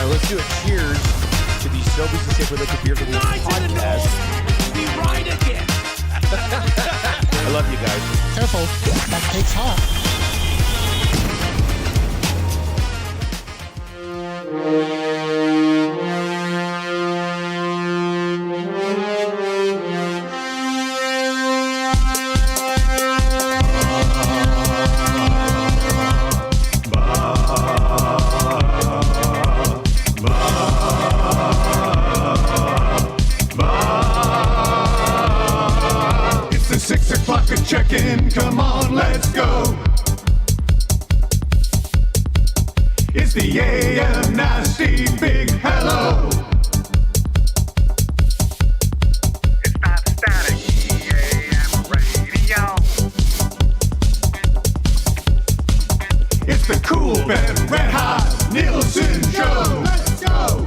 Let's do a cheers to the Sobeys and Safer Liquid Beer for the podcast. Be right again. I love you guys. Careful, that cake's hot. Check-in, come on, let's go. It's the AM Nasty Big Hello. It's not static, AM radio. It's the Coolbet Red Hot Nielson Show. Let's go.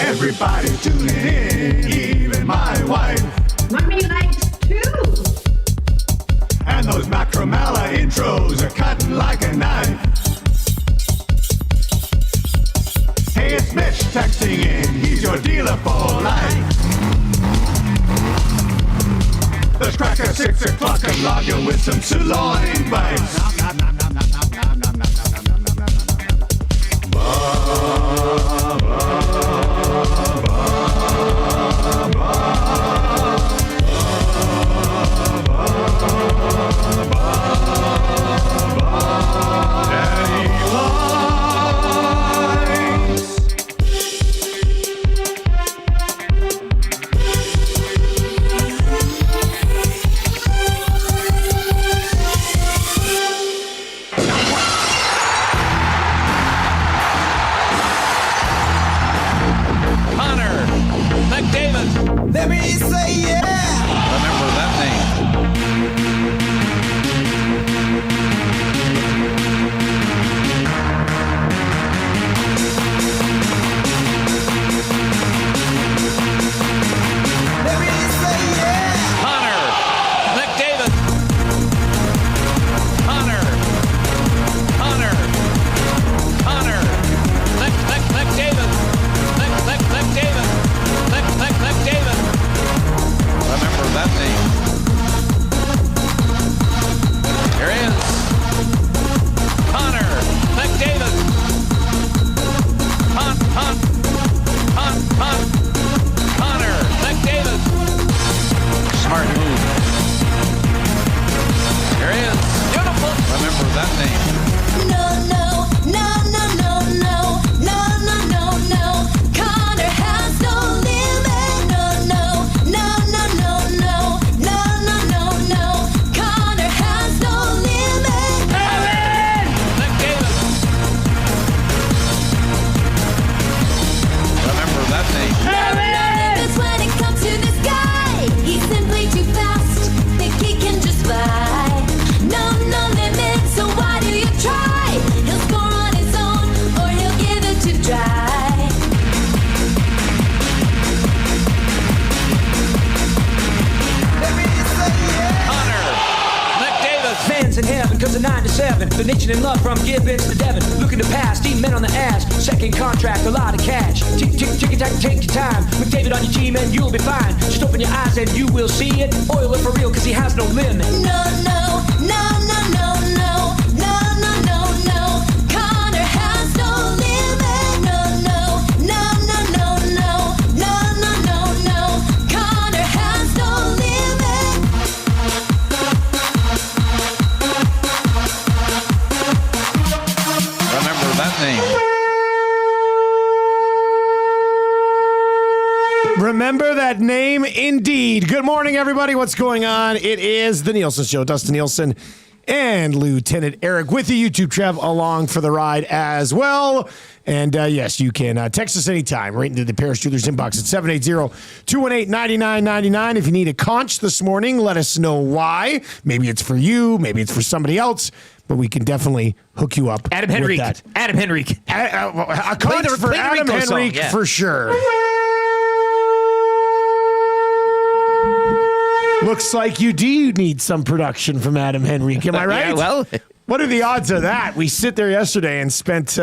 Everybody tuning in, even my wife. Mommy likes too. And those Macramalla intros are cutting like a knife. Hey, it's Mitch texting in, he's your dealer for life. Let's crack a 6 o'clock and log you with some sirloin bites. Let me say yeah. Remember that name. Let me say yeah. Hunter. McDavid. Hunter. Hunter. Hunter. McDavid. McDavid. McDavid. Remember that name. Here he is. Hunter McDavid. Hunter McDavid. Smart move. Here he is. Beautiful. Remember that name. No. Connor has no limit. No. Connor has no limit. McDavid. Remember that name. No limits when it comes to this guy. He's simply too fast. Think he can just fly. No limits. So why do you try? He'll score on his own, or he'll give it to dry. Fans in heaven, cause of 9 to 7. The nation in love from Gibbons to Devon. Looking to pass, deep men on the ass. Second contract, a lot of cash. Tick, take your time. McDavid on your team and you'll be fine. Just open your eyes and you will see it. Oiler for real, cause he has no limit. No. Connor has no limit. No. Connor has no limit. Remember that name. Remember that name indeed. Good morning, everybody. What's going on? It is the Nielson Show. Dustin Nielson and Lieutenant Eric with the YouTube Trev along for the ride as well. And yes, you can text us anytime right into the Paris Jewelers inbox at 780-218-9999. If you need a conch this morning, let us know why. Maybe it's for you. Maybe it's for somebody else. but we can definitely hook you up. Adam Henrique. With that. Adam Henrique. A coach for Adam Rico song, Henrique yeah. for sure. Looks like you do need some production from Adam Henrique. Am I right? Yeah, well, what are the odds of that? We sit there yesterday and spent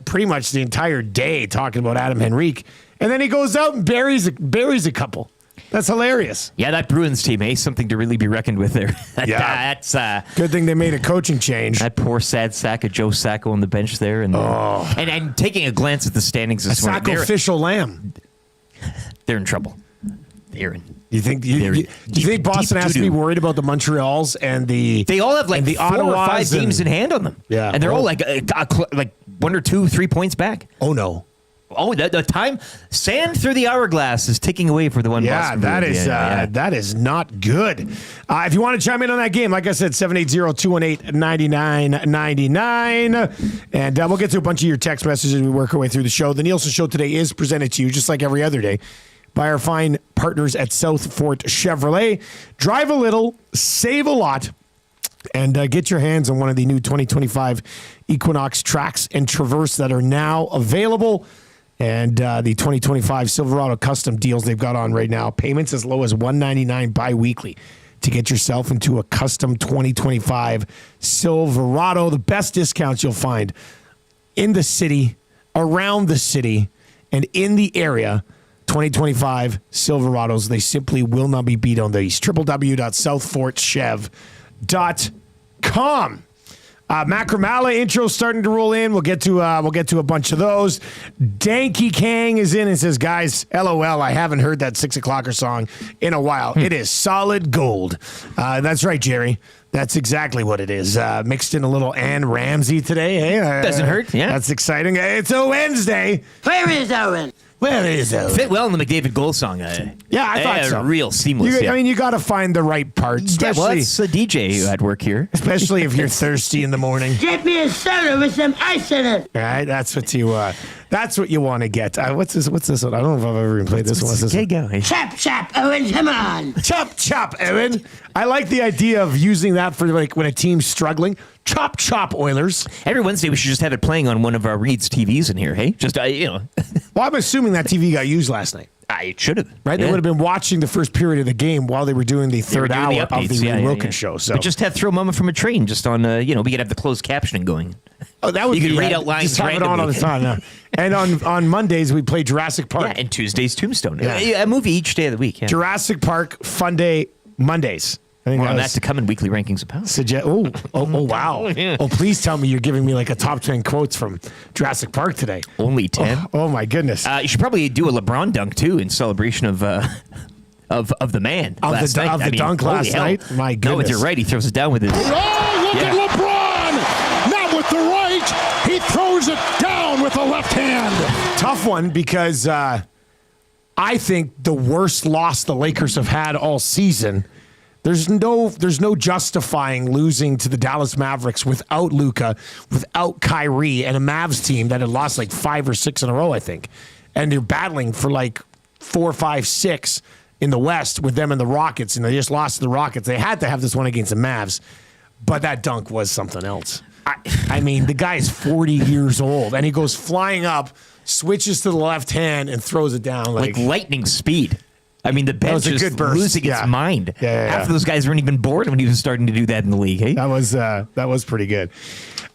pretty much the entire day talking about Adam Henrique, and then he goes out and buries a couple. That's hilarious. yeah, that Bruins team, something to really be reckoned with there. That's Good thing they made a coaching change. that poor sad sack of Joe Sacco on the bench there, and and taking a glance at the standings this morning, Sacrificial lamb. they're in trouble. They're in. Do you think Boston has to be worried about the Montreals and the? They all have like the 4 or 5 Ottawas games in hand on them. Yeah. and they're all like 1 or 2, 3 points back. Oh no. Oh, the time sand through the hourglass is ticking away for the one. Yeah, Boston that Bruins. is that is not good. If you want to chime in on that game, like I said, 780-218-9999. And we'll get to a bunch of your text messages as we work our way through the show. The Nielsen Show today is presented to you, just like every other day, by our fine partners at South Fort Chevrolet. Drive a little, save a lot, and get your hands on one of the new 2025 Equinox Trax and Traverse that are now available. And the 2025 Silverado custom deals they've got on right now. Payments as low as $199 bi-weekly to get yourself into a custom 2025 Silverado. The best discounts you'll find in the city, around the city, and in the area. 2025 Silverados, they simply will not be beat on these. www.southfortchev.com. Macramalla intro starting to roll in. We'll get to a bunch of those. Danky Kang is in and says, guys, LOL, I haven't heard that 6 o'clocker song in a while. It is solid gold. That's right, Jerry. That's exactly what it is. Mixed in a little Ann Ramsey today. Hey, Doesn't hurt, yeah. That's exciting. It's a Wednesday. Where is Owen? Where is it? Fit well in the McDavid goal song. Yeah, I thought so. Real seamless. I mean, you got to find the right part, yeah, well, especially, it's a DJ at work here. especially if you're thirsty in the morning. Get me a soda with some ice in it. All right, that's what you want to get. What's this? What's this one? I don't know if I've ever even played this one. What's this one? Go. Chop, chop, Owen, come on. Chop, chop, Evan. I like the idea of using that for like when a team's struggling. Chop, chop, Oilers. Every Wednesday, we should just have it playing on one of our Reed's TVs in here, hey? Just, Well, I'm assuming that TV got used last night. It should have. Right? They would have been watching the first period of the game while they were doing the third hour of the Ray Wilkins show. So, but just have Throw Mama from a Train just on, we could have the closed captioning going. Oh, that would you be could read out lines just have it on all the time. Yeah. And on Mondays, we play Jurassic Park. Yeah, and Tuesday's Tombstone. Yeah. A movie each day of the week. Yeah. Jurassic Park Fun Day Mondays. I think More on that to come in weekly rankings of pounds. Oh, wow. Yeah. Oh, please tell me you're giving me like a top 10 quotes from Jurassic Park today. Only 10. Oh my goodness. You should probably do a LeBron dunk too in celebration of the man last night. Of the dunk last night? My goodness. No, with your right, he throws it down with it. Oh, look at LeBron! Not with the right. He throws it down with the left hand. Tough one because I think the worst loss the Lakers have had all season. There's no justifying losing to the Dallas Mavericks without Luka, without Kyrie, and a Mavs team that had lost like 5 or 6 in a row, I think. And they're battling for like 4, 5, 6 in the West with them and the Rockets, and they just lost to the Rockets. They had to have this one against the Mavs, but that dunk was something else. I mean, the guy is 40 years old, and he goes flying up, switches to the left hand, and throws it down like lightning speed. I mean, the bench is losing its mind. Yeah. Half of those guys weren't even bored when he was starting to do that in the league. Hey, that was pretty good.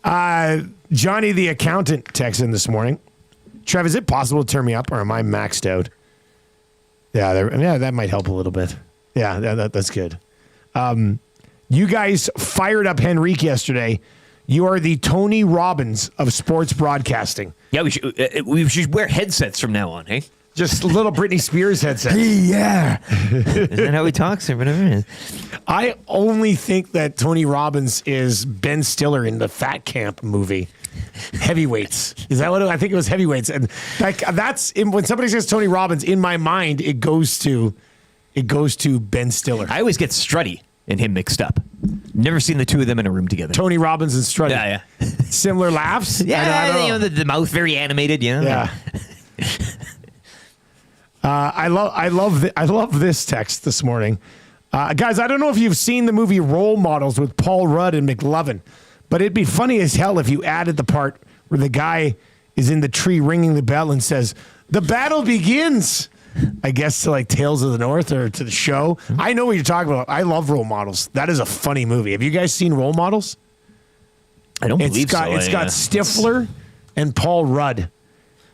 Johnny the accountant texted in this morning. Trev, is it possible to turn me up, or am I maxed out? Yeah, that might help a little bit. Yeah, that's good. You guys fired up Henrique yesterday. You are the Tony Robbins of sports broadcasting. Yeah, we should wear headsets from now on, hey? Just little Britney Spears headsets. Yeah. Isn't that how he talks or whatever? I only think that Tony Robbins is Ben Stiller in the Fat Camp movie. Heavyweights. Is that what I think it was? Heavyweights. And that's when somebody says Tony Robbins, in my mind, it goes to Ben Stiller. I always get Strutty and him mixed up. Never seen the two of them in a room together. Tony Robbins and Strutty. Yeah. Similar laughs? Yeah, the mouth very animated, Yeah. I love this text this morning. Guys, I don't know if you've seen the movie Role Models with Paul Rudd and McLovin, But it'd be funny as hell if you added the part where the guy is in the tree ringing the bell and says, "The battle begins." I guess to like Tales of the North or to the show. I know what you're talking about. I love Role Models. That is a funny movie. Have you guys seen Role Models? I don't believe so. It's got Stifler and Paul Rudd.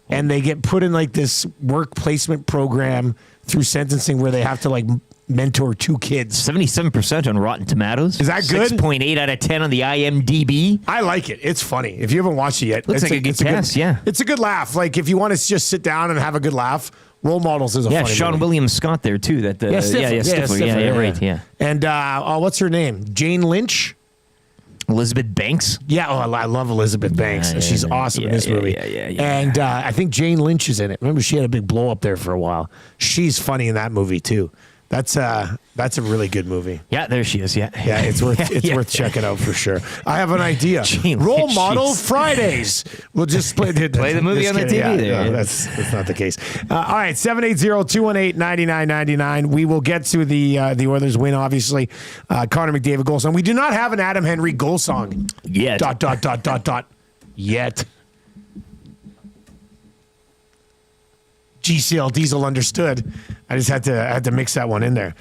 And they get put in like this work placement program through sentencing where they have to like mentor 2 kids. 77% on Rotten Tomatoes. Is that good? 6.8 out of 10 on the IMDb. I like it. It's funny. If you haven't watched it yet, Looks like a good cast, yeah. It's a good laugh. Like if you want to just sit down and have a good laugh, Role Models is a funny Sean movie. William Scott there too. That Stifler. Yeah, right. Yeah. And what's her name? Jane Lynch. Elizabeth Banks. Yeah, I love Elizabeth Banks. She's awesome in this movie. And I think Jane Lynch is in it. Remember, she had a big blow up there for a while. She's funny in that movie too. That's a really good movie. Yeah, there she is. Yeah, yeah, it's worth checking out for sure. I have an idea. Role Model Fridays. We'll just play the movie on the TV. There. No, that's not the case. All right, 780-218-9999. We will get to the Oilers win. Obviously, Connor McDavid goal song. We do not have an Adam Henry goal song yet. ... Yet. GCL Diesel understood. I just had to mix that one in there.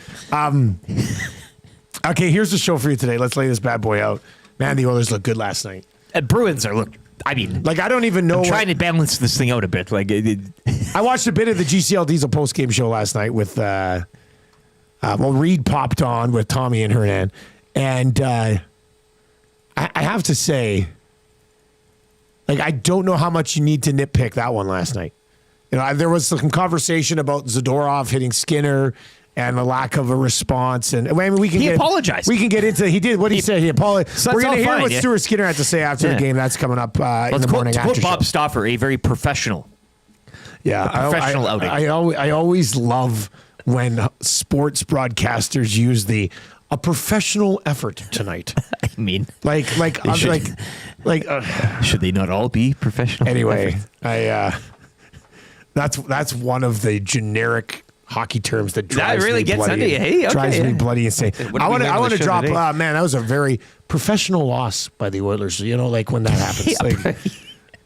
Okay, here's the show for you today. Let's lay this bad boy out. Man, the Oilers looked good last night. Bruins are I don't even know. I'm trying to balance this thing out a bit. I watched a bit of the GCL Diesel postgame show last night with Reed popped on with Tommy and Hernan, and I have to say, I don't know how much you need to nitpick that one last night. You know, there was some conversation about Zadorov hitting Skinner and the lack of a response. And he apologized. We can get into. He did what he said. He apologized. So we're going to hear what yeah. Stuart Skinner had to say after the game. That's coming up in the morning after. Quote Bob Stauffer, a very professional. Yeah, professional outing. I always love when sports broadcasters use a professional effort tonight. I mean, should they not all be professional? Anyway, That's one of the generic hockey terms that drives really me gets bloody. Under you. Hey, okay, drives me bloody insane. I want to drop. Today? Man, that was a very professional loss by the Oilers. You know, like when that happens.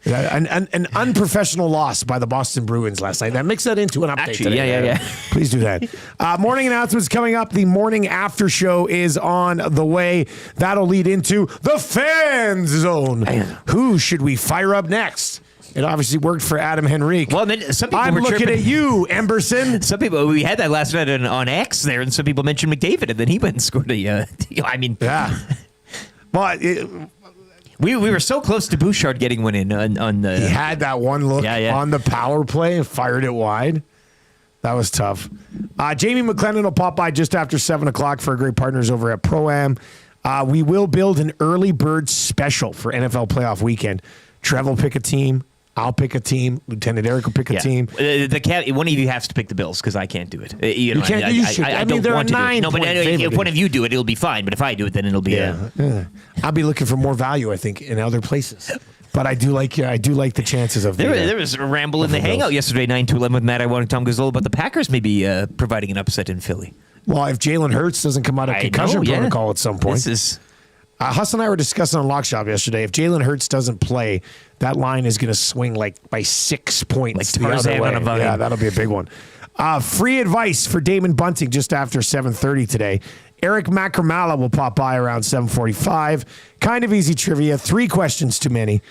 An unprofessional loss by the Boston Bruins last night. That mix that into an update today. Yeah. Please do that. Morning announcements coming up. The morning after show is on the way. That'll lead into the fan zone. Who should we fire up next? It obviously worked for Adam Henrique. Well, then some people I'm were looking tripping. at you, Emberson. Some people, we had that last night on X there, and some people mentioned McDavid, and then he went and scored a. Yeah. Well, we were so close to Bouchard getting one in on the. He had that one look on the power play and fired it wide. That was tough. Jamie McLennan will pop by just after 7 o'clock for our great partners over at Pro-Am. We will build an early bird special for NFL playoff weekend. Trev will pick a team. I'll pick a team. Lieutenant Eric will pick a team. One of you has to pick the Bills because I can't do it. You can't. You should. I mean, they're a 9-point favorite. If one of you do it, it'll be fine. But if I do it, then it'll be. I'll be looking for more value, I think, in other places. But I do like the chances of. There was a ramble in the hangout yesterday, 9-11 with Matt. I wanted Tom Gazzola about the Packers maybe providing an upset in Philly. Well, if Jalen Hurts doesn't come out of concussion protocol at some point, this is. Huss and I were discussing on Lock Shop yesterday. If Jalen Hurts doesn't play, that line is going to swing by 6 points the other way. Yeah, that'll be a big one. Free advice for Damon Bunting just after 7:30 today. Eric Macramalla will pop by around 7:45. Kind of easy trivia. 3 questions too many.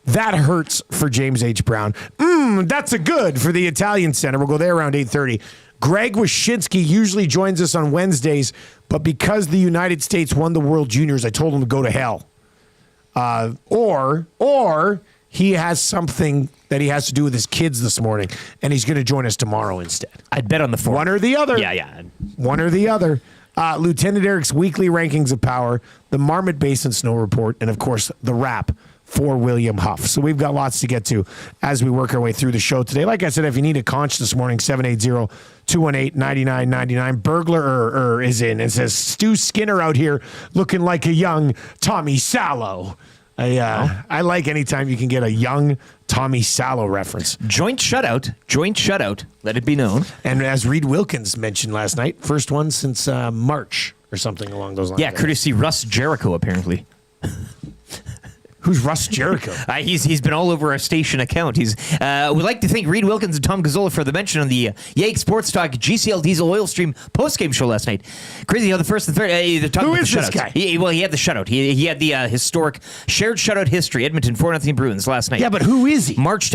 That hurts for James H. Brown. That's a good for the Italian Center. We'll go there around 8:30. Greg Wyshynski usually joins us on Wednesdays, but because the United States won the World Juniors, I told him to go to hell. Or he has something that he has to do with his kids this morning, and he's going to join us tomorrow instead. I'd bet on the 4. One or the other. Yeah. One or the other. Lieutenant Eric's weekly rankings of power, the Marmot Basin Snow Report, and, of course, the wrap for William Huff. So we've got lots to get to as we work our way through the show today. Like I said, if you need a conch this morning, 780-218-9999. Burglar is in and says, Stu Skinner out here looking like a young Tommy Sallow. I like anytime you can get a young Tommy Sallow reference. Joint shutout, let it be known. And as Reed Wilkins mentioned last night, first one since March or something along those lines. Yeah, courtesy Russ Jericho, apparently. Who's Russ Jericho? He's been all over our station account. We'd like to thank Reed Wilkins and Tom Gazzola for the mention on the Yake Sports Talk GCL Diesel Oil Stream postgame show last night. Crazy how the first and third. Who is this guy? He had the shutout. He had the historic shared shutout history. Edmonton 4-0 Bruins last night. Yeah, but who is he? March.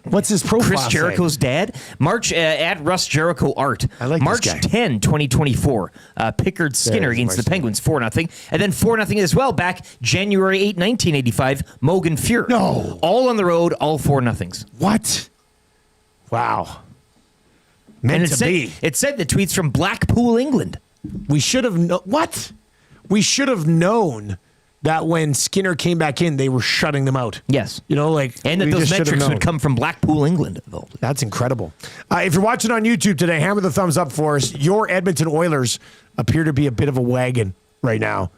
What's his profile? Chris Jericho's dad. March at Russ Jericho Art. I like March this guy. 10, 2024. Pickard Skinner against the Penguins, 4-0. And then 4-0 as well back January 8, 1985, Mogan Fuhr. No. All on the road, all 4-0s. What? Wow. Meant to be. It said the tweets from Blackpool, England. We should have what? We should have known that when Skinner came back in, they were shutting them out. Yes. You know, like, and that we those just should have metrics known. would come from Blackpool, England. That's incredible. If you're watching on YouTube today, hammer the thumbs up for us. Your Edmonton Oilers appear to be a bit of a wagon right now.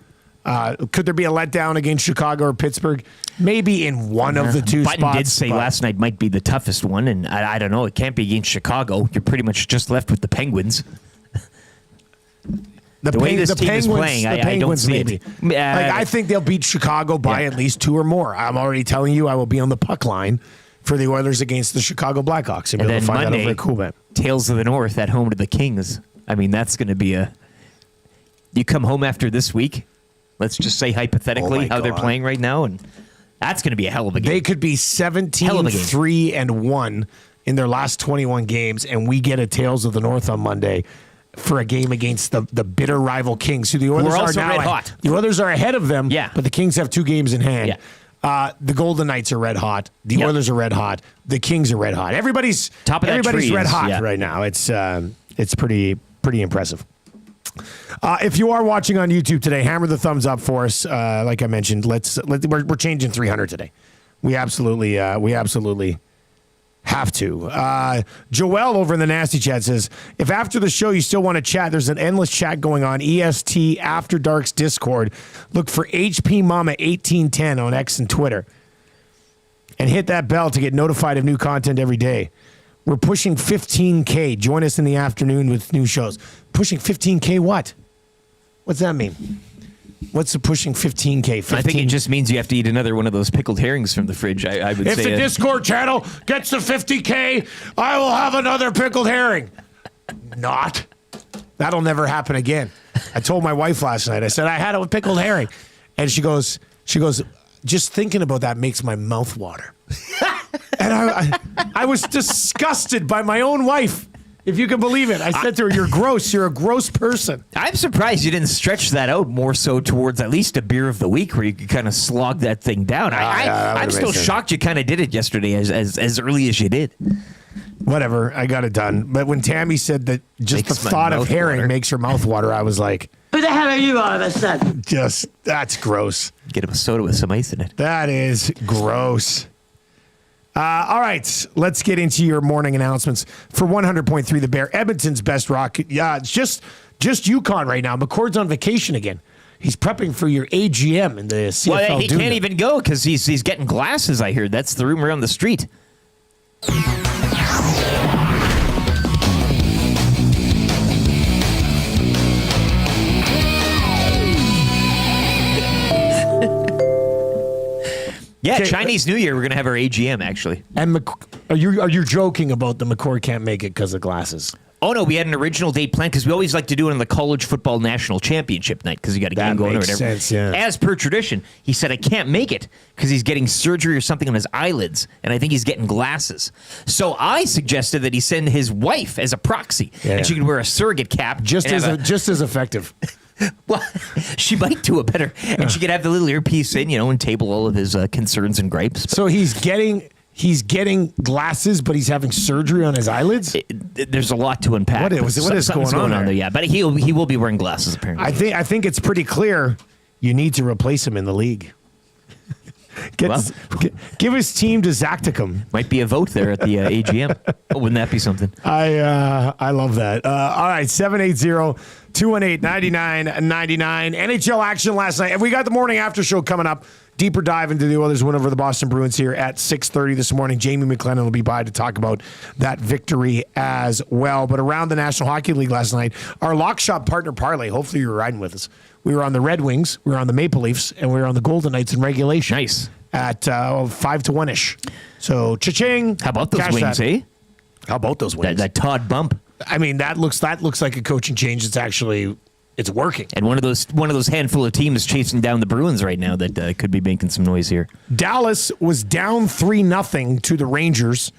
Could there be a letdown against Chicago or Pittsburgh? Maybe in one of the two Button spots. did say last night might be the toughest one, and I don't know. It can't be against Chicago. You're pretty much just left with the Penguins. The way this team is playing, I don't see maybe. it. I think they'll beat Chicago by at least 2 or more. I'm already telling you, I will be on the puck line for the Oilers against the Chicago Blackhawks. And then find Monday, that over at Coolbet. Tales of the North at home to the Kings. I mean, that's going to be You come home after this week, let's just say hypothetically how they're playing right now, and that's going to be a hell of a game. They could be 17-3-1 in their last 21 games, and we get a Tales of the North on Monday for a game against the bitter rival Kings, who the Oilers We're are also now red hot. The Oilers are ahead of them, Yeah. but the Kings have 2 games in hand. Yeah. The Golden Knights are red hot. The Oilers are red hot. The Kings are red hot. Everybody's red hot right now. It's pretty impressive. If you are watching on YouTube today, hammer the thumbs up for us. Like I mentioned, we're changing 300 today. We absolutely have to. Joel over in the Nasty Chat says, if after the show you still want to chat, there's an endless chat going on. EST After Dark's Discord. Look for HP Mama 1810 on X and Twitter. And hit that bell to get notified of new content every day. We're pushing 15K. Join us in the afternoon with new shows. Pushing 15K what? What's that mean? What's the pushing 15K? 15? I think it just means you have to eat another one of those pickled herrings from the fridge. I would if say the Discord channel gets to 50K, I will have another pickled herring. Not. That'll never happen again. I told my wife last night, I said, I had a pickled herring. And she goes, just thinking about that makes my mouth water. And I was disgusted by my own wife. If you can believe it. I said to her, you're gross. You're a gross person. I'm surprised you didn't stretch that out more so towards at least a beer of the week where you could kind of slog that thing down. I'm still shocked you kind of did it yesterday as early as you did. Whatever. I got it done. But when Tammy said that just Makes the my thought of mouth herring water. makes her mouth water, I was like, Who the hell are you all of a sudden? that's gross. Get him a soda with some ice in it. That is gross. All right, let's get into your morning announcements for 100.3 The Bear. Edmonton's best rock. Yeah, it's just UConn right now. McCord's on vacation again. He's prepping for your AGM in the CFL. Well, he Duna. can't even go because he's getting glasses, I heard. That's the rumor on the street. Yeah, Okay, Chinese New Year, we're going to have our AGM, actually. And are you joking about the McCord can't make it because of glasses? Oh, no, we had an original date planned because we always like to do it on the College Football National Championship night because you got a game going or makes whatever. sense, yeah. As per tradition, he said, I can't make it because he's getting surgery or something on his eyelids, and I think he's getting glasses. So I suggested that he send his wife as a proxy, and she could wear a surrogate cap. Just as effective. Well, she might do it better, and she could have the little earpiece in, and table all of his concerns and gripes. So he's getting glasses, but he's having surgery on his eyelids? There's a lot to unpack. What is Something's going on there? Yeah, but he will be wearing glasses apparently. I think it's pretty clear you need to replace him in the league. Give his team to Zacticum. Might be a vote there at the AGM. Oh, wouldn't that be something? I love that. All right, 780-218-9999. NHL action last night. And we got the morning after show coming up. Deeper dive into the Oilers win over the Boston Bruins here at 6:30 this morning. Jamie McLennan will be by to talk about that victory as well. But around the National Hockey League last night, our lock shop partner parlay, hopefully you were riding with us. We were on the Red Wings, we were on the Maple Leafs, and we were on the Golden Knights in regulation. Nice. at 5-1-ish. So cha-ching. How about those Cash wings, that. eh? How about those wings? That Todd bump. I mean, that looks like a coaching change. It's working. And one of those handful of teams chasing down the Bruins right now that could be making some noise here. Dallas was down 3-0 to the Rangers,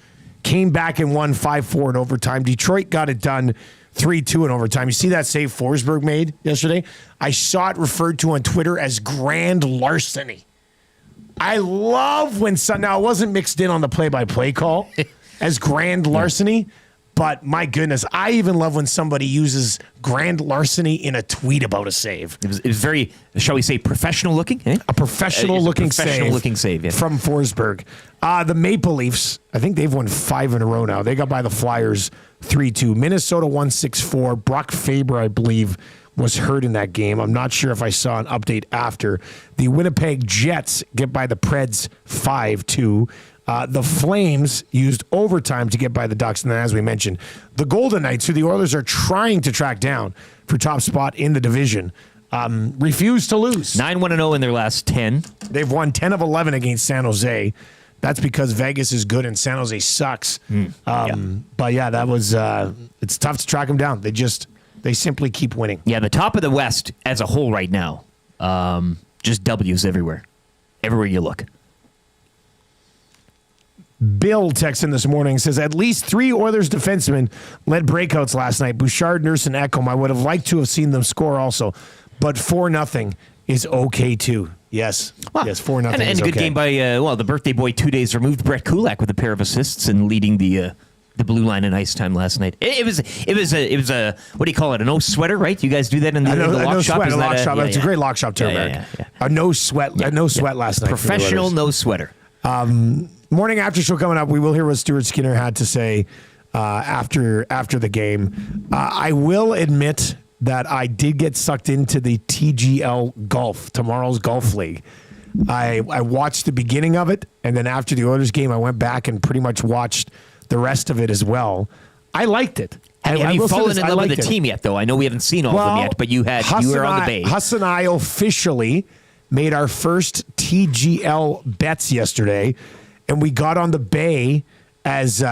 came back and won 5-4 in overtime. Detroit got it done 3-2 in overtime. You see that save Forsberg made yesterday? I saw it referred to on Twitter as grand larceny. I love when now it wasn't mixed in on the play-by-play call as grand larceny. But my goodness, I even love when somebody uses grand larceny in a tweet about a save. It was very, shall we say, professional looking? Eh? A professional looking save yeah. from Forsberg. The Maple Leafs, I think they've won 5 in a row now. They got by the Flyers 3-2. Minnesota won 6-4. Brock Faber, I believe, was hurt in that game. I'm not sure if I saw an update after. The Winnipeg Jets get by the Preds 5-2. The Flames used overtime to get by the Ducks. And then, as we mentioned, the Golden Knights, who the Oilers are trying to track down for top spot in the division, refused to lose. 9-1-0 in their last 10. They've won 10 of 11 against San Jose. That's because Vegas is good and San Jose sucks. But yeah, that was it's tough to track them down. They simply keep winning. Yeah, the top of the West as a whole right now, just W's everywhere you look. Bill texts in this morning, says at least 3 Oilers defensemen led breakouts last night. Bouchard, Nurse, and Ekholm. I would have liked to have seen them score also, but 4-0 is okay too. Yes, yes, 4-0 and is a good okay. game by the birthday boy 2 days removed, Brett Kulak, with a pair of assists and leading the blue line in ice time last night. It was a what do you call it? A no sweater, right? You guys do that in the lock shop? Sweat, lock shop. It's a great lock shop term. Yeah. A no sweat last night. Professional no sweater. Morning after show coming up. We will hear what Stuart Skinner had to say after the game. I will admit that I did get sucked into the TGL golf, tomorrow's golf league. I watched the beginning of it, and then after the Oilers game, I went back and pretty much watched the rest of it as well. I liked it. Have you fallen in love with the team yet, though? I know we haven't seen all of them yet, but you were on the bay. Huss and I officially made our first TGL bets yesterday, and we got on the bay as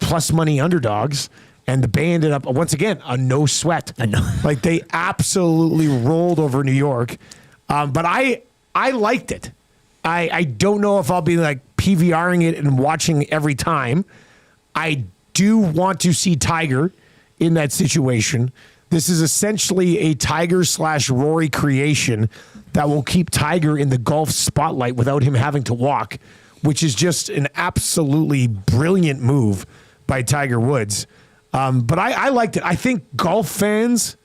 plus money underdogs, and the bay ended up once again a no sweat. I know. Like they absolutely rolled over New York, but I liked it. I don't know if I'll be like PVRing it and watching every time. I do want to see Tiger in that situation. This is essentially a Tiger/Rory creation that will keep Tiger in the golf spotlight without him having to walk, which is just an absolutely brilliant move by Tiger Woods. But I liked it. I think golf fans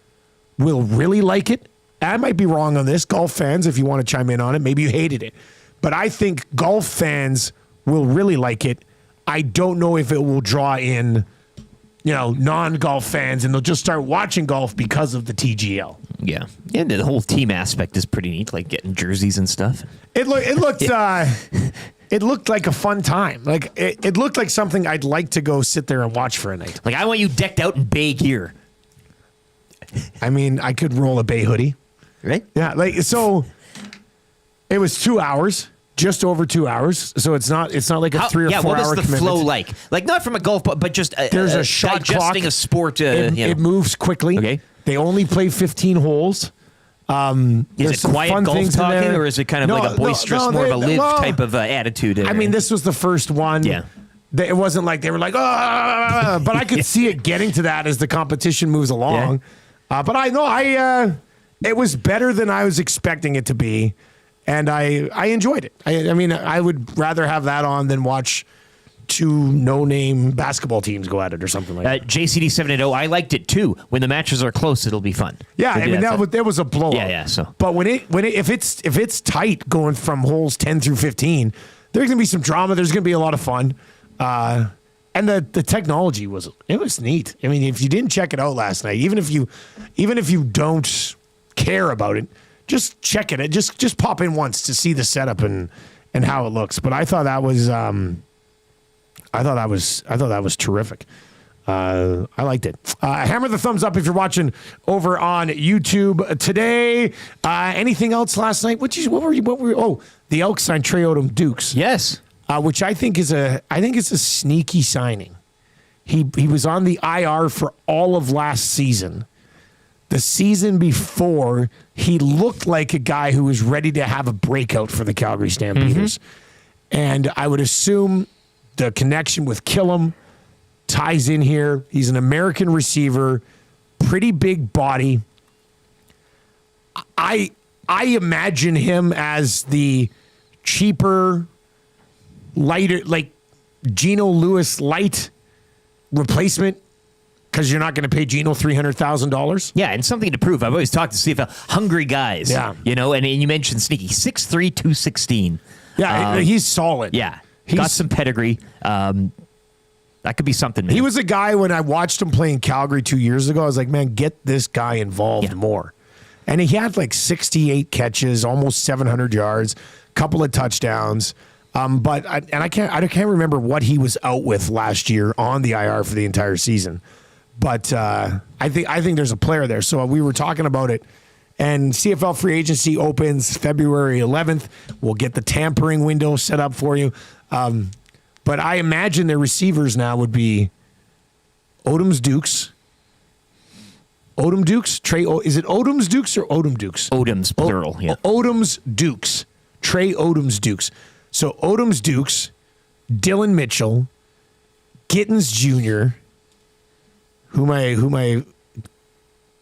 will really like it. I might be wrong on this. Golf fans, if you want to chime in on it, maybe you hated it. But I think golf fans will really like it. I don't know if it will draw in, non-golf fans, and they'll just start watching golf because of the TGL. Yeah, the whole team aspect is pretty neat, like getting jerseys and stuff. It looked it looked like a fun time. Like it looked like something I'd like to go sit there and watch for a night. Like I want you decked out in bay gear. I mean, I could roll a bay hoodie, right? Yeah, so it was 2 hours. Just over 2 hours, so it's not like a 3 or 4 hour commitment. What was the flow like? Like not from a golf, but just there's a shot digesting clock. A sport. It moves quickly. Okay, they only play 15 holes. Is it quiet golf talking, or is it kind of like a boisterous, more of a live type of attitude? I mean, this was the first one. Yeah. It wasn't like they were like, oh, but I could see it getting to that as the competition moves along. Yeah. But I know it was better than I was expecting it to be. And I enjoyed it. I mean, I would rather have that on than watch 2 no-name basketball teams go at it or something like that. JCD 780, I liked it too. When the matches are close, it'll be fun. Yeah, I mean, there was a blowout. Yeah. So, but if it's tight going from holes 10 through 15, there's gonna be some drama. There's gonna be a lot of fun. And the technology was neat. I mean, if you didn't check it out last night, even if you don't care about it, just check it. Just pop in once to see the setup and how it looks. But I thought that was terrific. I liked it. Hammer the thumbs up if you're watching over on YouTube today. Anything else last night? What were? Oh, the Elks signed Trey Odom Dukes. Yes. Which I think is a sneaky signing. He was on the IR for all of last season. The season before, he looked like a guy who was ready to have a breakout for the Calgary Stampeders. And I would assume the connection with Killam ties in here. He's an American receiver, pretty big body. I imagine him as the cheaper, lighter, like Geno Lewis light replacement, because you're not going to pay Geno $300,000. Yeah, and something to prove. I've always talked to CFL hungry guys. Yeah. You know, and you mentioned sneaky. 6'3", 216. Yeah, he's solid. Yeah. Got some pedigree. That could be something, man. He was a guy, when I watched him play in Calgary 2 years ago, I was like, man, get this guy involved more. And he had like 68 catches, almost 700 yards, couple of touchdowns. But I can't remember what he was out with last year on the IR for the entire season. But I think there's a player there. So we were talking about it. And CFL free agency opens February 11th. We'll get the tampering window set up for you. But I imagine their receivers now would be Odom's Dukes. Odom Dukes? Is it Odom's Dukes or Odom Dukes? Odom's, plural, yeah. Odom's Dukes. Trey Odom's Dukes. So Odom's Dukes, Dylan Mitchell, Gittins Jr.,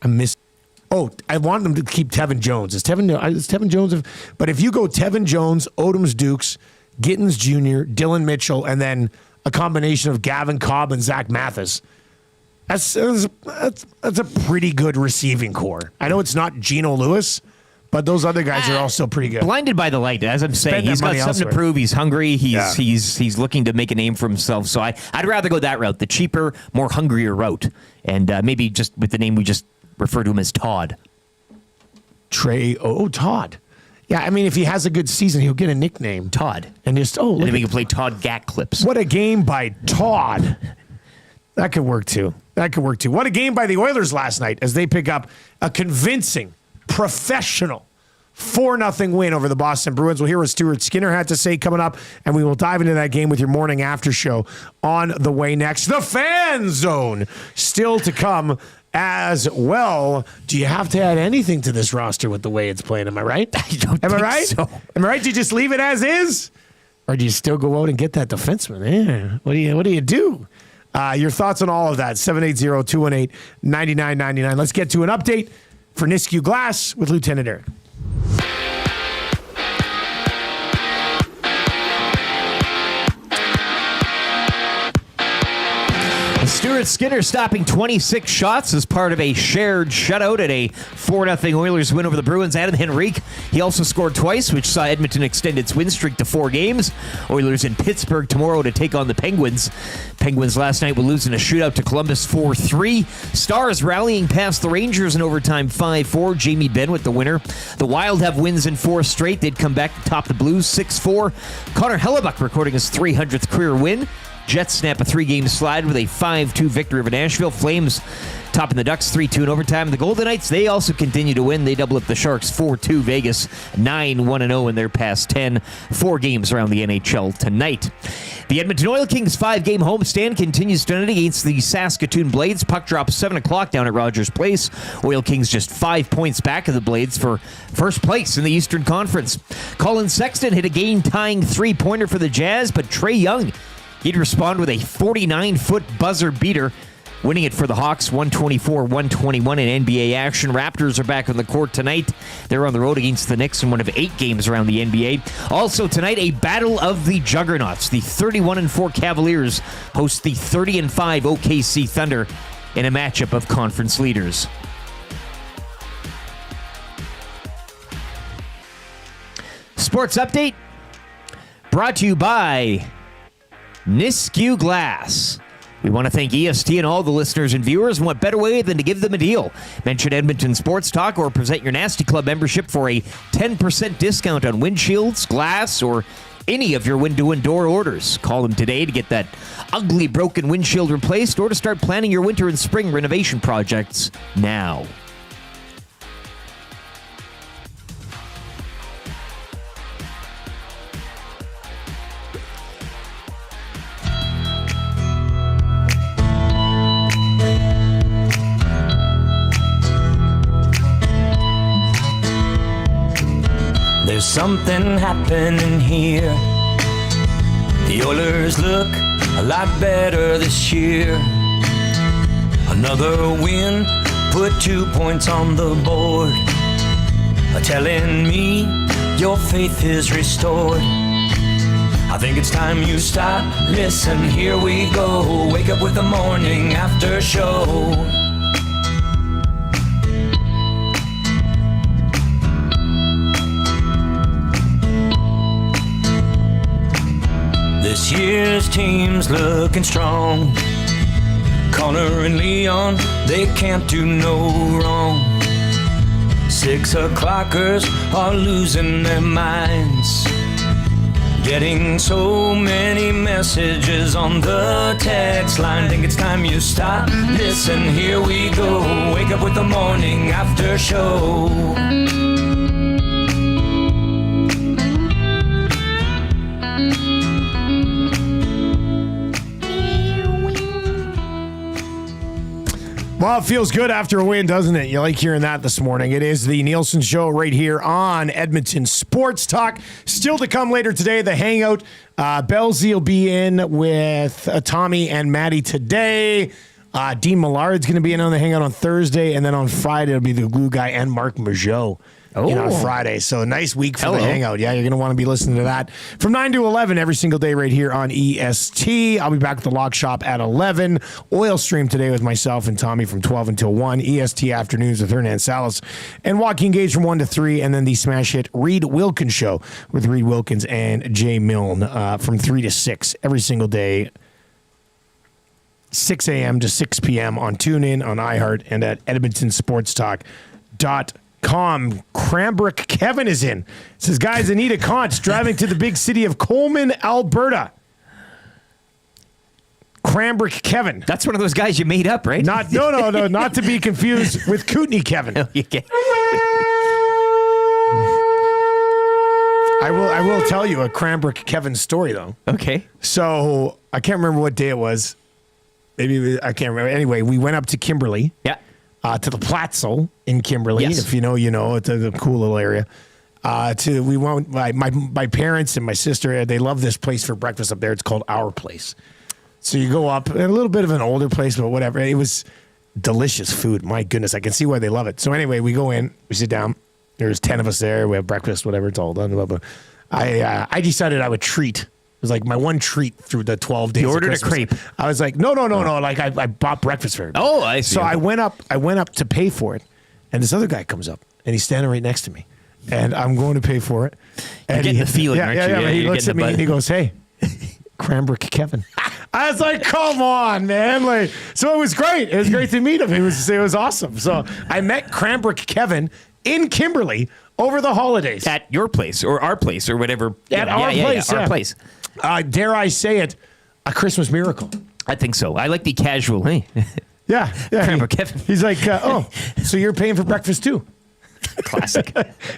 I missed. Oh, I want them to keep Tevin Jones. Is Tevin Jones? But if you go Tevin Jones, Odom's Dukes, Gittins Jr., Dylan Mitchell, and then a combination of Gavin Cobb and Zach Mathis, that's a pretty good receiving core. I know it's not Geno Lewis, but those other guys are also pretty good. Blinded by the light, as I'm saying. He's got something to prove. He's hungry. He's looking to make a name for himself. So I'd rather go that route, the cheaper, more hungrier route. And maybe just with the name we just refer to him as Todd. Todd. Yeah, I mean, if he has a good season, he'll get a nickname. Todd. And just, and then we can play Todd Gack clips. What a game by Todd. That could work too. What a game by the Oilers last night as they pick up a convincing, professional 4-0 win over the Boston Bruins. We'll hear what Stuart Skinner had to say coming up, and we will dive into that game with your morning after show on the way next. The Fan Zone still to come as well. Do you have to add anything to this roster with the way it's playing? Am I right? I don't Am I think right? so. Am I right? Do you just leave it as is? Or do you still go out and get that defenseman? Yeah. What do you do? Your thoughts on all of that, 780-218-9999. Let's get to an update for Nisku Glass with Lieutenant Eric. Stuart Skinner stopping 26 shots as part of a shared shutout at a 4-0 Oilers win over the Bruins. Adam Henrique, he also scored twice, which saw Edmonton extend its win streak to 4 games. Oilers in Pittsburgh tomorrow to take on the Penguins. Penguins last night will lose in a shootout to Columbus 4-3. Stars rallying past the Rangers in overtime 5-4. Jamie Benn with the winner. The Wild have wins in 4 straight. They'd come back to top the Blues 6-4. Connor Hellebuck recording his 300th career win. Jets snap a 3-game slide with a 5-2 victory over Nashville. Flames topping the Ducks 3-2 in overtime. The Golden Knights, they also continue to win. They double up the Sharks 4-2. Vegas 9-1-0 in their past 10. 4 games around the NHL tonight. The Edmonton Oil Kings 5-game homestand continues tonight against the Saskatoon Blades. Puck drops 7 o'clock down at Rogers Place. Oil Kings just 5 points back of the Blades for first place in the Eastern Conference. Colin Sexton hit a game-tying 3-pointer for the Jazz, but Trae Young, he'd respond with a 49-foot buzzer beater, winning it for the Hawks 124-121 in NBA action. Raptors are back on the court tonight. They're on the road against the Knicks in one of 8 games around the NBA. Also tonight, a battle of the juggernauts. The 31-4 Cavaliers host the 30-5 OKC Thunder in a matchup of conference leaders. Sports update brought to you by Nisku Glass. We want to thank EST and all the listeners and viewers, and what better way than to give them a deal. Mention Edmonton Sports Talk or present your Nasty Club membership for a 10% discount on windshields, glass, or any of your window and door orders. Call them today to get that ugly broken windshield replaced or to start planning your winter and spring renovation projects now. There's something happening here. The Oilers look a lot better this year. Another win, put 2 points on the board. Telling me your faith is restored. I think it's time you stop, listen, here we go. Wake up with the morning after show. This year's team's looking strong. Connor and Leon, they can't do no wrong. 6 o'clockers are losing their minds. Getting so many messages on the text line. Think it's time you stop, listen, here we go. Wake up with the morning after show. Well, it feels good after a win, doesn't it? You like hearing that this morning. It is the Nielson Show right here on Edmonton Sports Talk. Still to come later today, the Hangout. Belzy will be in with Tommy and Maddie today. Dean Millard's going to be in on the Hangout on Thursday. And then on Friday, it'll be the Glue Guy and Mark Mageau. On Friday. So a nice week for the Hangout. Yeah, you're going to want to be listening to that from 9 to 11 every single day right here on EST. I'll be back with the Lock Shop at 11. Oil Stream today with myself and Tommy from 12 until 1. EST Afternoons with Hernan Salas and Joaquin Gage from 1 to 3. And then the smash hit Reed Wilkins Show with Reed Wilkins and Jay Milne from 3 to 6 every single day. 6 a.m. to 6 p.m. on TuneIn, on iHeart, and at EdmontonSportsTalk.com. Cranbrook Kevin is in. Says, guys, Anita Conch driving to the big city of Coleman, Alberta. Cranbrook Kevin. That's one of those guys you made up, right? No, not to be confused with Kootenai Kevin. Okay. I will tell you a Cranbrook Kevin story, though. Okay. So I can't remember what day it was. I can't remember. Anyway, we went up to Kimberley. Yeah. To the Platzel in Kimberley. Yes. If you know, you know. It's a cool little area. We went. My parents and my sister, they love this place for breakfast up there. It's called Our Place. So you go up, a little bit of an older place, but whatever. It was delicious food. My goodness, I can see why they love it. So anyway, we go in, we sit down. There's 10 of us there. We have breakfast, whatever. It's all done. Blah, blah. I decided I would treat. It was like my one treat through the 12 days. You ordered of a crepe. I was like, no. Like I bought breakfast for everybody. Oh, I see. So I went up to pay for it, and this other guy comes up, and he's standing right next to me, and I'm going to pay for it. And You're getting the feeling, aren't you? Yeah, he looks at me and he goes, "Hey, Cranbrook Kevin." I was like, "Come on, man!" Like, so it was great. It was great to meet him. It was awesome. So I met Cranbrook Kevin in Kimberley over the holidays at your place or our place or whatever. At our place. Our place. Dare I say it, a Christmas miracle. I think so. I like the casual. Hey. Yeah. Cranbrook Kevin. He's like, oh, so you're paying for breakfast too? Classic.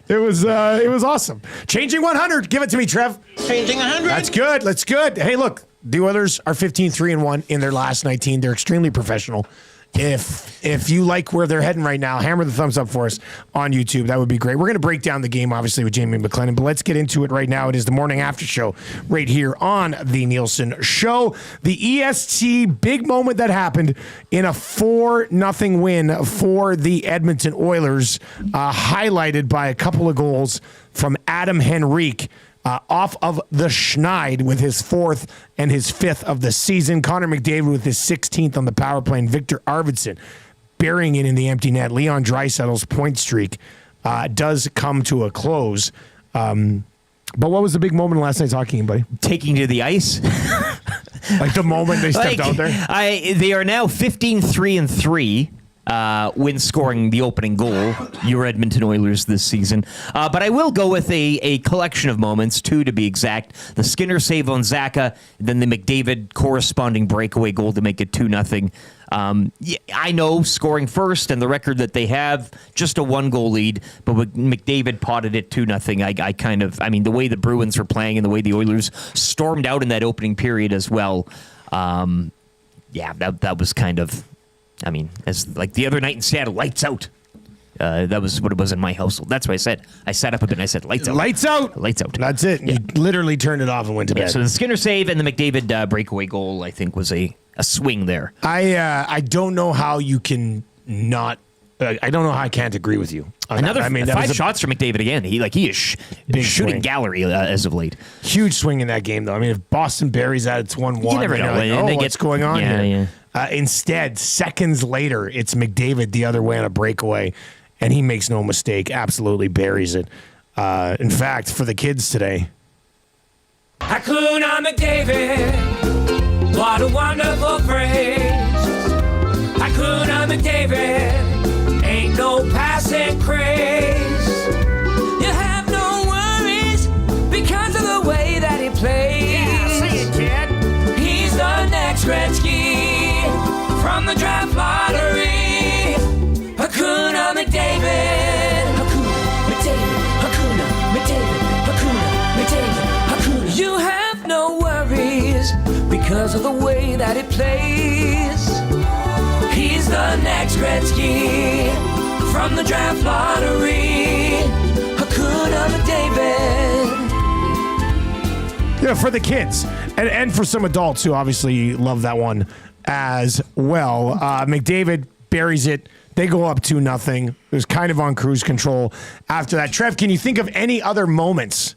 It was awesome. Changing 100. Give it to me, Trev. Changing 100. That's good. That's good. Hey, look, the Oilers are 15-3-1 in their last 19. They're extremely professional. If you like where they're heading right now, hammer the thumbs up for us on YouTube. That would be great. We're going to break down the game, obviously, with Jamie McLennan, but let's get into it right now. It is the morning after show right here on the Nielson Show. The EST big moment that happened in a 4-0 win for the Edmonton Oilers, highlighted by a couple of goals from Adam Henrique. Off of the Schneid with his 4th and his 5th of the season. Connor McDavid with his 16th on the power play. And Victor Arvidsson burying it in the empty net. Leon Draisaitl's point streak does come to a close. But what was the big moment last night's hockey game, buddy? Taking to the ice. Like the moment they stepped out there? They are now 15-3-3. when scoring the opening goal, your Edmonton Oilers this season. But I will go with a collection of moments, two to be exact. The Skinner save on Zaka, then the McDavid corresponding breakaway goal to make it 2-0. I know scoring first and the record that they have, just a 1-goal lead, but when McDavid potted it 2-0, I mean, the way the Bruins were playing and the way the Oilers stormed out in that opening period as well, that was kind of... I mean, as like the other night in Seattle, lights out. That was what it was in my household. That's what I said. I sat up a bit and I said, lights out. Lights out. Lights out. That's it. Yeah. You literally turned it off and went to bed. So the Skinner save and the McDavid breakaway goal, I think, was a swing there. I don't know how you can not... I don't know how I can't agree with you. Another that 5 shots for McDavid again. He is shooting swing. gallery as of late. Huge swing in that game, though. I mean, if Boston buries that, it's 1-1. You never know. Like, what's going on here? Yeah. Instead, seconds later, it's McDavid the other way on a breakaway, and he makes no mistake, absolutely buries it. In fact, for the kids today. Hakuna McDavid, what a wonderful phrase. Hakuna McDavid, ain't no passing craze. You have no worries because of the way that he plays. Yeah, say it, kid. He's the next Gretzky from the draft lottery. Hakuna McDavid. Hakuna McDavid. Hakuna McDavid. Hakuna. You have no worries because of the way that he plays. He's the next Gretzky from the draft lottery. Hakuna McDavid. Yeah, for the kids and for some adults who obviously love that one as well. McDavid buries it. They go up 2-0. It was kind of on cruise control after that. Trev, can you think of any other moments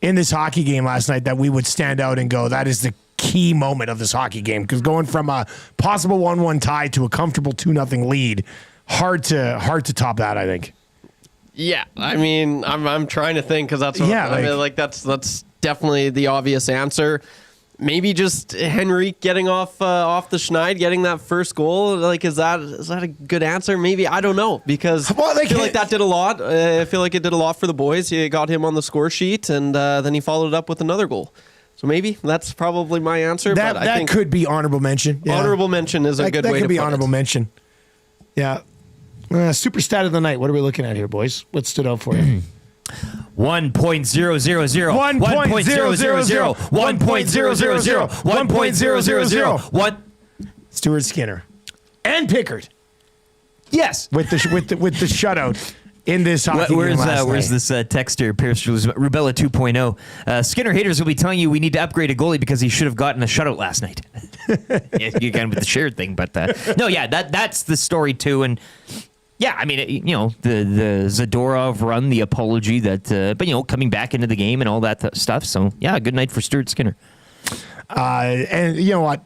in this hockey game last night that we would stand out and go, that is the key moment of this hockey game? Because going from a possible 1-1 tie to a comfortable 2-0 lead, hard to top that, I think. Yeah, I mean, I'm trying to think because that's what, that's definitely the obvious answer. Maybe just Henrique getting off the schneid, getting that first goal. Like, is that a good answer? Maybe, I don't know, because I feel like that did a lot. I feel like it did a lot for the boys. He got him on the score sheet, and then he followed it up with another goal. So maybe that's probably my answer. That I think could be honorable mention. Yeah. Honorable mention is a good way to put it. That could be honorable mention. Yeah. Super stat of the night. What are we looking at here, boys? What stood out for you? 1.000 1.000 1.000 1.000 Stuart Skinner and Pickard. Yes, with the shutout in this hockey game last night. Where's this texter? Pierce Rubella 2.0. Skinner haters will be telling you we need to upgrade a goalie because he should have gotten a shutout last night. You got with the shared thing, but no, yeah, that's the story too. And yeah, I mean, the Zadorov run, the apology but coming back into the game and all that stuff. So yeah, good night for Stuart Skinner. And you know what?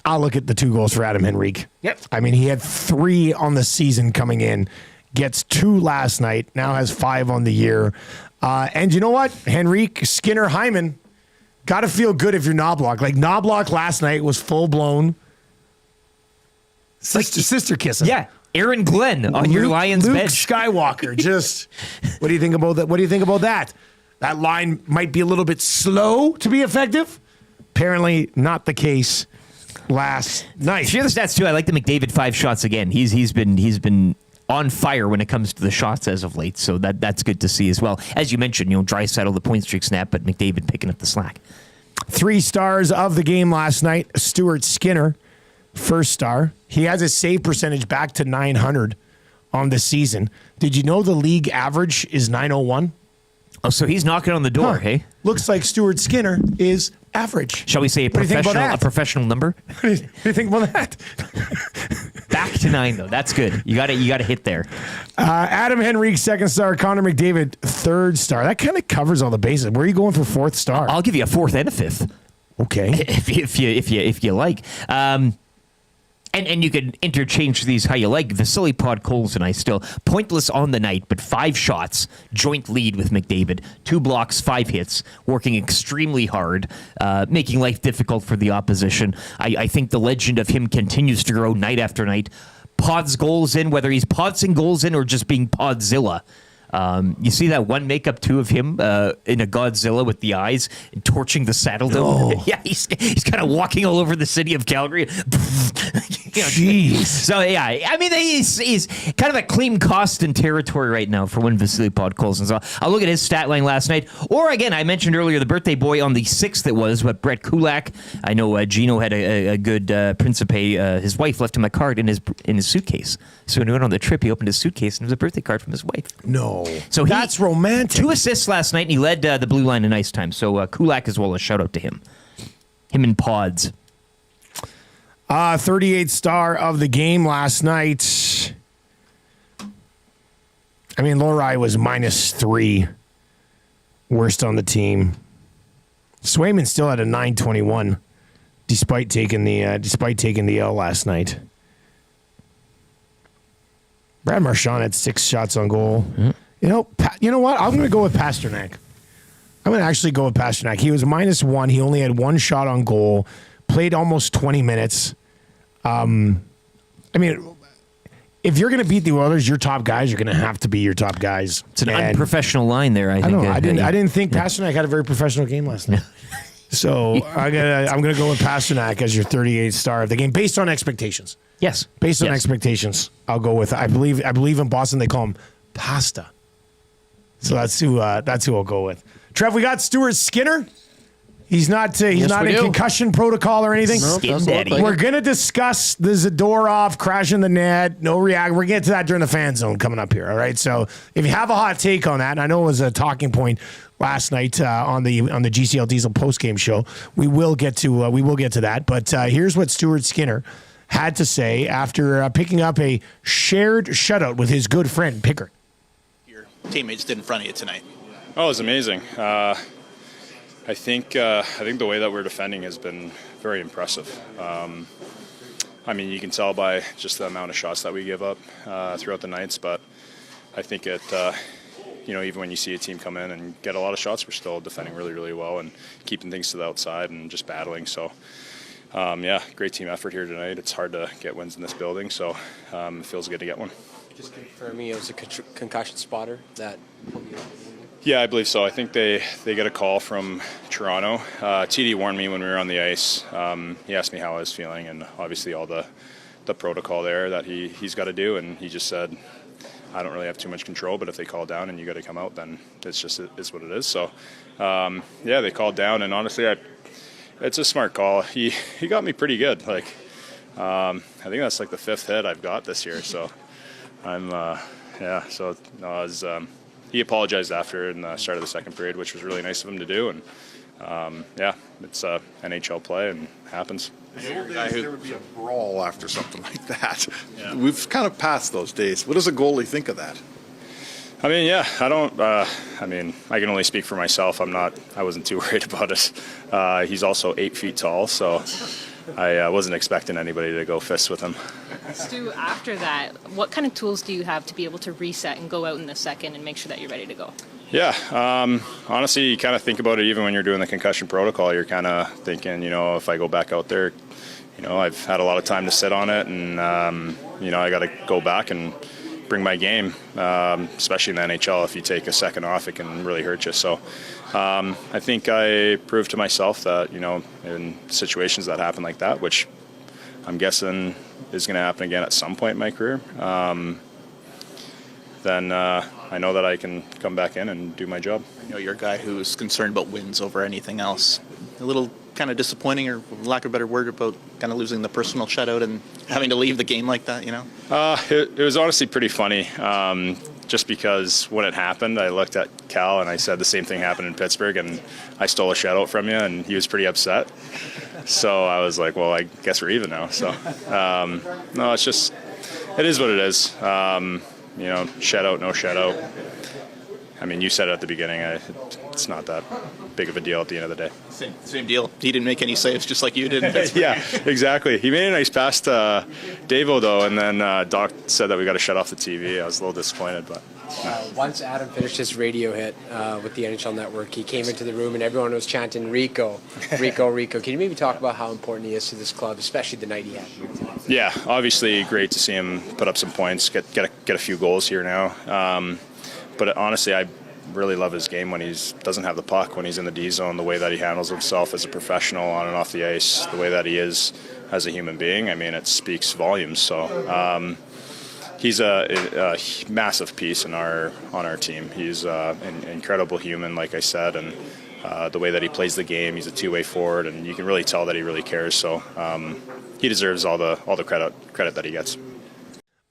I'll look at the 2 goals for Adam Henrique. Yep. I mean, he had 3 on the season coming in, gets 2 last night, now has 5 on the year. And you know what? Henrique, Skinner, Hyman, got to feel good if you're Knobloch. Like, Knobloch last night was full-blown sister kissing. Yeah. Aaron Glenn on your Lions Luke bench. Skywalker. Just, what do you think about that? What do you think about that? That line might be a little bit slow to be effective. Apparently not the case last night. Share the stats too. I like the McDavid 5 shots again. He's been on fire when it comes to the shots as of late. So that's good to see as well. As you mentioned, Draisaitl the point streak snap, but McDavid picking up the slack. 3 stars of the game last night. Stuart Skinner, first star. He has his save percentage back to 900 on the season. Did you know the league average is 901? Oh, so he's knocking on the door, hey? Looks like Stuart Skinner is average. Shall we say a professional number? What do you think about that? Back to 9 though. That's good. You got to hit there. Adam Henrique, 2nd star. Connor McDavid, 3rd star. That kind of covers all the bases. Where are you going for 4th star? I'll give you a 4th and a 5th. Okay. If you like. And you can interchange these how you like. Vasily Podkolzin and I still pointless on the night, but 5 shots, joint lead with McDavid, 2 blocks, 5 hits, working extremely hard, making life difficult for the opposition. I think the legend of him continues to grow night after night. pods goals in, whether he's podsing goals in or just being Podzilla. You see that one makeup too of him in a Godzilla with the eyes and torching the Saddle Dome. Yeah, he's kind of walking all over the city of Calgary. Jeez. So yeah, I mean he's kind of a clean cost in territory right now for when Vasily Podkolzin. So I'll look at his stat line last night. Or again, I mentioned earlier the birthday boy on the 6th. It was, but Brett Kulak. I know Gino had a good Principe. His wife left him a card in his suitcase. So when he went on the trip, he opened his suitcase and it was a birthday card from his wife. No. So that's romantic. 2 assists last night, and he led the blue line in ice time. So Kulak as well, a shout out to him. Him and Pods. 38th star of the game last night. I mean, Lohrei was -3. Worst on the team. Swayman still had a 921 despite taking the L last night. Brad Marchand had 6 shots on goal. Mm-hmm. You know what? I'm going to go with Pasternak. I'm going to actually go with Pasternak. He was -1. He only had 1 shot on goal. Played almost 20 minutes. I mean, if you're going to beat the Oilers, your top guys are going to have to be your top guys. It's an unprofessional line there. I think. I didn't think Pasternak had a very professional game last night. So I'm gonna go with Pasternak as your 38th star of the game based on expectations. Yes, based on expectations, I'll go with. I believe in Boston they call him Pasta. So that's who I'll go with. Trev, we got Stuart Skinner. He's not in concussion protocol or anything. We're going to discuss the Zadorov crashing the net. No react. We're going to get to that during the fan zone coming up here. All right. So if you have a hot take on that, and I know it was a talking point last night on the GCL Diesel postgame show, we will get to that. But here's what Stuart Skinner had to say after picking up a shared shutout with his good friend Pickard. Your teammates did in front of you tonight. Oh, it was amazing. I think the way that we're defending has been very impressive. I mean, you can tell by just the amount of shots that we give up throughout the nights, but I think even when you see a team come in and get a lot of shots, we're still defending really, really well and keeping things to the outside and just battling. So, great team effort here tonight. It's hard to get wins in this building, so it feels good to get one. Just for me, it was a concussion spotter that. Yeah, I believe so. I think they get a call from Toronto. TD warned me when we were on the ice. He asked me how I was feeling, and obviously all the protocol there that he's got to do, and he just said, I don't really have too much control, but if they call down and you got to come out, then it's what it is. So, they called down, and honestly, it's a smart call. He got me pretty good. Like, I think that's like the 5th hit I've got this year. So, he apologized after in the start of the second period, which was really nice of him to do. And, it's NHL play and happens. There would be a brawl after something like that. Yeah. We've kind of passed those days. What does a goalie think of that? I mean, I don't. I can only speak for myself. I wasn't too worried about it. He's also 8 feet tall, so I wasn't expecting anybody to go fists with him. Stu, after that, what kind of tools do you have to be able to reset and go out in the second and make sure that you're ready to go? Yeah, honestly, you kind of think about it even when you're doing the concussion protocol. You're kind of thinking, if I go back out there, I've had a lot of time to sit on it, and, I got to go back and bring my game, especially in the NHL. If you take a second off, it can really hurt you. So I think I proved to myself that, in situations that happen like that, which I'm guessing is going to happen again at some point in my career, then I know that I can come back in and do my job. You're a guy who's concerned about wins over anything else. A little kind of disappointing, or lack of a better word, about kind of losing the personal shutout and having to leave the game like that, It was honestly pretty funny, just because when it happened, I looked at Cal and I said the same thing happened in Pittsburgh, and I stole a shutout from you, and he was pretty upset. So I was like, well, I guess we're even now. So, no, it's just, it is what it is. Shutout, no shutout. I mean, you said it at the beginning. It's not that. big of a deal at the end of the day. Same deal. He didn't make any saves, just like you did. Yeah, exactly. He made a nice pass to Davo, though, and then Doc said that we got to shut off the TV. I was a little disappointed, but... Once Adam finished his radio hit with the NHL Network, he came into the room and everyone was chanting Rico, Rico, Rico. Can you maybe talk about how important he is to this club, especially the night he had? Yeah, obviously great to see him put up some points, get a few goals here now. But honestly, I really love his game when he doesn't have the puck, when he's in the D zone, the way that he handles himself as a professional on and off the ice, the way that he is as a human being. I mean, it speaks volumes. So he's a massive piece on our team. He's an incredible human, like I said, and the way that he plays the game, he's a two-way forward, and you can really tell that he really cares. So he deserves all the credit that he gets.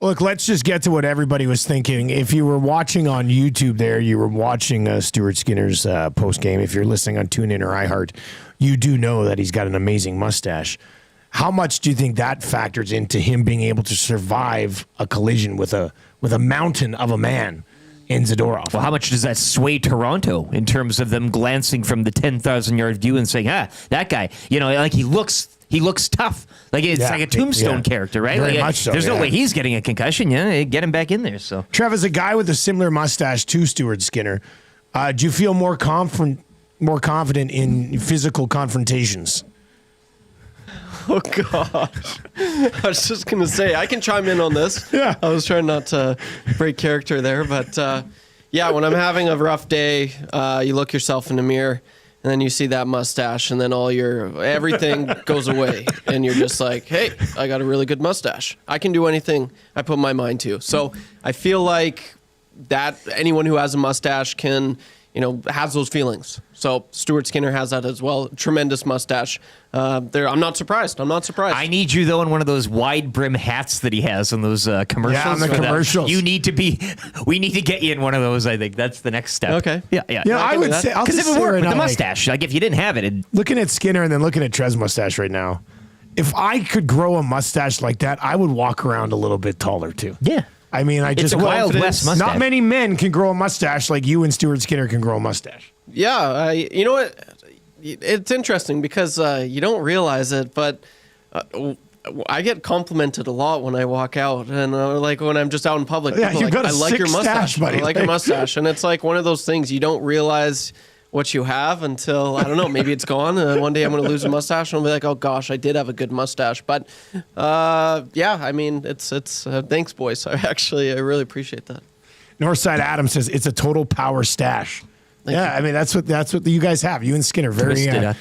Look, let's just get to what everybody was thinking. If you were watching on YouTube there, you were watching Stuart Skinner's post-game. If you're listening on TuneIn or iHeart, you do know that he's got an amazing mustache. How much do you think that factors into him being able to survive a collision with a mountain of a man in Zadorov? Well, how much does that sway Toronto in terms of them glancing from the 10,000-yard view and saying, that guy, like he looks tough. Like it's like a Tombstone character, right? Very like, much so, there's no way he's getting a concussion. Yeah, get him back in there. So, Trev, as a guy with a similar mustache to Stuart Skinner, do you feel more confident in physical confrontations? Oh, gosh. I was just going to say, I can chime in on this. Yeah. I was trying not to break character there. But, when I'm having a rough day, you look yourself in the mirror, and then you see that mustache, and then everything goes away. And you're just like, hey, I got a really good mustache. I can do anything I put my mind to. So I feel like that anyone who has a mustache can... has those feelings. So Stuart Skinner has that as well. Tremendous mustache. I'm not surprised. I need you, though, in one of those wide brim hats that he has on those commercials. Yeah, on the commercials. We need to get you in one of those, I think. That's the next step. Okay. Yeah. I would say, because if it worked with the mustache, like if you didn't have it. Looking at Skinner and then looking at Trev's mustache right now, if I could grow a mustache like that, I would walk around a little bit taller, too. Yeah. I mean, It's a Wild West mustache. Not many men can grow a mustache like you and Stuart Skinner can grow a mustache. Yeah, you know what? It's interesting because you don't realize it, but I get complimented a lot when I walk out, and like when I'm just out in public. Yeah, people you've got I a like your sick mustache, stash, buddy. I like your mustache, and it's like one of those things you don't realize what you have until, I don't know, maybe it's gone, and one day I'm going to lose a mustache, and I'll be like, oh gosh, I did have a good mustache. But I mean, it's thanks, boys. I really appreciate that. Northside Adam says it's a total power stash. I mean that's what you guys have. You and Skinner very similar.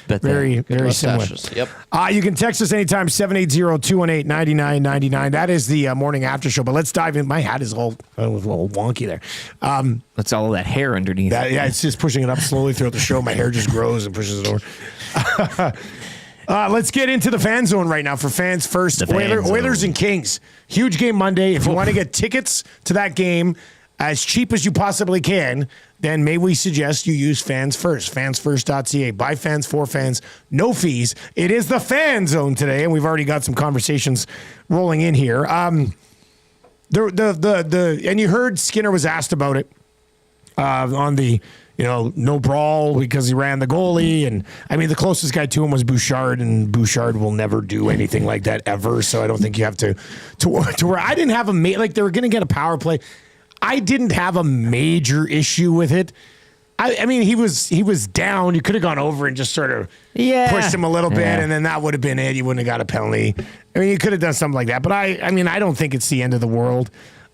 Yep. You can text us anytime 780-218-9999. That is the morning after show. But let's dive in. My hat is all a little wonky there. That's all that hair underneath. It's just pushing it up slowly throughout the show. My hair just grows and pushes it over. Let's get into the fan zone right now for fans first. Oilers and Kings. Huge game Monday. If you want to get tickets to that game as cheap as you possibly can, then may we suggest you use Fans First, fansfirst.ca. By fans, for fans, no fees. It is the fan zone today, and we've already got some conversations rolling in here. And you heard Skinner was asked about it on the, no brawl because he ran the goalie. And I mean, the closest guy to him was Bouchard, and Bouchard will never do anything like that ever. So I don't think you have to where I didn't have they were going to get a power play. I didn't have a major issue with it. I mean, he was down. You could have gone over and just sort of pushed him a little bit, and then that would have been it. You wouldn't have got a penalty. I mean, you could have done something like that. But I don't think it's the end of the world.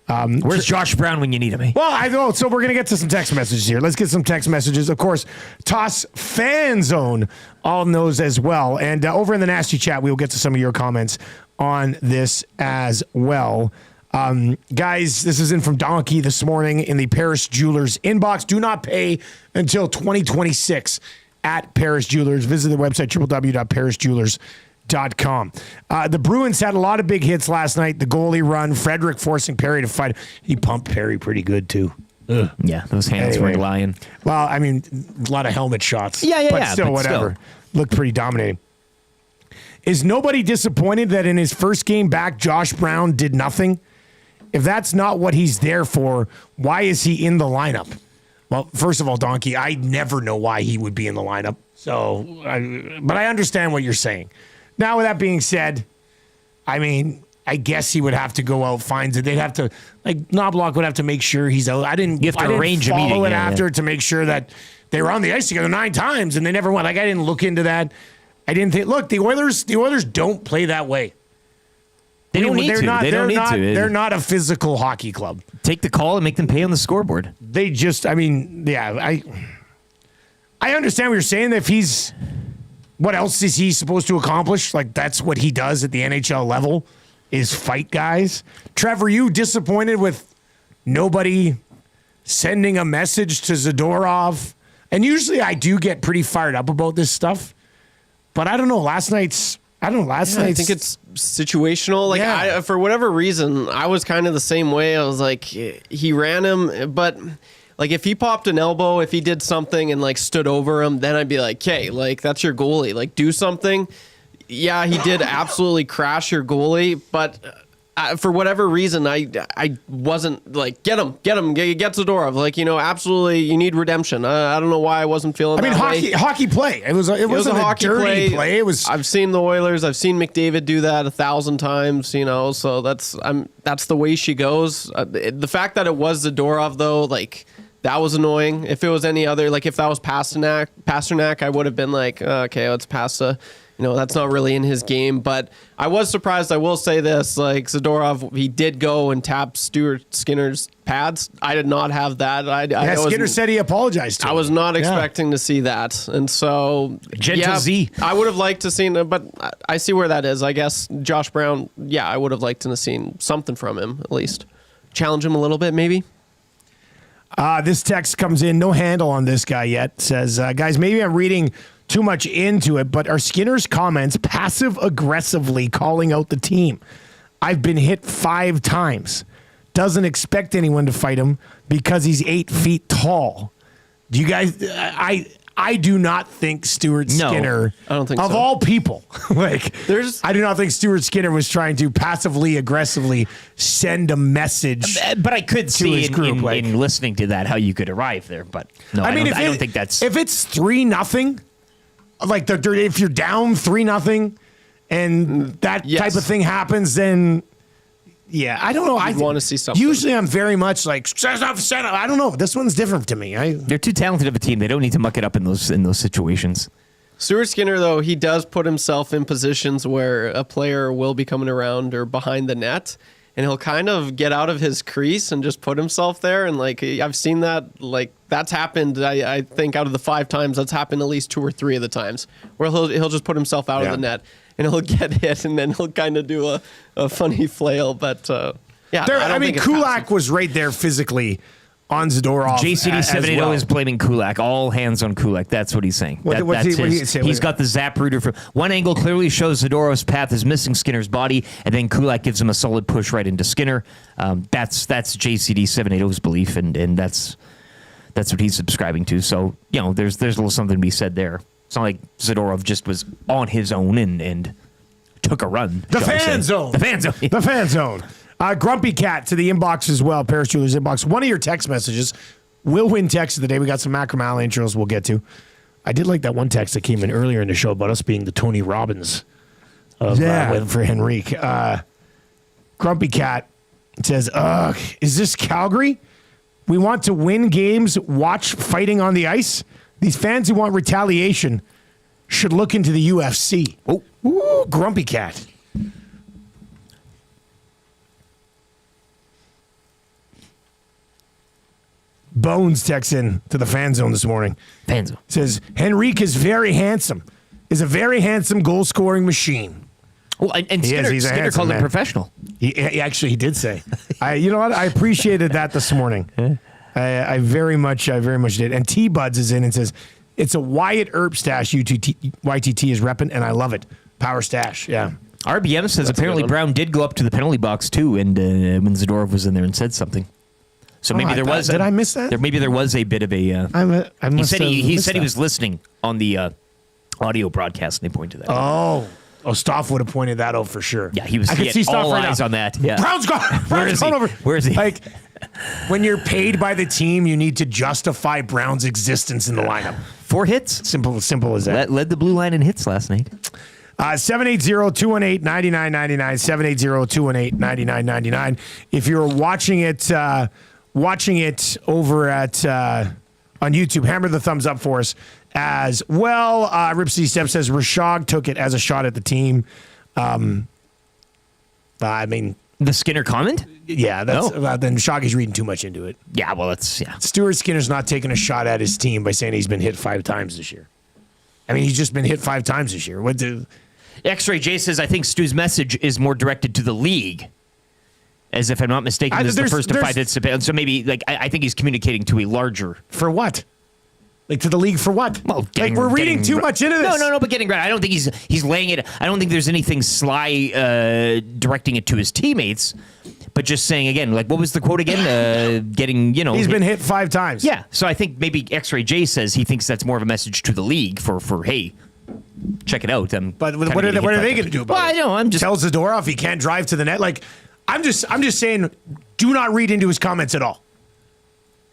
Where's Josh Brown when you need him? Well, I know. So we're going to get to some text messages here. Let's get some text messages. Of course, Toss Fan Zone all knows as well. And over in the Nasty Chat, we will get to some of your comments on this as well. Guys, this is in from Donkey this morning in the Paris Jewelers inbox. Do not pay until 2026 at Paris Jewelers. Visit the website, www.parisjewelers.com. The Bruins had a lot of big hits last night. The goalie run, Frederick forcing Perry to fight. He pumped Perry pretty good, too. Ugh. Yeah, those hands were lying. Well, I mean, a lot of helmet shots. But still, whatever. Looked pretty dominating. Is nobody disappointed that in his first game back, Josh Brown did nothing? If that's not what he's there for, why is he in the lineup? Well, first of all, Donkey, I never know why he would be in the lineup. But I understand what you're saying. Now, with that being said, I mean, I guess he would have to go out, finds it. They'd have to, like, Knobloch would have to make sure he's out. I didn't arrange a meeting, follow it after to make sure that they were on the ice together 9 times and they never won. Like, I didn't look into that. I didn't think. Look, the Oilers don't play that way. They don't need to. They're not a physical hockey club. Take the call and make them pay on the scoreboard. They just, I mean, yeah, I understand what you're saying. If he's, what else is he supposed to accomplish? Like, that's what he does at the NHL level, is fight guys. Trevor, you disappointed with nobody sending a message to Zadorov? And usually I do get pretty fired up about this stuff. But I don't know, last night's. I think it's situational. Like, for whatever reason, I was kind of the same way. I was like, he ran him, but like if he popped an elbow, if he did something and like stood over him, then I'd be like, okay, like that's your goalie. Like, do something. Yeah, he did absolutely crash your goalie, but for whatever reason, I wasn't like, get him, get Zadorov. Like, absolutely, you need redemption. I don't know why I wasn't feeling. I mean, hockey play. It wasn't a hockey dirty play. It was. I've seen the Oilers. I've seen McDavid do that 1,000 times. So that's the way she goes. The fact that it was Zadorov though, like, that was annoying. If it was any other, like if that was Pasternak, I would have been like, okay, let's pass a. That's not really in his game, but I was surprised. I will say this, like Zadorov, he did go and tap Stuart Skinner's pads. I did not have that. Skinner said he apologized to him. I was not expecting to see that. And so, Z. I would have liked to seen it, but I see where that is. I guess Josh Brown, I would have liked to have seen something from him, at least. Challenge him a little bit, maybe. This text comes in, no handle on this guy yet. Says, guys, maybe I'm reading too much into it, but are Skinner's comments passive-aggressively calling out the team? I've been hit 5 times. Doesn't expect anyone to fight him because he's 8 feet tall. Do you guys... I do not think Stuart Skinner... I don't think of so. all people, I do not think Stuart Skinner was trying to passively-aggressively send a message. But I could see in listening to that how you could arrive there, but no, I don't think that's... If it's 3-0... Like if you're down 3-0 and that type of thing happens, then I don't know. I want to see something. Usually I'm very much like, set up. I don't know. This one's different to me. They're too talented of a team. They don't need to muck it up in those situations. Stuart Skinner, though, he does put himself in positions where a player will be coming around or behind the net, and he'll kind of get out of his crease and just put himself there. And like I've seen that, like that's happened. I think out of the 5 times, that's happened at least 2 or 3 of the times where he'll just put himself out of the net and he'll get hit, and then he'll kind of do a funny flail. But I mean, Kulak was right there physically on Zadorov. JCD780 is blaming Kulak. All hands on Kulak. That's what he's saying. What he say? He's got the Zapruder from one angle. Clearly shows Zadorov's path is missing Skinner's body, and then Kulak gives him a solid push right into Skinner. That's JCD780's belief, and that's what he's subscribing to. So there's a little something to be said there. It's not like Zadorov just was on his own and took a run. The fan zone. The fan zone. Grumpy Cat to the inbox as well, Paris Jewelers inbox. One of your text messages will win text of the day. We got some Macramalla intros we'll get to. I did like that one text that came in earlier in the show about us being the Tony Robbins for Henrique. Grumpy Cat says, is this Calgary? We want to win games, watch fighting on the ice. These fans who want retaliation should look into the UFC. Oh, ooh, Grumpy Cat. Bones texts in to the fan zone this morning. Fan zone. Says, Henrique is very handsome. Is a very handsome goal-scoring machine. Well, and Skinner called him professional. He did say. You know what? I appreciated that this morning. I very much did. And T-Buds is in and says, it's a Wyatt Earp stash YTT is repping, and I love it. Power stash, yeah. RBM says apparently Brown did go up to the penalty box, too, and when Zadorov was in there and said something. So maybe there was. Did I miss that? Maybe there was a bit of a. He said he was listening on the audio broadcast, and they pointed to that. Oh, Stoff would have pointed that out for sure. Yeah, he was. I could see Stoff all right eyes now. on that. Yeah. Brown's gone. Where is he? Over. Where is he? Like, When you're paid by the team, you need to justify Brown's existence in the lineup. 4 hits. Simple as that. Led the blue line in hits last night. 780-218-9999, 780-218-9999. If you're watching it over at on YouTube, hammer the thumbs up for us as well. Ripsy Step says Rashog took it as a shot at the team. I mean, the Skinner comment? Yeah, that's then Shoggy's reading too much into it. Yeah, well, Stuart Skinner's not taking a shot at his team by saying he's been hit 5 times this year. I mean, he's just been hit 5 times this year. X-Ray J says, I think Stu's message is more directed to the league. As if I'm not mistaken, this is the first of 5 hits. So maybe, I think he's communicating to a larger. For what? Like to the league for what? Well, we're reading too much into this. No, but getting right. I don't think he's laying it. I don't think there's anything sly directing it to his teammates, but just saying again, what was the quote again? He's been hit 5 times. Yeah. So I think maybe X-Ray J says he thinks that's more of a message to the league for hey, check it out. But what are they going to do about it? I know. I'm just tells Zadorov he can't drive to the net. I'm just saying, do not read into his comments at all.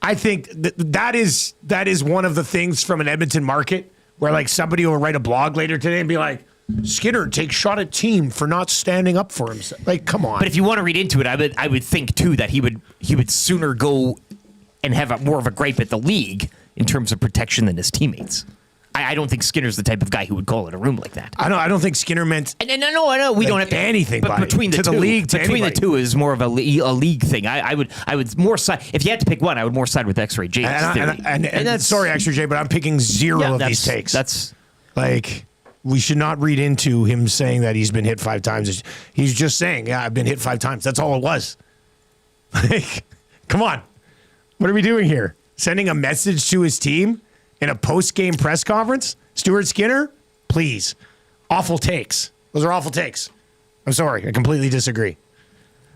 I think that is one of the things from an Edmonton market where somebody will write a blog later today and be like, Skinner takes shot at team for not standing up for himself. Come on. But if you want to read into it, I would think too that he would sooner go and have more of a gripe at the league in terms of protection than his teammates. I don't think Skinner's the type of guy who would call it a room like that. I don't think Skinner meant. I know. We don't have to anything. But between the league, the two is more of a league thing. I would more side. If you had to pick one, I would more side with X-Ray J. And that's sorry, X-Ray J, but I'm picking zero of these takes. That's we should not read into him saying that he's been hit 5 times. He's just saying, I've been hit 5 times. That's all it was. Come on, what are we doing here? Sending a message to his team? In a post-game press conference? Stuart Skinner? Please. Awful takes. Those are awful takes. I'm sorry. I completely disagree.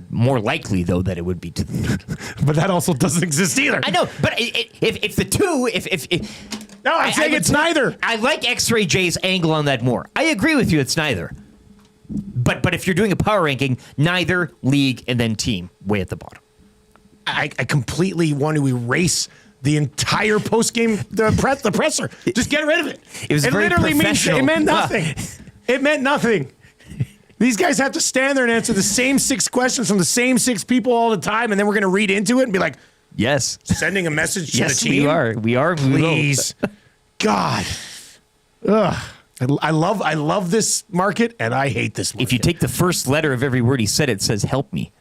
More likely, though, that it would be to the But that also doesn't exist either. I know, but if the two... No, I'm saying it's neither. I like X-Ray J's angle on that more. I agree with you, it's neither. But if you're doing a power ranking, neither, league, and then team, way at the bottom. I completely want to erase the entire post-game the presser. Just get rid of it. It was very literally professional. It meant nothing. It meant nothing. These guys have to stand there and answer the same 6 questions from the same 6 people all the time, and then we're going to read into it and be like, yes, sending a message to the team. Yes, we are. Please, God, ugh. I love this market, and I hate this market. If you take the first letter of every word he said, it says "help me."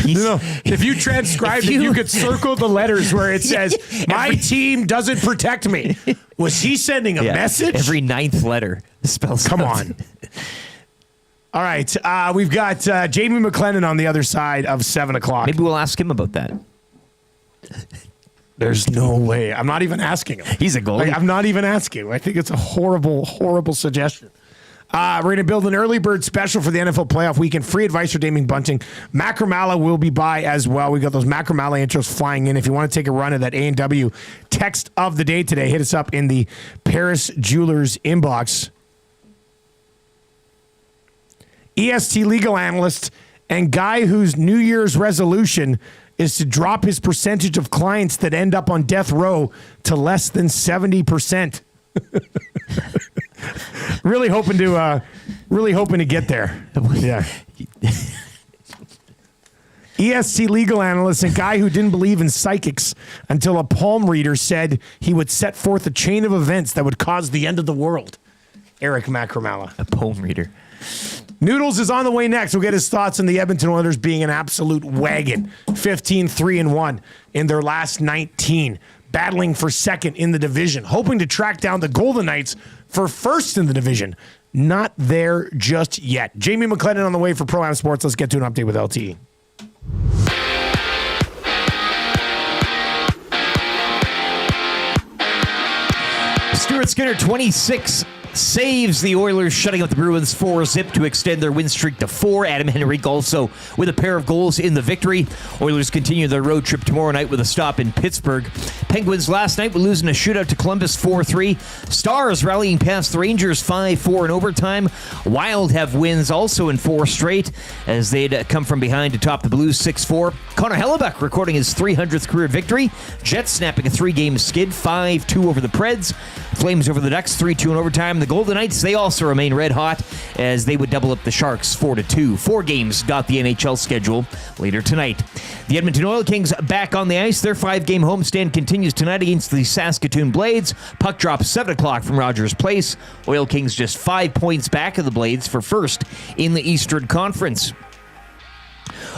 No, if you transcribed it, you could circle the letters where it says, my team doesn't protect me. Was he sending a message? Every 9th letter spells Come on. All right. We've got Jamie McLennan on the other side of 7 o'clock. Maybe we'll ask him about that. There's no way. I'm not even asking him. He's a goalie. I'm not even asking him. I think it's a horrible, horrible suggestion. We're going to build an early bird special for the NFL playoff weekend. Free advice for Damien Bunting. Macramalla will be by as well. We got those Macramalla intros flying in. If you want to take a run at that A&W text of the day today, hit us up in the Paris Jewelers inbox. EST legal analyst and guy whose New Year's resolution is to drop his percentage of clients that end up on death row to less than 70%. Really hoping to get there. Yeah. ESC legal analyst and guy who didn't believe in psychics until a palm reader said he would set forth a chain of events that would cause the end of the world. Eric Macramalla. A palm reader. Noodles is on the way next. We'll get his thoughts on the Edmonton Oilers being an absolute wagon. 15-3-1 in their last 19. Battling for second in the division. Hoping to track down the Golden Knights for first in the division. Not there just yet. Jamie McLennan on the way for Pro Am Sports. Let's get to an update with LTE. Stuart Skinner, 26 saves the Oilers, shutting out the Bruins 4-0 to extend their win streak to 4. Adam Henrique also with a pair of goals in the victory. Oilers continue their road trip tomorrow night with a stop in Pittsburgh. Penguins last night were losing a shootout to Columbus 4-3. Stars rallying past the Rangers 5-4 in overtime. Wild have wins also in 4 straight as they'd come from behind to top the Blues 6-4. Connor Hellebuck recording his 300th career victory. Jets snapping a 3-game skid 5-2 over the Preds. Flames over the Ducks 3-2 in overtime. The Golden Knights, they also remain red hot as they would double up the Sharks 4-2. 4 games got the NHL schedule later tonight. The Edmonton Oil Kings back on the ice. Their 5-game homestand continues tonight against the Saskatoon Blades. Puck drop 7 o'clock from Rogers Place. Oil Kings just 5 points back of the Blades for first in the Eastern Conference.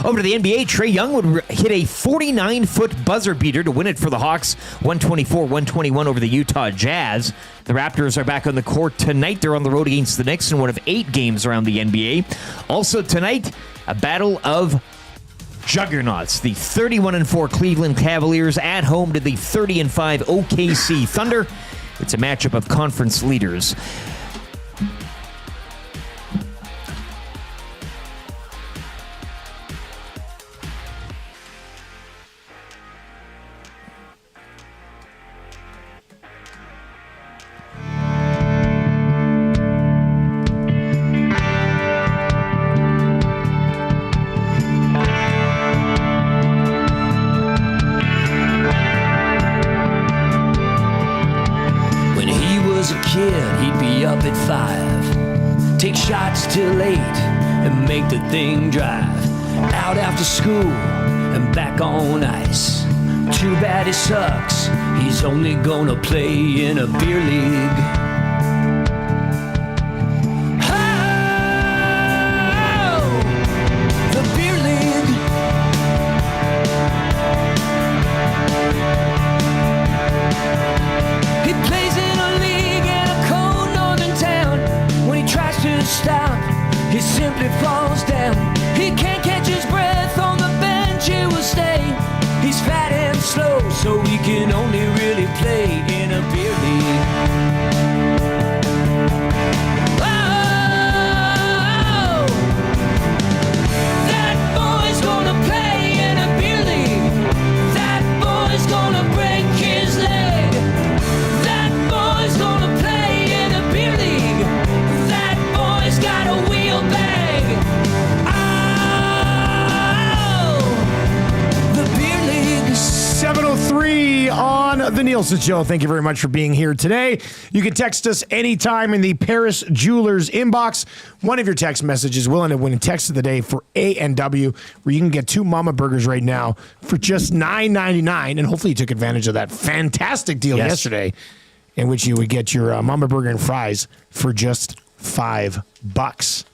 Over to the NBA, Trae Young would hit a 49-foot buzzer beater to win it for the Hawks, 124-121 over the Utah Jazz. The Raptors are back on the court tonight. They're on the road against the Knicks in one of 8 games around the NBA. Also tonight, a battle of juggernauts. The 31-4 Cleveland Cavaliers at home to the 30-5 OKC Thunder. It's a matchup of conference leaders. He'd be up at 5, take shots till 8 and make the thing drive. Out after school and back on ice. Too bad he sucks, he's only gonna play in a beer league. Oh, the beer league. He plays in a league in a cold northern town. When he tries to stop, he simply falls down. He can't catch his breath on the bench, he will stay. He's fat and slow, so he can only really play in a beer league. Oh, that boy's gonna play in a beer league. That boy's gonna break his leg. That boy's gonna play in a beer league. That boy's got a wheel bag. Oh, the beer league. 7:03 on the Nielson Show. Thank you very much for being here today. You can text us anytime in the Paris Jewelers inbox. One of your text messages will end up winning text of the day for A&W, where you can get 2 Mama Burgers right now for just $9.99. And hopefully you took advantage of that fantastic deal yesterday, in which you would get your Mama Burger and fries for just $5.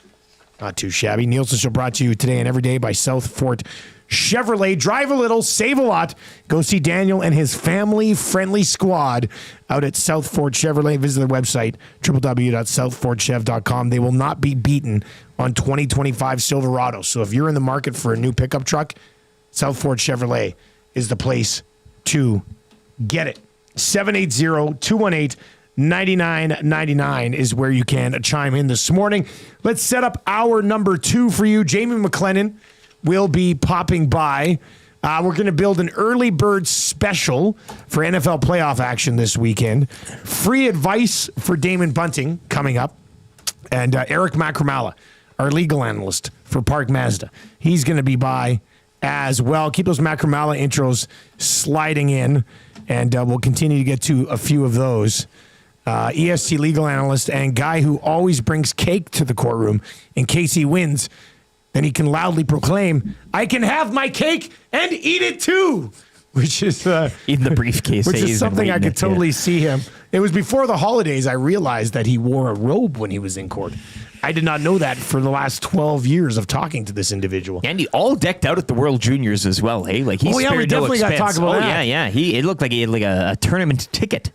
Not too shabby. Nielsen Show brought to you today and every day by South Fort Chevrolet. Drive a little, save a lot. Go see Daniel and his family-friendly squad out at South Fort Chevrolet. Visit their website, www.southfortchev.com. They will not be beaten on 2025 Silverado. So if you're in the market for a new pickup truck, South Fort Chevrolet is the place to get it. 780-218-9999 is where you can chime in this morning. Let's set up hour number 2 for you. Jamie McLennan will be popping by. We're going to build an early bird special for NFL playoff action this weekend. Free advice for Damon Bunting coming up. And Eric Macramalla, our legal analyst for Park Mazda. He's going to be by as well. Keep those Macramalla intros sliding in, and we'll continue to get to a few of those. EST legal analyst and guy who always brings cake to the courtroom in case he wins. Then he can loudly proclaim, "I can have my cake and eat it too," which is in the briefcase. Which is something I could totally see him. It was before the holidays I realized that he wore a robe when he was in court. I did not know that for the last 12 years of talking to this individual. And he all decked out at the World Juniors as well. Hey, like he's we definitely got to talk about that. Yeah. It looked like he had like a tournament ticket.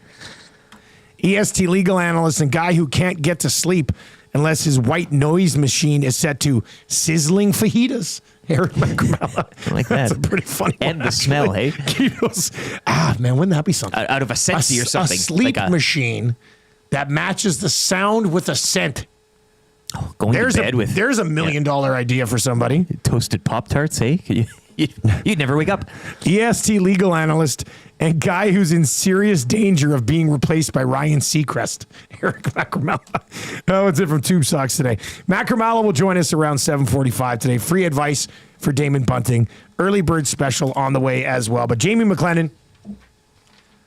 EST legal analyst and guy who can't get to sleep unless his white noise machine is set to sizzling fajitas. Eric Macramal. I like that. That's a pretty funny and one, the smell, hey? Man, wouldn't that be something? Out of a Sensi or something. A sleep machine that matches the sound with a scent. Going to bed with. There's $1 million idea for somebody. Toasted Pop-Tarts, hey? You You'd never wake up. EST legal analyst and guy who's in serious danger of being replaced by Ryan Seacrest, Eric Macramalla. Oh, it's it from Tube Socks today. Macramalla will join us around 7:45 today. Free advice for Damon Bunting. Early bird special on the way as well. But Jamie McLennan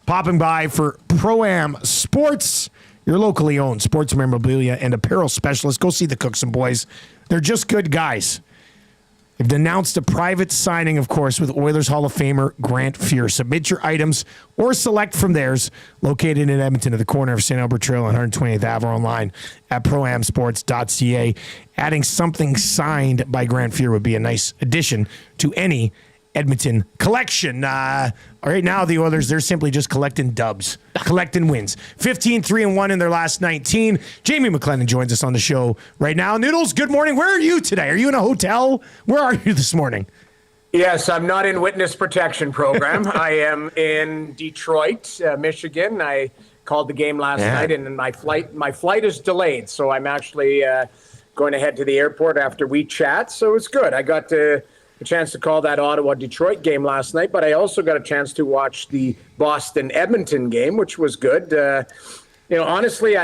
popping by for Pro-Am Sports, your locally owned sports memorabilia and apparel specialist. Go see the Cooks and Boys. They're just good guys. They've announced a private signing, of course, with Oilers Hall of Famer Grant Fuhr. Submit your items or select from theirs, located in Edmonton at the corner of St. Albert Trail and 120th Ave, or online at proamsports.ca. Adding something signed by Grant Fuhr would be a nice addition to any Edmonton collection. Right now, the Oilers, they're simply just collecting dubs, collecting wins. 15-3-1 in their last 19. Jamie McLennan joins us on the show right now. Noodles, good morning. Where are you today? Are you in a hotel? Where are you this morning? Yes, I'm not in witness protection program. I am in Detroit, Michigan. I called the game last night, and my flight is delayed, so I'm actually going to head to the airport after we chat. So it's good. I got a chance to call that Ottawa-Detroit game last night, but I also got a chance to watch the Boston-Edmonton game, which was good. Honestly,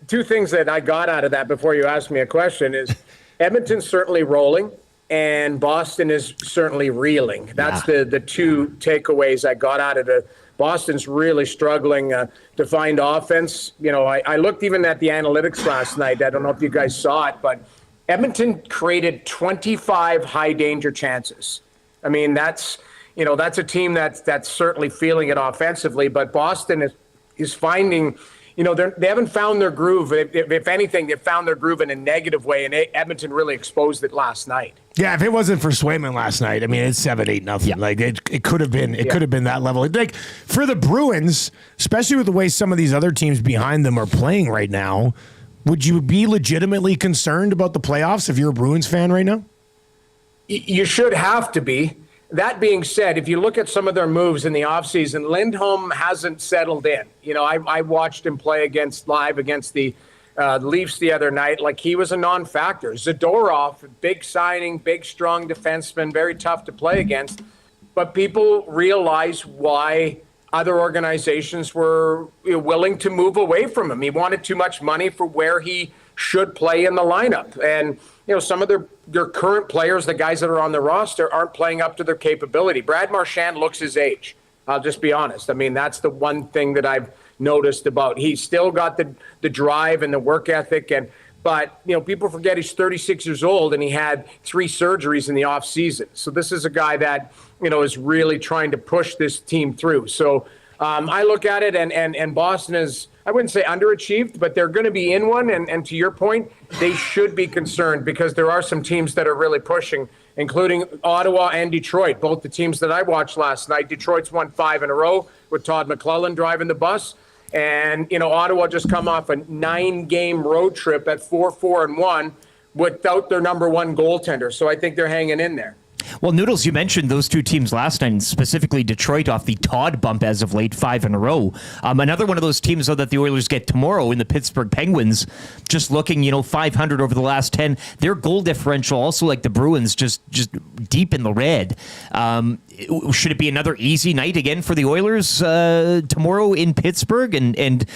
two things that I got out of that before you asked me a question is Edmonton's certainly rolling, and Boston is certainly reeling. That's the two takeaways I got out of it. Boston's really struggling to find offense. I looked even at the analytics last night. I don't know if you guys saw it, but Edmonton created 25 high danger chances. I mean, that's a team that's certainly feeling it offensively, but Boston is finding, they haven't found their groove. If anything, they've found their groove in a negative way, and Edmonton really exposed it last night. Yeah, if it wasn't for Swayman last night, I mean, it's 7-8-0. Yeah. Like it could have been, could have been that level. Like for the Bruins, especially with the way some of these other teams behind them are playing right now, would you be legitimately concerned about the playoffs if you're a Bruins fan right now? You should have to be. That being said, if you look at some of their moves in the offseason, Lindholm hasn't settled in. I watched him play against the Leafs the other night. Like, he was a non-factor. Zadorov, big signing, big, strong defenseman, very tough to play against. But people realize why other organizations were willing to move away from him. He wanted too much money for where he should play in the lineup. And, some of their current players, the guys that are on the roster, aren't playing up to their capability. Brad Marchand looks his age. I'll just be honest. I mean, that's the one thing that I've noticed about. He's still got the drive and the work ethic. But people forget he's 36 years old and he had 3 surgeries in the off season. So this is a guy that, is really trying to push this team through. So I look at it and Boston is, I wouldn't say underachieved, but they're going to be in one. And to your point, they should be concerned because there are some teams that are really pushing, including Ottawa and Detroit, both the teams that I watched last night. Detroit's won 5 in a row with Todd McLellan driving the bus. And, Ottawa just come off a 9-game road trip at 4-4-1 without their number one goaltender. So I think they're hanging in there. Well, Noodles, you mentioned those two teams last night, and specifically Detroit off the Todd bump as of late, 5 in a row. Another one of those teams, though, that the Oilers get tomorrow in the Pittsburgh Penguins, just looking, 500 over the last 10. Their goal differential, also like the Bruins, just deep in the red. Should it be another easy night again for the Oilers tomorrow in Pittsburgh? And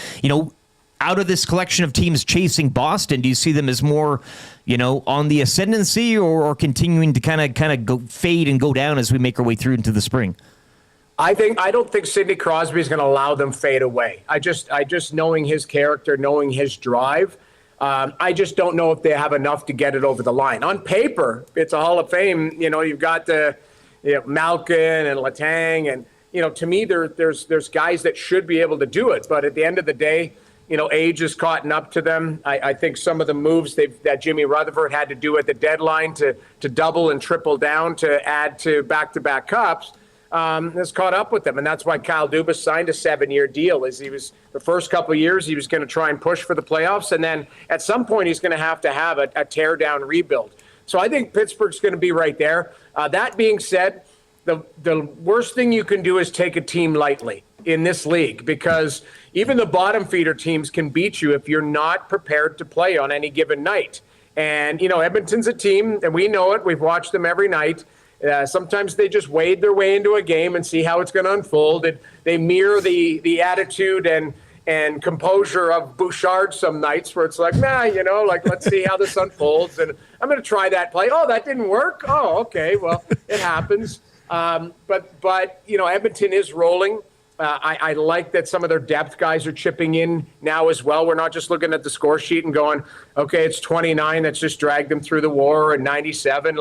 out of this collection of teams chasing Boston, do you see them as more, on the ascendancy or continuing to kind of go fade and go down as we make our way through into the spring? I don't think Sidney Crosby is going to allow them fade away. I just knowing his character, knowing his drive, I just don't know if they have enough to get it over the line. On paper, it's a Hall of Fame. You've got the Malkin and Letang, and to me, there's guys that should be able to do it. But at the end of the day, age has caught up to them. I think some of the moves that Jimmy Rutherford had to do at the deadline to double and triple down to add to back-to-back cups has caught up with them. And that's why Kyle Dubas signed a 7-year deal. He was the first couple of years, he was going to try and push for the playoffs. And then at some point, he's going to have a tear-down rebuild. So I think Pittsburgh's going to be right there. That being said, the worst thing you can do is take a team lightly in this league, because even the bottom feeder teams can beat you if you're not prepared to play on any given night. And, Edmonton's a team, and we know it. We've watched them every night. Sometimes they just wade their way into a game and see how it's going to unfold. They mirror the attitude and composure of Bouchard some nights where it's like, let's see how this unfolds. And I'm going to try that play. Oh, that didn't work? Oh, okay. Well, it happens. But Edmonton is rolling. I like that some of their depth guys are chipping in now as well. We're not just looking at the score sheet and going, okay, it's 29. Let's just drag them through the war, and 97.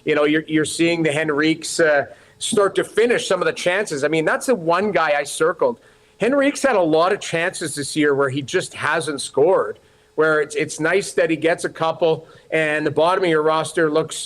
You're seeing the Henriques start to finish some of the chances. I mean, that's the one guy I circled. Henrique's had a lot of chances this year where he just hasn't scored, where it's nice that he gets a couple and the bottom of your roster looks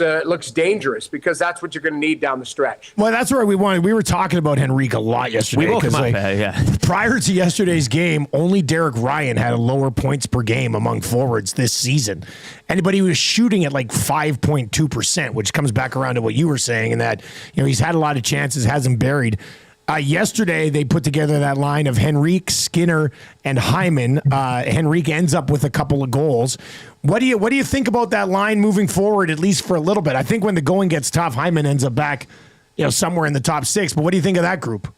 dangerous, because that's what you're going to need down the stretch. Well, that's where we wanted. We were talking about Henrique a lot yesterday. We woke him up, prior to yesterday's game, only Derek Ryan had a lower points per game among forwards this season. Anybody was shooting at like 5.2%, which comes back around to what you were saying, and that he's had a lot of chances, hasn't buried. Yesterday, they put together that line of Henrique, Skinner, and Hyman. Henrique ends up with a couple of goals. What do you think about that line moving forward, at least for a little bit? I think when the going gets tough, Hyman ends up back, somewhere in the top 6. But what do you think of that group?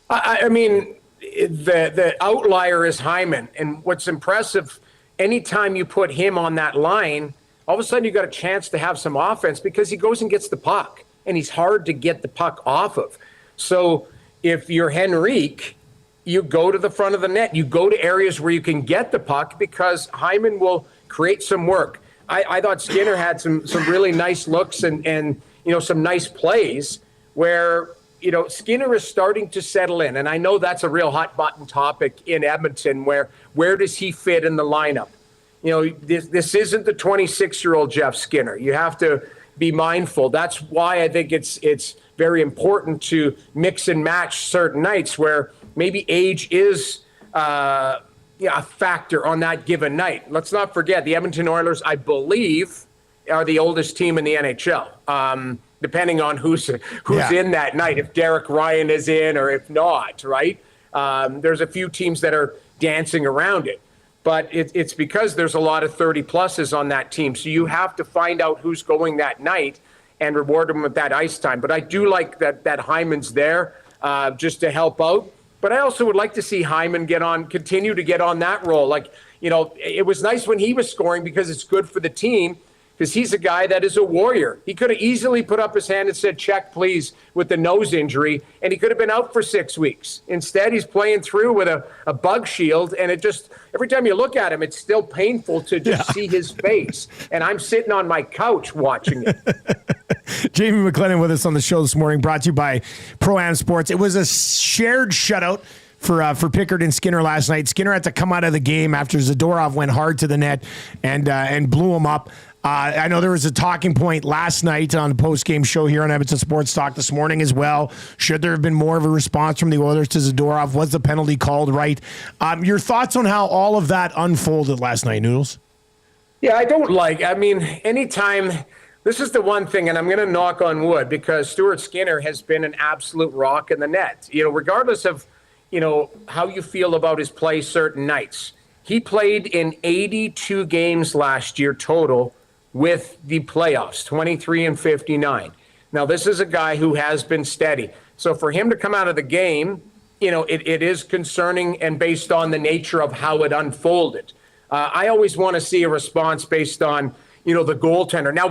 I mean, the outlier is Hyman, and what's impressive, anytime you put him on that line, all of a sudden you got a chance to have some offense, because he goes and gets the puck, and he's hard to get the puck off of. So if you're Henrique, you go to the front of the net. You go to areas where you can get the puck, because Hyman will create some work. I thought Skinner had some really nice looks and some nice plays where, Skinner is starting to settle in. And I know that's a real hot button topic in Edmonton, where does he fit in the lineup? This isn't the 26-year-old Jeff Skinner. You have to be mindful. That's why I think it's very important to mix and match certain nights where maybe age is a factor on that given night. Let's not forget, the Edmonton Oilers, I believe, are the oldest team in the NHL, depending on who's in that night, if Derek Ryan is in or if not, right? There's a few teams that are dancing around it. But it's because there's a lot of 30-pluses on that team. So you have to find out who's going that night and reward them with that ice time. But I do like that Hyman's there just to help out. But I also would like to see Hyman continue to get on that role. It was nice when he was scoring, because it's good for the team, because he's a guy that is a warrior. He could have easily put up his hand and said, check, please, with the nose injury, and he could have been out for 6 weeks. Instead, he's playing through with a bug shield, and it just, every time you look at him, it's still painful to just see his face. And I'm sitting on my couch watching it. Jamie McLennan with us on the show this morning, brought to you by Pro-Am Sports. It was a shared shutout for Pickard and Skinner last night. Skinner had to come out of the game after Zadorov went hard to the net and blew him up. I know there was a talking point last night on the post-game show here on Edmonton Sports Talk this morning as well. Should there have been more of a response from the Oilers to Zadorov? Was the penalty called right? Your thoughts on how all of that unfolded last night, Noodles? Yeah, anytime, this is the one thing, and I'm going to knock on wood, because Stuart Skinner has been an absolute rock in the net. Regardless of, how you feel about his play certain nights. He played in 82 games last year total with the playoffs, 23 and 59. Now, this is a guy who has been steady. So for him to come out of the game, it is concerning, and based on the nature of how it unfolded. I always want to see a response based on, the goaltender. Now,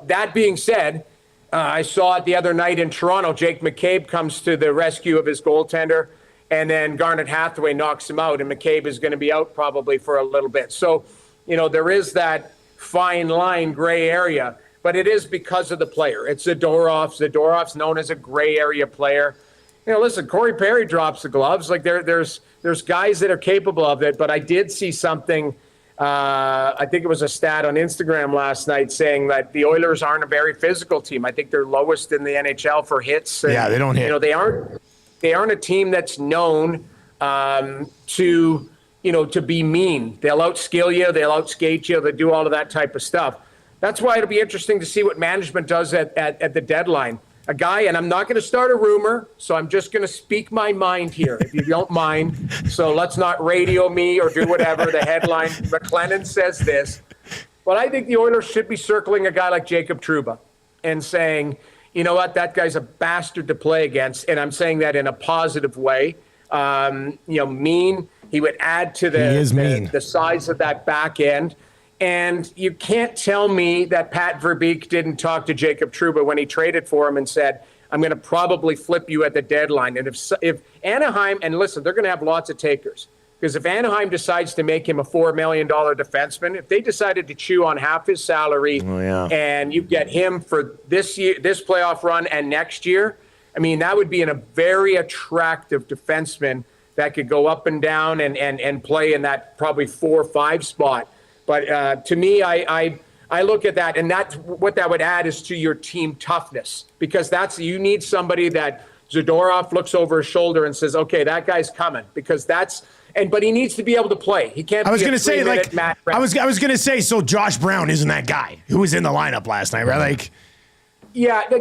that being said, I saw it the other night in Toronto. Jake McCabe comes to the rescue of his goaltender, and then Garnet Hathaway knocks him out, and McCabe is going to be out probably for a little bit. So, there is that fine line, gray area, but it is because of the player. It's Zadorov. Zadorov's known as a gray area player. Listen, Corey Perry drops the gloves. There's guys that are capable of it, but I did see something. I think it was a stat on Instagram last night saying that the Oilers aren't a very physical team. I think they're lowest in the NHL for hits. And, they don't hit. They aren't a team that's known to be mean. They'll outskill you, they'll outskate you, they'll do all of that type of stuff. That's why it'll be interesting to see what management does at the deadline. A guy, and I'm not going to start a rumor, so I'm just going to speak my mind here, if you don't mind. So let's not radio me or do whatever. The headline, McLennan says this. But I think the Oilers should be circling a guy like Jacob Trouba and saying, you know what? That guy's a bastard to play against, and I'm saying that in a positive way. Mean. He would add to the size of that back end. And you can't tell me that Pat Verbeek didn't talk to Jacob Trouba when he traded for him and said, I'm going to probably flip you at the deadline. And if Anaheim, and listen, they're going to have lots of takers. Because if Anaheim decides to make him a $4 million defenseman, if they decided to chew on half his salary and you get him for this year, this playoff run and next year, I mean, that would be a very attractive defenseman that could go up and down and play in that probably 4 or 5 spot. But to me, I look at that, and that's what that would add is to your team toughness, because you need somebody that Zadorov looks over his shoulder and says, okay, that guy's coming, because but he needs to be able to play. He can't. I was going to say, I was going to say, so Josh Brown isn't that guy who was in the lineup last night, right?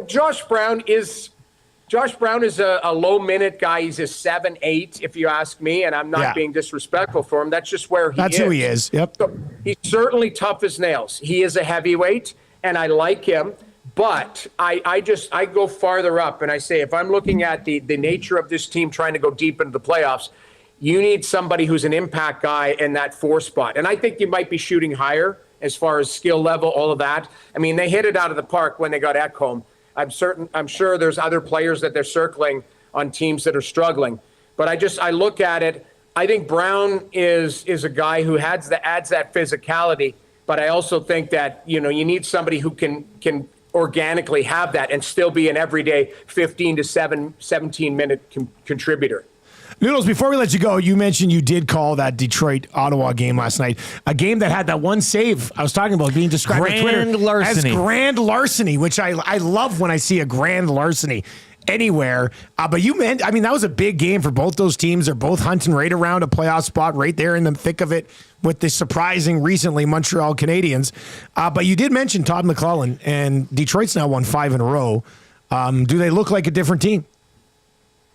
Josh Brown is a low-minute guy. He's a 7-8, if you ask me, and I'm not being disrespectful for him. That's just where he is. That's who he is, yep. So he's certainly tough as nails. He is a heavyweight, and I like him, but I go farther up, and I say if I'm looking at the nature of this team trying to go deep into the playoffs, you need somebody who's an impact guy in that 4 spot. And I think you might be shooting higher as far as skill level, all of that. I mean, they hit it out of the park when they got Ekholm. I'm sure there's other players that they're circling on teams that are struggling. But I look at it. I think Brown is a guy who adds that physicality. But I also think that, you need somebody who can organically have that and still be an everyday 15 to 17-minute contributor. Noodles, before we let you go, you mentioned you did call that Detroit-Ottawa game last night, a game that had that one save I was talking about being described on Twitter as grand larceny, which I love when I see a grand larceny anywhere. But that was a big game for both those teams. They're both hunting right around a playoff spot right there in the thick of it with the surprising recently Montreal Canadiens. But you did mention Todd McLellan, and Detroit's now won 5 in a row. Do they look like a different team?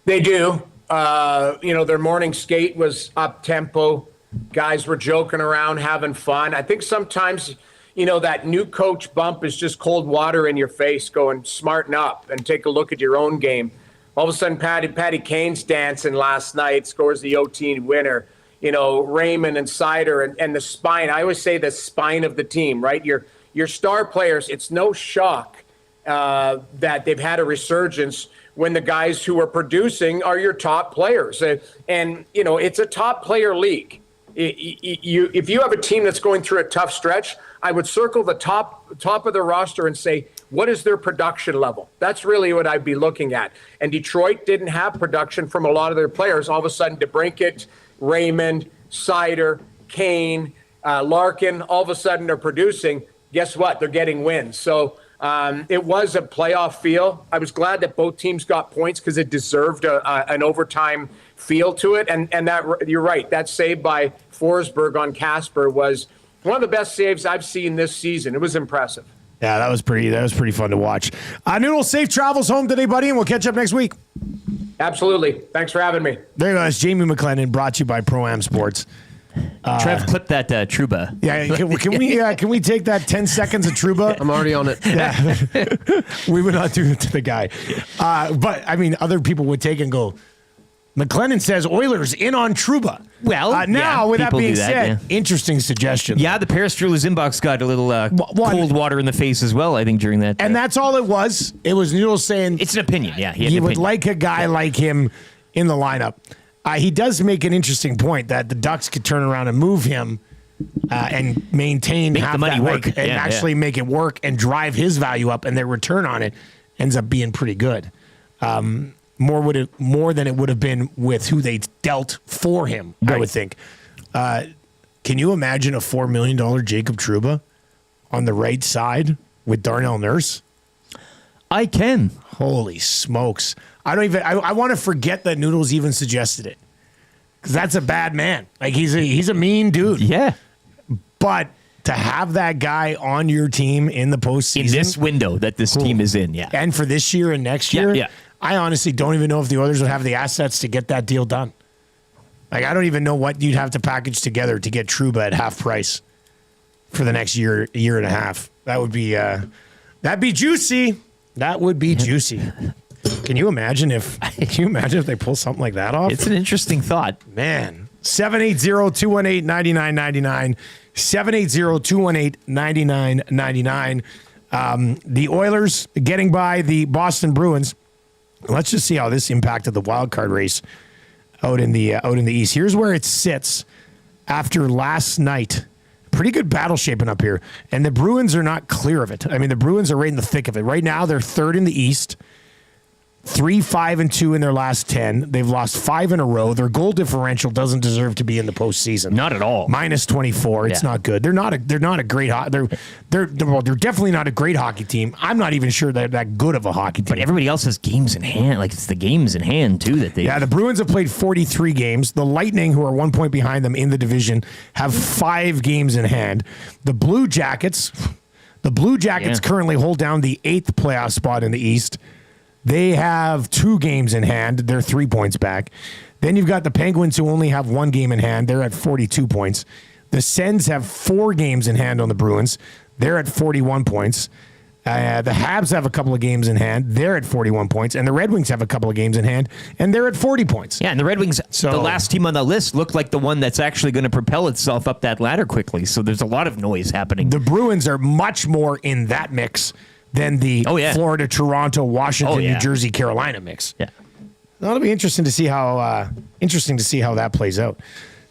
They do. Their morning skate was up tempo. Guys were joking around, having fun. I think sometimes, that new coach bump is just cold water in your face going, smarten up and take a look at your own game. All of a sudden, Patty Kane's dancing last night, scores the OT winner. Raymond and Sider and the spine. I always say the spine of the team, right? Your star players, it's no shock that they've had a resurgence when the guys who are producing are your top players. And it's a top player league. If you have a team that's going through a tough stretch, I would circle the top of the roster and say, what is their production level? That's really what I'd be looking at. And Detroit didn't have production from a lot of their players. All of a sudden, DeBrincat, Raymond, Sider, Kane, Larkin, all of a sudden they're producing. Guess what? They're getting wins. So it was a playoff feel. I was glad that both teams got points because it deserved an overtime feel to it. And that you're right. That save by Forsberg on Casper was one of the best saves I've seen this season. It was impressive. Yeah, that was pretty fun to watch. Noodle, safe travels home today, buddy, and we'll catch up next week. Absolutely. Thanks for having me. There you go. It's Jamie McLennan, brought to you by Pro-Am Sports. Trev, clip that Trouba. Yeah, can we take that 10 seconds of Trouba? I'm already on it. Yeah, we would not do it to the guy. But other people would take and go, McLennan says Oilers in on Trouba. Well, with that being said, interesting suggestion. Yeah, the Paris Struler's inbox got a little cold water in the face as well, I think, during that. And that's all it was. It was Noodles saying it's an opinion. Yeah, he would like a guy like him in the lineup. He does make an interesting point that the Ducks could turn around and move him and maintain make the money work and actually make it work and drive his value up, and their return on it ends up being pretty good. More than it would have been with who they dealt for him, right. I would think. Can you imagine a $4 million Jacob Trouba on the right side with Darnell Nurse? I can. Holy smokes. I want to forget that Noodles even suggested it. Because that's a bad man. Like, he's a mean dude. Yeah. But to have that guy on your team in the postseason. In this window that this team is in, yeah. And for this year and next year, I honestly don't even know if the Oilers would have the assets to get that deal done. Like, I don't even know what you'd have to package together to get Trouba at half price for the next year and a half. That would be, that'd be juicy. That would be juicy. Can you imagine if they pull something like that off? It's an interesting thought. Man. 780-218-9999. 780-218-9999. The Oilers getting by the Boston Bruins. Let's just see how this impacted the wild card race out in the East. Here's where it sits after last night. Pretty good battle shaping up here. And the Bruins are not clear of it. I mean, the Bruins are right in the thick of it. Right now, they're third in the East. 3-5-2 in their last 10. They've lost 5 in a row. Their goal differential doesn't deserve to be in the postseason. Not at all. -24. It's not good. They're not a great they're definitely not a great hockey team. I'm not even sure they're that good of a hockey team. But everybody else has games in hand. Like, it's the games in hand too that they. Yeah, the Bruins have played 43 games. The Lightning, who are 1 point behind them in the division, have 5 games in hand. The Blue Jackets currently hold down the 8th playoff spot in the East. They have 2 games in hand. They're 3 points back. Then you've got the Penguins, who only have 1 game in hand. They're at 42 points. The Sens have 4 games in hand on the Bruins. They're at 41 points. The Habs have a couple of games in hand. They're at 41 points. And the Red Wings have a couple of games in hand, and they're at 40 points. Yeah, and the Red Wings, the last team on the list, look like the one that's actually going to propel itself up that ladder quickly. So there's a lot of noise happening. The Bruins are much more in that mix than the Florida, Toronto, Washington, New Jersey, Carolina mix. Yeah, that'll be interesting to see how that plays out.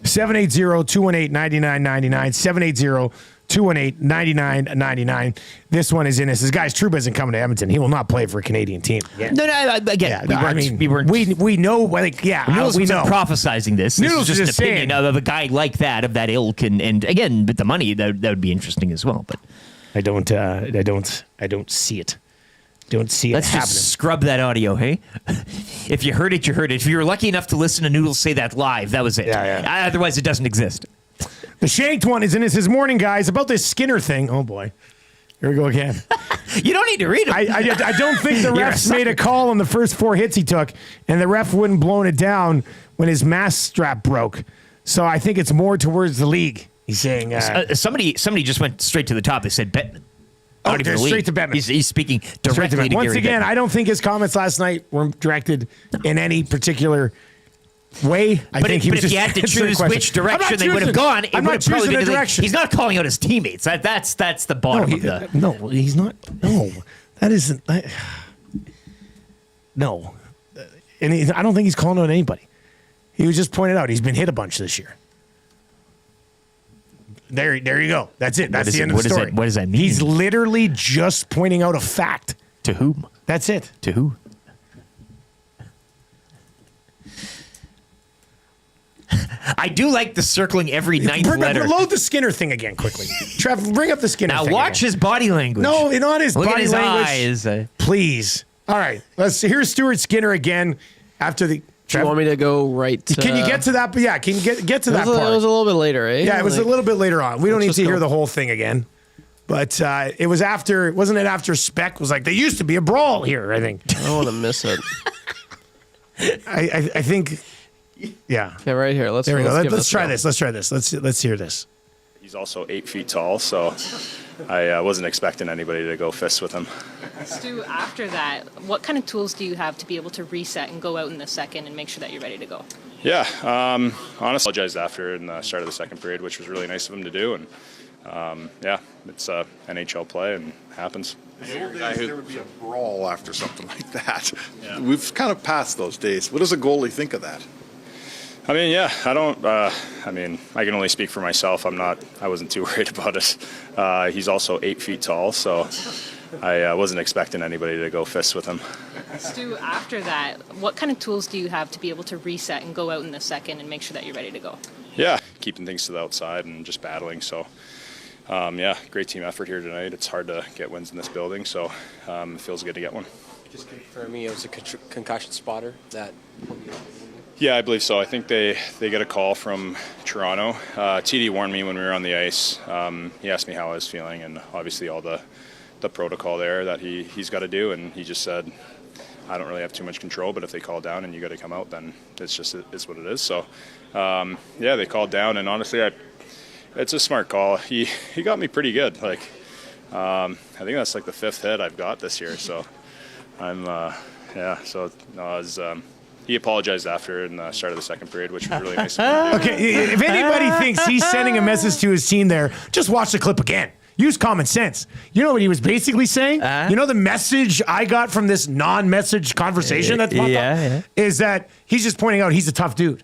780-218-9999. 780-218-9999. This one is in. This guys, Trouba isn't coming to Edmonton. He will not play for a Canadian team. Yeah. No, again, we weren't. We know. Like, we know. Prophesizing this. This Noodles is just an opinion of a guy like that, of that ilk, and again, with the money, that would be interesting as well. But I don't see it. Don't see it Let's happening. Just scrub that audio, hey? If you heard it, you heard it. If you were lucky enough to listen to Noodles say that live, that was it. Yeah. Otherwise, it doesn't exist. The shanked one is in this morning, guys, about this Skinner thing. Oh, boy. Here we go again. You don't need to read it. I don't think the refs made a call on the first 4 hits he took, and the ref wouldn't blown it down when his mask strap broke. So I think it's more towards the league. He's saying... somebody just went straight to the top. They said Bettman. Straight to Bettman. He's speaking directly to Once Gary again, Bettman. I don't think his comments last night were directed in any particular way. But if you had to choose which direction they would have gone, it would have probably been direction. He's not calling out his teammates. That's the bottom of the... No, he's not. No, that isn't... no. And I don't think he's calling out anybody. He was just pointing out he's been hit a bunch this year. There you go. That's it. That's the end of the story. What does that mean? He's literally just pointing out a fact. To whom? That's it. To who? I do like the circling every ninth letter. Load the Skinner thing again quickly. Trev, bring up the Skinner thing. Now watch his body language. No, not his body his language. Eyes. Please. All right. Here's Stuart Skinner again after the... Do you want me to go right to... Can you get to that? Yeah, can you get to that part? It was a little bit later, eh? Yeah, it was a little bit later on. We don't need to hear the whole thing again. But it was after... Wasn't it after Speck was like, there used to be a brawl here, I think. I don't want to miss it. I think... Yeah. Okay, right here. Let's try this. Let's try this. Let's hear this. He's also 8 feet tall, so I wasn't expecting anybody to go fists with him. Stu, after that, what kind of tools do you have to be able to reset and go out in the second and make sure that you're ready to go? Yeah, honestly, I apologized after in the start of the second period, which was really nice of him to do. And it's NHL play and happens. There would be a brawl after something like that. Yeah. We've kind of passed those days. What does a goalie think of that? I mean, yeah, I don't. I can only speak for myself. I wasn't too worried about it. He's also 8 feet tall, so I wasn't expecting anybody to go fists with him. Stu, after that, what kind of tools do you have to be able to reset and go out in the second and make sure that you're ready to go? Yeah, keeping things to the outside and just battling. So, great team effort here tonight. It's hard to get wins in this building, so it feels good to get one. Just confirming it was a concussion spotter that... Yeah, I believe so. I think they get a call from Toronto. TD warned me when we were on the ice. He asked me how I was feeling, and obviously all the protocol there that he's got to do, and he just said, I don't really have too much control, but if they call down and you got to come out, then it's what it is. So, they called down, and honestly, it's a smart call. He got me pretty good. Like, I think that's like the 5th hit I've got this year. So, So no, I was. He apologized after in the start of the second period, which was really nice. Okay, if anybody thinks he's sending a message to his team there, just watch the clip again. Use common sense. You know what he was basically saying? You know the message I got from this non-message conversation that's popped up? Is that he's just pointing out he's a tough dude.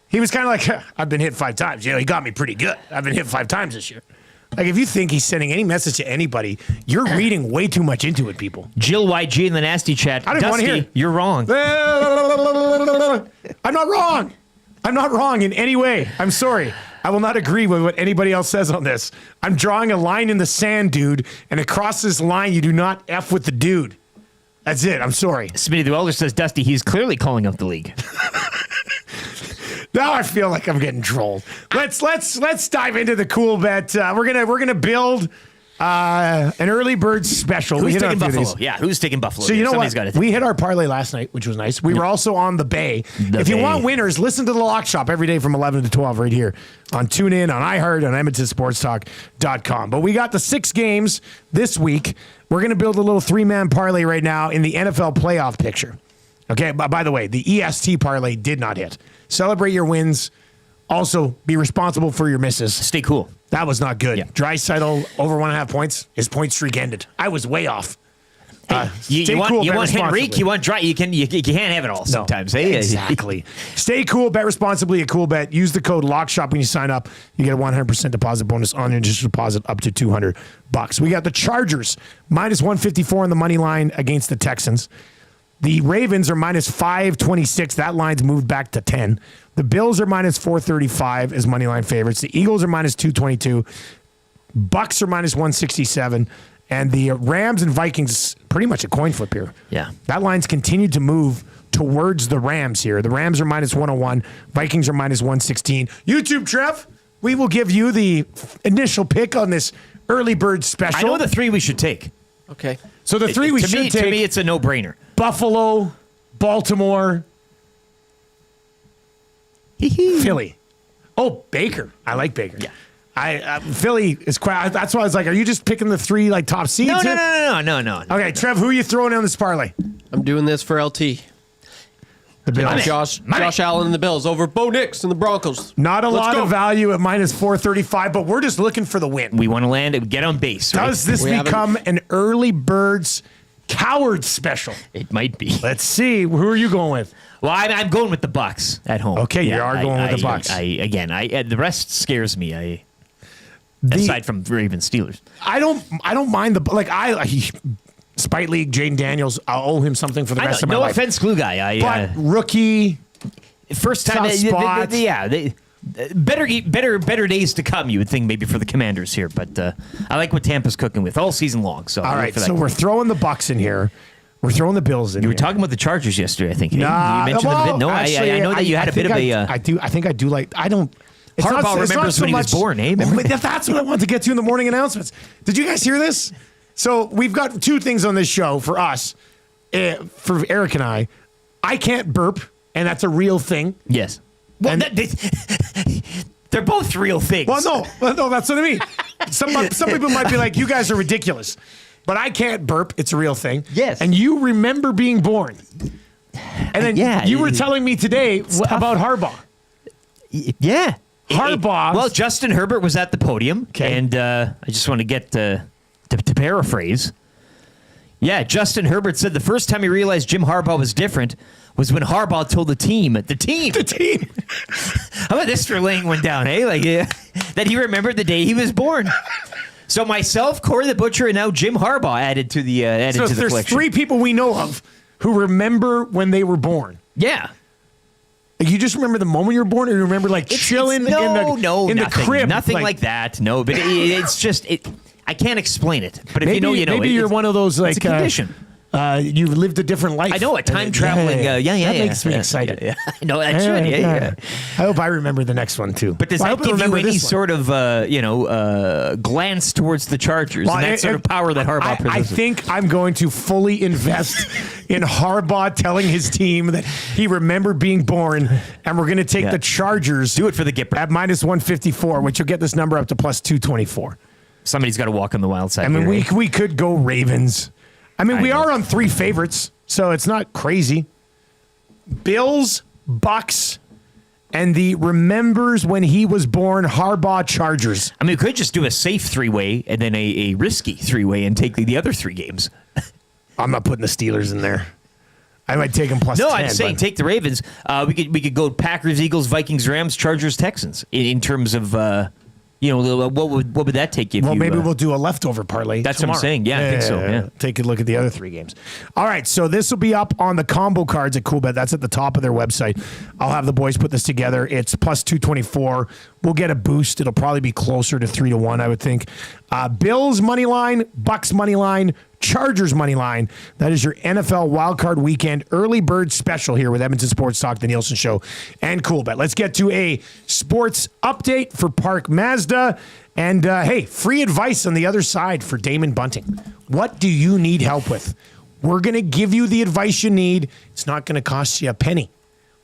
He was kind of like, I've been hit 5 times. He got me pretty good. I've been hit 5 times this year. Like, if you think he's sending any message to anybody, you're reading way too much into it, people. Jill YG in the nasty chat. I didn't want to hear. You're wrong. I'm not wrong. I'm not wrong in any way. I'm sorry. I will not agree with what anybody else says on this. I'm drawing a line in the sand, dude, and across this line, you do not F with the dude. That's it. I'm sorry. Smitty the Welder says, Dusty, he's clearly calling out the league. Now I feel like I'm getting trolled. Let's dive into the cool bet. We're gonna build an early bird special. Who's taking Buffalo? Yeah, who's taking Buffalo? So you know Somebody's what? got to We hit our parlay last night, which was nice. We were also on the Bay. If you want winners, listen to the Lock Shop every day from 11 to 12 right here on TuneIn, on iHeart, on EdmontonSportsTalk.com. But we got the 6 games this week. We're going to build a little 3-man parlay right now in the NFL playoff picture. Okay, by the way, the EST parlay did not hit. Celebrate your wins. Also, be responsible for your misses. Stay cool. That was not good. Yeah. Draisaitl over 1.5 points. His point streak ended. I was way off. You want Henrik, you want Dry. You can't have it all sometimes. No, exactly. Stay cool. Bet responsibly at Coolbet. Use the code LOCKSHOP when you sign up. You get a 100% deposit bonus on your initial deposit up to $200. We got the Chargers minus 154 on the money line against the Texans. The Ravens are minus 526. That line's moved back to 10. The Bills are minus 435 as money line favorites. The Eagles are minus 222. Bucks are minus 167. And the Rams and Vikings, pretty much a coin flip here. Yeah. That line's continued to move towards the Rams here. The Rams are minus 101. Vikings are minus 116. YouTube, Trev, we will give you the initial pick on this early bird special. I know the 3 we should take. Okay. So the 3 we should take. To me, it's a no-brainer. Buffalo, Baltimore, Philly. Oh, Baker. I like Baker. Yeah. Philly is quite. That's why I was like, are you just picking the 3 like top seeds? No. Okay, Trev, who are you throwing in this parlay? I'm doing this for LT. The Bills. Josh Allen and the Bills over Bo Nix and the Broncos. Not a lot of value at minus 435, but we're just looking for the win. We want to land it, get on base. Right? Does this become an early birds coward special? It might be. Let's see. Who are you going with? Well, I'm going with the Bucks at home. Okay, you are going with the Bucks. The rest scares me. Aside from Ravens Steelers, I don't mind Spite League, Jaden Daniels. I'll owe him something for the rest of my life. No offense, glue guy. But rookie, first time. spot. Better days to come. You would think maybe for the Commanders here, but I like what Tampa's cooking with all season long. So all right, so we're throwing the Bucks in here. We're throwing the Bills in. You were talking about the Chargers yesterday, I think. Nah, you mentioned them a bit. No, actually, I know that you had a bit of a. I think I do like. I don't. Harbaugh remembers when he was born, eh? That's what I want to get to in the morning announcements. Did you guys hear this? So we've got 2 things on this show for us, for Eric and I. I can't burp, and that's a real thing. Yes. Well, they're both real things. Well, no, that's what I mean. Some people might be like, you guys are ridiculous. But I can't burp. It's a real thing. Yes. And you remember being born. And then you were telling me today about Harbaugh. Yeah. Harbaugh. Well, Justin Herbert was at the podium, and I just want to get to paraphrase. Yeah, Justin Herbert said the first time he realized Jim Harbaugh was different was when Harbaugh told the team. How about this for laying one down, eh? That he remembered the day he was born. So myself, Corey the Butcher, and now Jim Harbaugh added to the so there's collection. 3 people we know of who remember when they were born. Yeah. Like you just remember the moment you were born, or you remember chilling in the crib? Nothing like that. No, but it's just I can't explain it. But if you know, you know. Maybe you're one of those it's a condition. You lived a different life. I know, a time traveling. That makes me excited. Yeah. No, that should. Yeah. I hope I remember the next one too. But does that give you any sort of glance towards the Chargers and that sort of power that Harbaugh possesses? I think I'm going to fully invest in Harbaugh telling his team that he remembered being born, and we're going to take the Chargers. Do it for the Gipper at minus 154, which will get this number up to plus 224. Somebody's got to walk on the wild side. I mean, we could go Ravens. I mean, we are on 3 favorites, so it's not crazy. Bills, Bucks, and the remembers when he was born Harbaugh Chargers. I mean, we could just do a safe 3-way and then a risky 3-way and take the other 3 games. I'm not putting the Steelers in there. I might take them plus 10. No, I'm saying take the Ravens. We could go Packers, Eagles, Vikings, Rams, Chargers, Texans in terms of what would that take you? Well, maybe we'll do a leftover parlay. That's tomorrow. what I'm saying. Yeah, I think so. Yeah. Take a look at the other 3 games. All right, so this will be up on the combo cards at Coolbet. That's at the top of their website. I'll have the boys put this together. It's plus 224. We'll get a boost. It'll probably be closer to 3-1, I would think. Bills money line, Bucks money line, Chargers money line. That is your NFL Wild Card Weekend early bird special here with Edmonton Sports Talk, the Nielsen Show, and Coolbet. Let's get to a sports update for Park Mazda. And, hey, free advice on the other side for Damon Bunting. What do you need help with? We're going to give you the advice you need. It's not going to cost you a penny.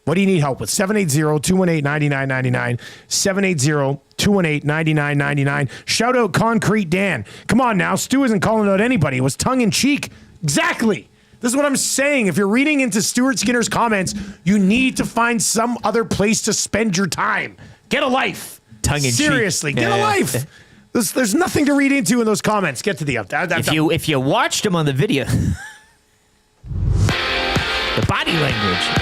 What do you need help with? 780-218-9999. 780-218-9999. Shout out Concrete Dan. Come on now. Stu isn't calling out anybody. It was tongue-in-cheek. Exactly. This is what I'm saying. If you're reading into Stuart Skinner's comments, you need to find some other place to spend your time. Get a life. Tongue-in-cheek. Seriously, get a life. There's nothing to read into in those comments. Get to the update. If you watched him on the video, the body language.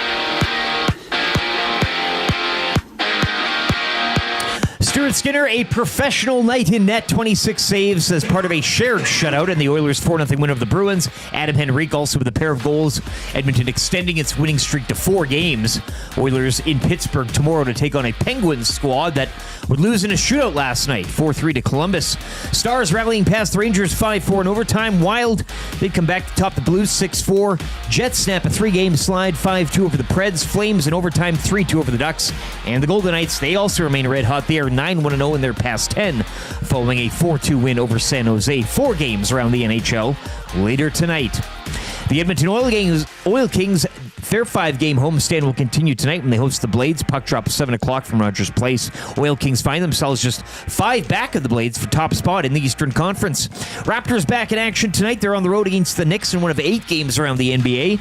Stuart Skinner, a professional night in net, 26 saves as part of a shared shutout in the Oilers' 4-0 win over the Bruins. Adam Henrique also with a pair of goals. Edmonton extending its winning streak to 4 games. Oilers in Pittsburgh tomorrow to take on a Penguins squad that would lose in a shootout last night, 4-3 to Columbus. Stars rallying past the Rangers 5-4 in overtime. Wild, they come back to top the Blues 6-4. Jets snap a 3-game slide, 5-2 over the Preds. Flames in overtime, 3-2 over the Ducks. And the Golden Knights, they also remain red hot. They are 9-1-0 in their past 10, following a 4-2 win over San Jose. 4 games around the NHL later tonight. The Edmonton Oil Kings, their 5-game homestand will continue tonight when they host the Blades. Puck drop 7 o'clock from Rogers Place. Oil Kings find themselves just 5 back of the Blades for top spot in the Eastern Conference. Raptors back in action tonight. They're on the road against the Knicks in one of 8 games around the NBA.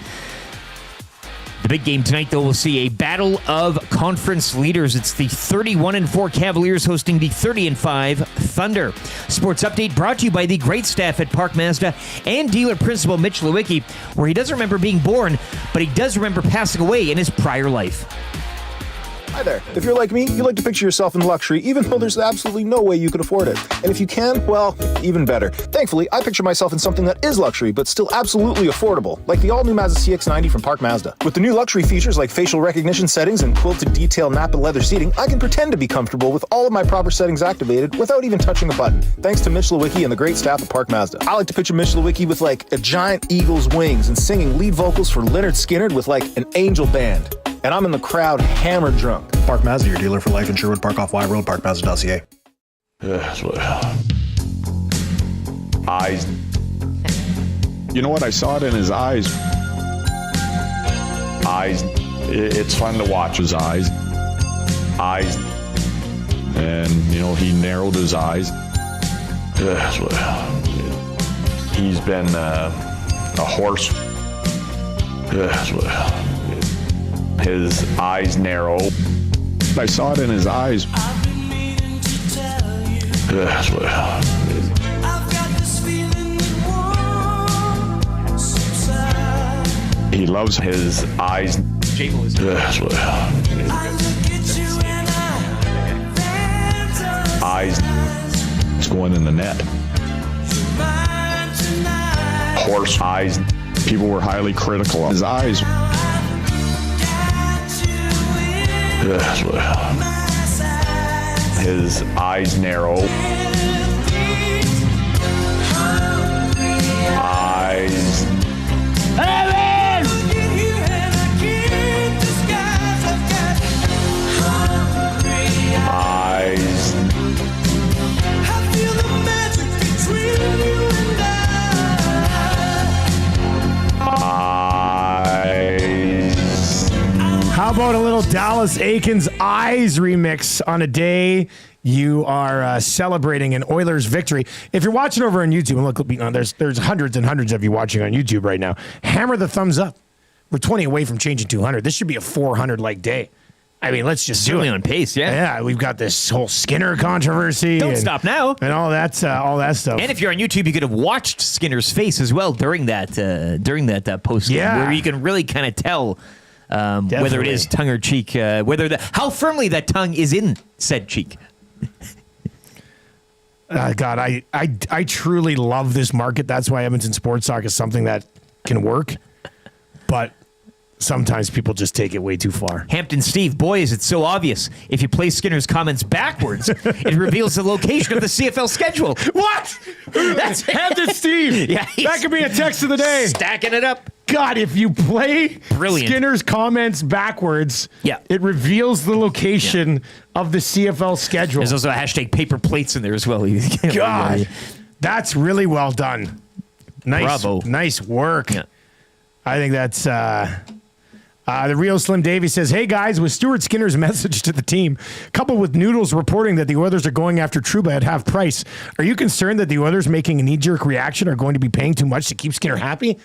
The big game tonight, though, we'll see a battle of conference leaders. It's the 31-4 Cavaliers hosting the 30-5 Thunder. Sports Update brought to you by the great staff at Park Mazda and dealer principal Mitch Lewicki, where he doesn't remember being born, but he does remember passing away in his prior life. Hi there. If you're like me, you like to picture yourself in luxury, even though there's absolutely no way you could afford it. And if you can, well, even better. Thankfully, I picture myself in something that is luxury, but still absolutely affordable, like the all-new Mazda CX-90 from Park Mazda. With the new luxury features like facial recognition settings and quilted detail Napa leather seating, I can pretend to be comfortable with all of my proper settings activated without even touching a button. Thanks to Mitch Lewicki and the great staff at Park Mazda. I like to picture Mitch Lewicki with like a giant eagle's wings and singing lead vocals for Leonard Skinner with like an angel band. And I'm in the crowd hammered drunk. Park Mazda, your dealer for life in Sherwood Park off Y Road, parkmazda.ca. Eyes. You know what? I saw it in his eyes. Eyes. It's fun to watch his eyes. Eyes. And, you know, he narrowed his eyes. He's been a horse. His eyes narrow. I saw it in his eyes. He loves his eyes. Eyes. It's going in the net. Horse eyes. People were highly critical of his eyes. His eyes narrow. Eyes. Eyes. How about a little Dallas Aikens Eyes remix on a day you are celebrating an Oilers victory. If you're watching over on YouTube, and look, there's hundreds and hundreds of you watching on YouTube right now, hammer the thumbs up. We're 20 away from changing 200. This should be a 400-like day. I mean, let's just do it. On pace, yeah. Yeah, we've got this whole Skinner controversy. Don't stop now. And all that stuff. And if you're on YouTube, you could have watched Skinner's face as well during that post game, where you can really kind of tell whether it is tongue or cheek, how firmly that tongue is in said cheek. God, I truly love this market. That's why Edmonton Sports Talk is something that can work, but sometimes people just take it way too far. Hampton Steve, boy, is it so obvious. If you play Skinner's comments backwards, it reveals the location of the CFL schedule. What? That's Hampton Steve. Yeah, that could be a text of the day. Stacking it up. God, if you play Brilliant. Skinner's comments backwards, it reveals the location of the CFL schedule. There's also a hashtag paper plates in there as well. God, that's really well done. Nice, Bravo. Nice work. Yeah. I think that's... the real Slim Davey says, hey guys, with Stuart Skinner's message to the team, coupled with Noodles reporting that the Oilers are going after Trouba at half price, are you concerned that the Oilers making a knee-jerk reaction are going to be paying too much to keep Skinner happy?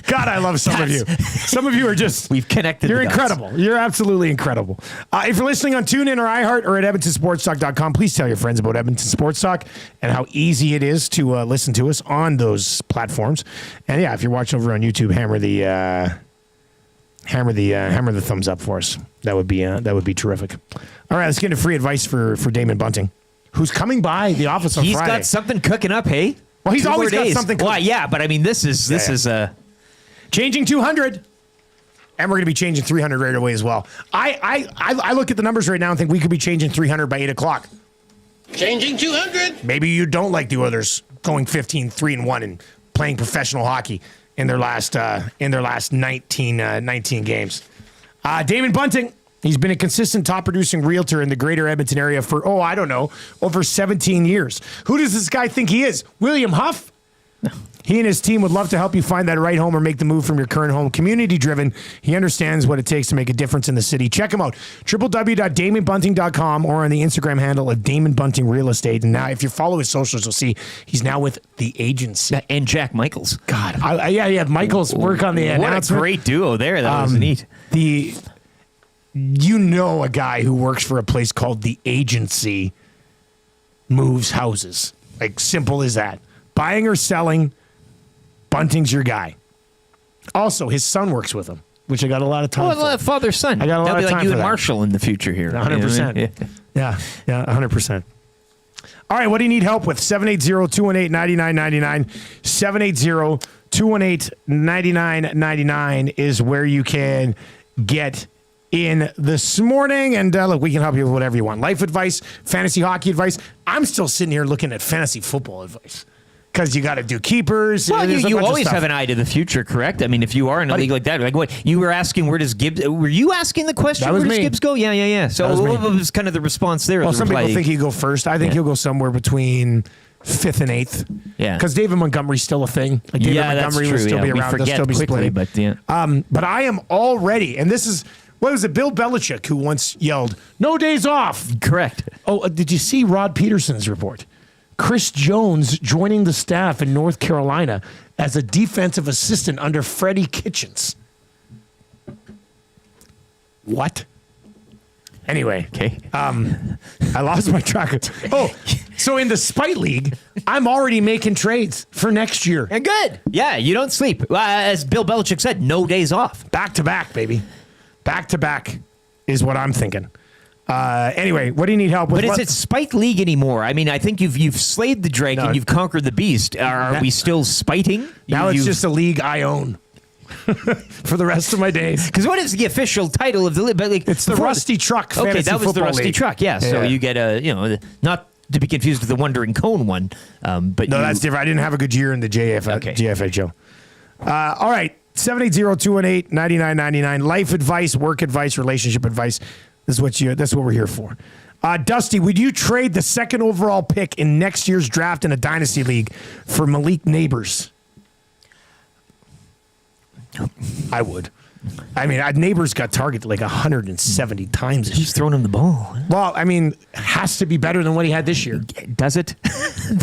God, I love some of you. Some of you are just... We've connected. You're incredible. You're absolutely incredible. If you're listening on TuneIn or iHeart or at EdmontonSportsTalk.com, please tell your friends about Edmonton Sports Talk and how easy it is to listen to us on those platforms. And yeah, if you're watching over on YouTube, hammer the thumbs up for us. That would be terrific. All right, let's get into free advice for Damon Bunting, who's coming by the office on Friday. He's got something cooking up, hey? Well, he's always got something cooking. Well, yeah, but I mean, this is changing 200, and we're going to be changing 300 right away as well. I look at the numbers right now and think we could be changing 300 by 8 o'clock. Changing 200. Maybe you don't like the Oilers going 15-3-1 and playing professional hockey in their last 19 games. Damon Bunting, he's been a consistent top-producing realtor in the greater Edmonton area for, over 17 years. Who does this guy think he is? William Huff? No. He and his team would love to help you find that right home or make the move from your current home. Community-driven, he understands what it takes to make a difference in the city. Check him out, www.damonbunting.com or on the Instagram handle of Damon Bunting Real Estate. And now, if you follow his socials, you'll see he's now with the agency. And Jack Michaels. God, Michaels work on the announcement. What a great duo there. That was neat. A guy who works for a place called The Agency moves houses. Like, simple as that. Buying or selling, Bunting's your guy. Also, his son works with him, which I got a lot of time for. Father-son. I got a lot of time for that. That'll be like you and Marshall in the future here. 100%. Yeah, 100%. All right, what do you need help with? 780-218-9999. 780-218-9999 is where you can get in this morning. And look, we can help you with whatever you want. Life advice, fantasy hockey advice. I'm still sitting here looking at fantasy football advice. Because you got to do keepers. Well, you always have an eye to the future, correct? I mean, if you are in a league like that, like what you were asking, where does Gibbs? Were you asking the question? That was where does me. Gibbs go? Yeah. So what was kind of the response there? Well, some people think he'll go first. I think he'll go somewhere between 5th and 8th. Yeah. Because David Montgomery's still a thing. Like David Montgomery will still be around. They'll still be splitting. But I am already, and this is. What was it? Bill Belichick who once yelled, "No days off." Correct. Oh, did you see Rod Peterson's report? Chris Jones joining the staff in North Carolina as a defensive assistant under Freddie Kitchens. What? Anyway, okay. I lost my track. So in the Spite League, I'm already making trades for next year. Good. Yeah, you don't sleep. As Bill Belichick said, no days off. Back to back, baby. Back to back is what I'm thinking. Anyway, what do you need help with? But is it Spite League anymore? I mean, I think you've slayed the dragon, you've conquered the beast. Are we still spiting? Now it's just a league I own for the rest of my days. Because what is the official title of the league? Like, it's the Rusty Truck Fantasy Okay, that was the Rusty League. Truck, yeah. So you get not to be confused with the Wandering Cone one. But no, that's different. I didn't have a good year in the GFHO. All right, 780-218-9999. Life advice, work advice, relationship advice. That's what we're here for. Dusty, would you trade the second overall pick in next year's draft in a dynasty league for Malik Neighbors? I would. I mean, Neighbors got targeted like 170 times. He's throwing him the ball. Well, I mean, has to be better than what he had this year. Does it?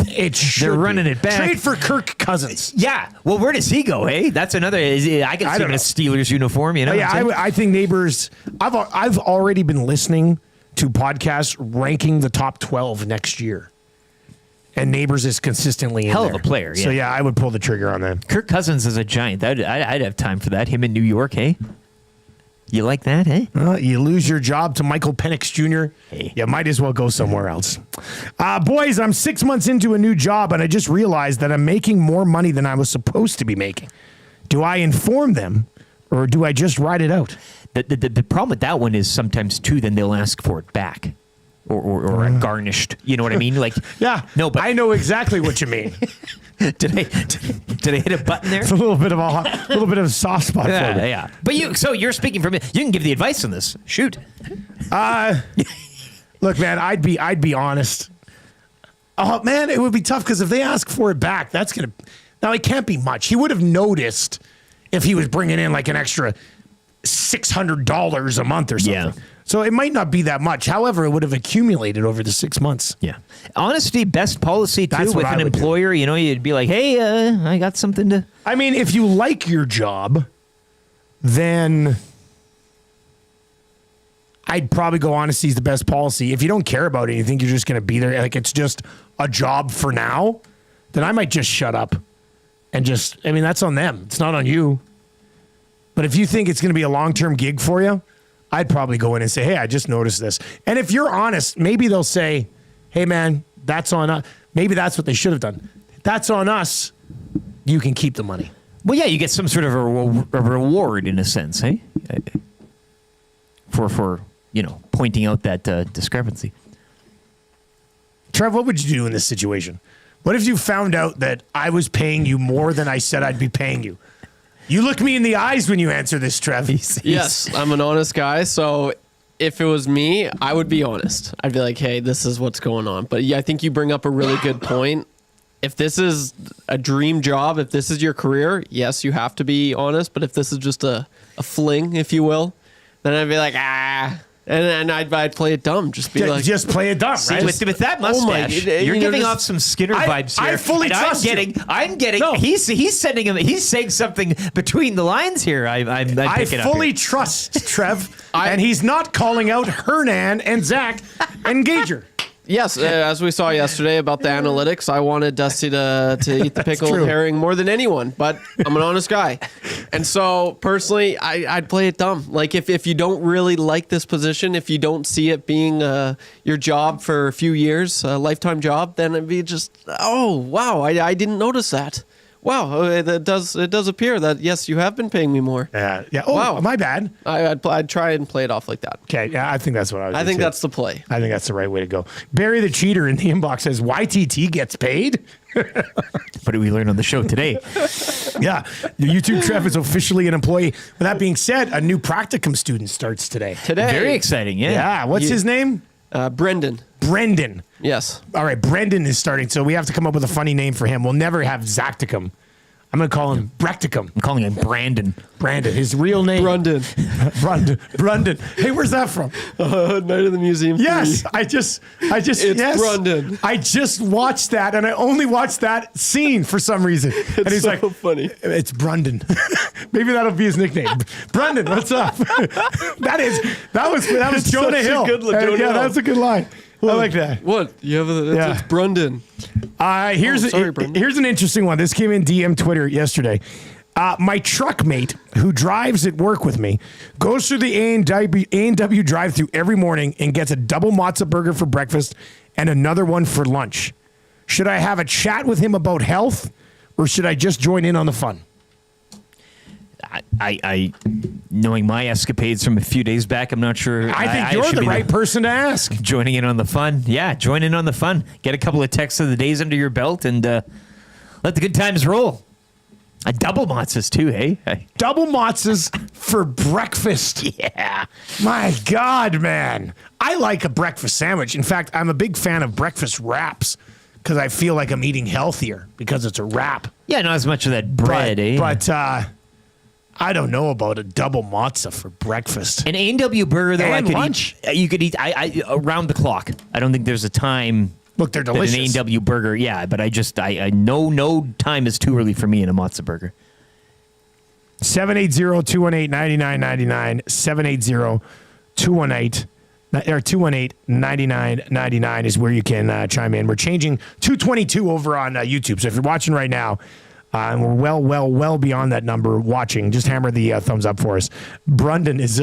It should. They're running it back. Trade for Kirk Cousins. Yeah. Well, where does he go? Hey, that's another. I can see him in a Steelers uniform. You know. Yeah, I think Neighbors. I've already been listening to podcasts ranking the top 12 next year. And Neighbors is consistently in hell there. of a player. Yeah. So, yeah, I would pull the trigger on that. Kirk Cousins is a giant. I'd have time for that. Him in New York, hey? You like that, hey? You lose your job to Michael Penix Jr., you might as well go somewhere else. Boys, I'm 6 months into a new job, and I just realized that I'm making more money than I was supposed to be making. Do I inform them, or do I just ride it out? The problem with that one is sometimes, too, then they'll ask for it back. Or garnished, you know what I mean? Like, yeah, no, but I know exactly what you mean. did I hit a button there? It's a little bit of a soft spot. Yeah, for me. yeah. But you're speaking from it. You can give the advice on this. Shoot. Look, man, I'd be honest. Oh man, it would be tough because if they ask for it back, now it can't be much. He would have noticed if he was bringing in like an extra $600 a month or something. Yeah. So it might not be that much. However, it would have accumulated over the 6 months. Yeah. Honesty, best policy, too, with an employer. You know, you'd be like, hey, I got something to... I mean, if you like your job, then I'd probably go honesty is the best policy. If you don't care about it, you think you're just going to be there, like it's just a job for now, then I might just shut up and that's on them. It's not on you. But if you think it's going to be a long-term gig for you, I'd probably go in and say, hey, I just noticed this. And if you're honest, maybe they'll say, hey, man, that's on us. Maybe that's what they should have done. That's on us. You can keep the money. Well, yeah, you get some sort of a reward in a sense, hey? For pointing out that discrepancy. Trev, what would you do in this situation? What if you found out that I was paying you more than I said I'd be paying you? You look me in the eyes when you answer this, Trev. Yes, I'm an honest guy. So if it was me, I would be honest. I'd be like, hey, this is what's going on. But yeah, I think you bring up a really good point. If this is a dream job, if this is your career, yes, you have to be honest. But if this is just a fling, if you will, then I'd be like, And I'd play it dumb. Just play it dumb, right? With that mustache, you're giving off some Skinner vibes here. I fully trust you. I'm getting. No. He's sending him. He's saying something between the lines here. I fully trust Trev, and he's not calling out Hernan and Zach and Gager. Yes, as we saw yesterday about the analytics, I wanted Dusty to eat the pickled herring more than anyone, but I'm an honest guy. And so, personally, I'd play it dumb. Like, if you don't really like this position, if you don't see it being your job for a few years, a lifetime job, then it'd be just, oh, wow, I didn't notice that. Wow, it does appear that, yes, you have been paying me more. Yeah. Oh, wow. My bad. I'd try and play it off like that. Okay, yeah, I think that's what I would do. I think that's the play. I think that's the right way to go. Barry the Cheater in the inbox says, YTT gets paid? What did we learn on the show today? Yeah, the YouTube Trev is officially an employee. With that being said, a new practicum student starts today. Very exciting, yeah. Yeah, what's his name? Brendan. Brendan. Yes. All right, Brendan is starting, so we have to come up with a funny name for him. We'll never have Zacticum. I'm going to call him Brecticum. I'm calling him Brandon. Brandon. His real name. Brundon. Brundon. Hey, where's that from? Night of the Museum 3. Yes. I just. It's yes. Brundon. I just watched that, and I only watched that scene for some reason. And he's so like, funny. It's Brundon. Maybe that'll be his nickname. Brundon, what's up? that was Jonah Hill. Good Jonah Hill. That's a good line. I like that. What? You have it's Brundon. Here's an interesting one. This came in DM Twitter yesterday. My truck mate, who drives at work with me, goes through the A&W drive-thru every morning and gets a double matzo burger for breakfast and another one for lunch. Should I have a chat with him about health, or should I just join in on the fun? I knowing my escapades from a few days back, I'm not sure. I think you're the right person to ask. Joining in on the fun. Yeah, join in on the fun. Get a couple of texts of the days under your belt and let the good times roll. A double matzahs too, hey? Double matzahs for breakfast. Yeah. My God, man. I like a breakfast sandwich. In fact, I'm a big fan of breakfast wraps because I feel like I'm eating healthier because it's a wrap. Yeah, not as much of that bread, eh? But I don't know about a double matzo for breakfast. An A&W burger, though, And I could lunch. eat. You could eat I around the clock. I don't think there's a time. Look, they're delicious. An A&W burger, yeah, but I know no time is too early for me in a matzo burger. 780-218-9999. 218-9999 is where you can chime in. We're changing 222 over on YouTube. So if you're watching right now, and we're well beyond that number watching, just hammer the thumbs up for us. Brundon is,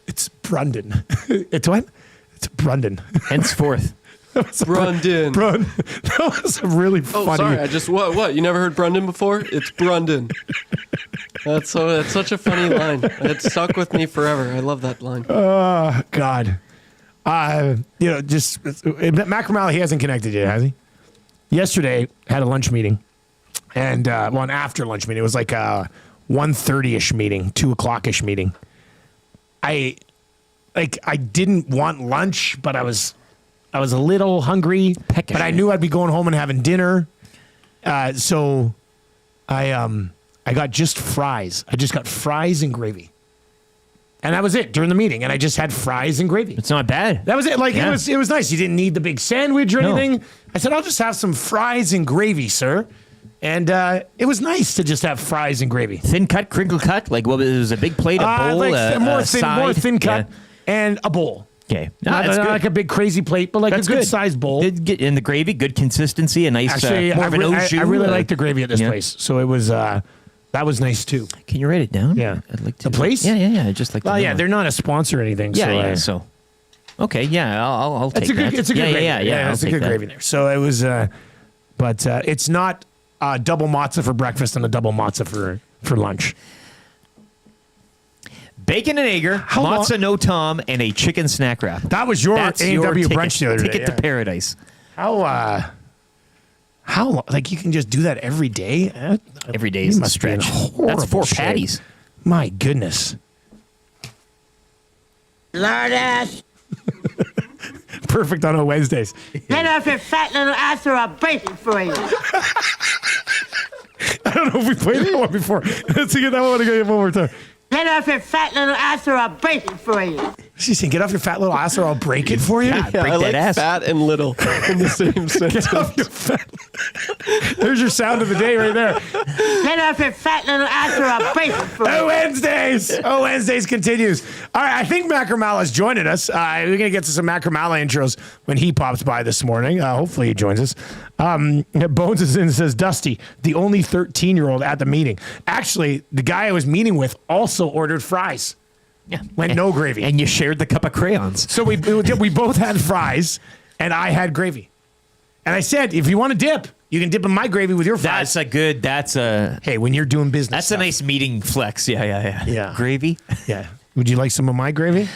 it's Brundon. It's what? It's Brundon. Henceforth. Brundon. That was a really funny. Oh, sorry. I just what? You never heard Brundon before? It's Brundon. That's such a funny line. It stuck with me forever. I love that line. Oh God. Just Macramalla, he hasn't connected yet, has he? Yesterday had a lunch meeting, and an after lunch meeting. It was like a 1:30ish meeting, 2:00ish meeting. I didn't want lunch, but I was a little hungry, but I knew I'd be going home and having dinner. So I got just fries. I just got fries and gravy. And that was it during the meeting. And I just had fries and gravy. It's not bad. That was it. It was nice. You didn't need the big sandwich or anything. I said, I'll just have some fries and gravy, sir. And it was nice to just have fries and gravy. Thin cut, crinkle cut? Like, it was a big plate, a bowl, more side? thin cut, and a bowl. Okay. Not like a big crazy plate, but like a good sized bowl. And the gravy, good consistency, a nice, Actually, more of an au jus. I really like the gravy at this place. So it was, that was nice too. Can you write it down? Yeah. I'd like to. The place? Yeah. I just like Well, yeah, they're not a sponsor or anything. So, okay, yeah, I'll take that. It's a good gravy. Yeah, it's a good gravy there. So it was, but it's not a double matzo for breakfast and a double matzo for lunch. Bacon and Egger, matzo no Tom, and a chicken snack wrap. That was your A&W brunch the other day. Ticket to paradise. How like you can just do that every day? Every day is a stretch. That's 4 patties. My goodness. Lord ass. Perfect on Wednesdays. Get off your fat little ass or I'll break it for you. I don't know if we played that one before. Let's get that one again one more time. Get off your fat little ass or I'll break it for you. She's saying, get off your fat little ass or I'll break it for you? Yeah, I like fat and little in the same sentence. Get off your fat. There's your sound of the day right there. Get off your fat little ass or I'll break it for you. Wednesdays continues. All right, I think Macramalla's joining us. We're going to get to some Macramalla intros when he pops by this morning. Hopefully he joins us. Bones is in and says, Dusty, the only 13-year-old at the meeting. Actually, the guy I was meeting with also ordered fries. Yeah. Went no gravy. And you shared the cup of crayons. So we both had fries, and I had gravy. And I said, if you want to dip, you can dip in my gravy with your fries. Hey, when you're doing business That's stuff. a nice meeting flex. Yeah. Gravy? Yeah. Would you like some of my gravy?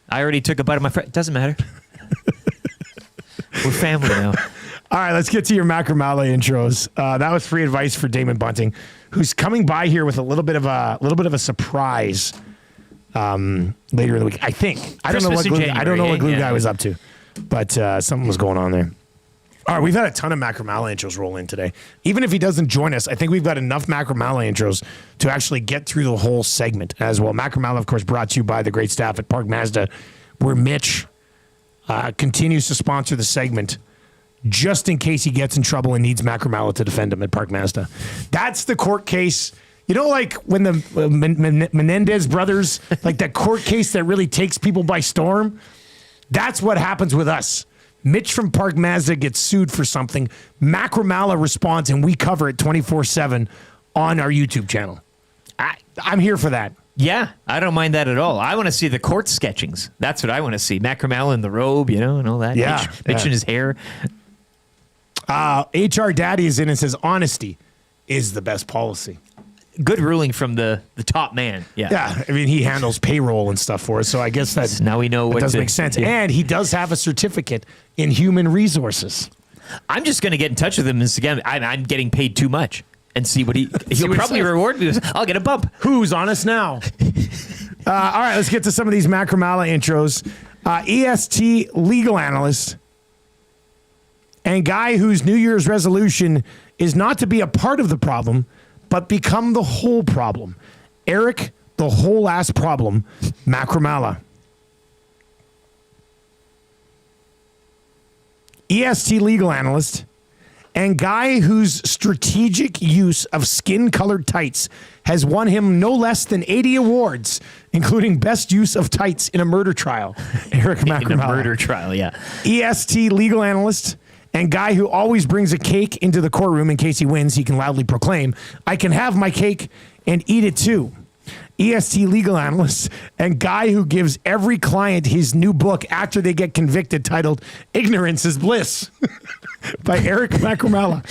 I already took a bite of my fries. Doesn't matter. We're family now. All right, let's get to your Macramalla intros. That was free advice for Damon Bunting, who's coming by here with a little bit of a surprise later in the week. I think. I don't know what Glue Guy was up to, but something was going on there. All right, we've had a ton of Macramalla intros roll in today. Even if he doesn't join us, I think we've got enough Macramalla intros to actually get through the whole segment as well. Macramalla, of course, brought to you by the great staff at Park Mazda, where Mitch continues to sponsor the segment just in case he gets in trouble and needs Macramalla to defend him at Park Mazda. That's the court case. You know, like when the Menendez brothers, like that court case that really takes people by storm? That's what happens with us. Mitch from Park Mazda gets sued for something. Macramalla responds, and we cover it 24/7 on our YouTube channel. I'm here for that. Yeah, I don't mind that at all. I want to see the court sketchings. That's what I want to see. Macramalla in the robe, and all that. Yeah. Mitch in his hair. HR Daddy is in and says, honesty is the best policy. Good ruling from the top man. Yeah. I mean, he handles payroll and stuff for us, so I guess that now we know what does make sense. Yeah. And he does have a certificate in human resources. I'm just going to get in touch with him and again, I'm getting paid too much and see what he'll probably reward me with. I'll get a bump. Who's honest now? All right, let's get to some of these Macramalla intros. EST legal analyst and guy whose New Year's resolution is not to be a part of the problem, but become the whole problem. Eric, the whole ass problem, Macramalla. EST legal analyst and guy whose strategic use of skin-colored tights has won him no less than 80 awards, including best use of tights in a murder trial. Eric Macramalla. In a murder trial, yeah. EST legal analyst and guy who always brings a cake into the courtroom in case he wins, he can loudly proclaim, "I can have my cake and eat it too." EST legal analyst and guy who gives every client his new book after they get convicted titled "Ignorance is Bliss" by Eric Macramalla.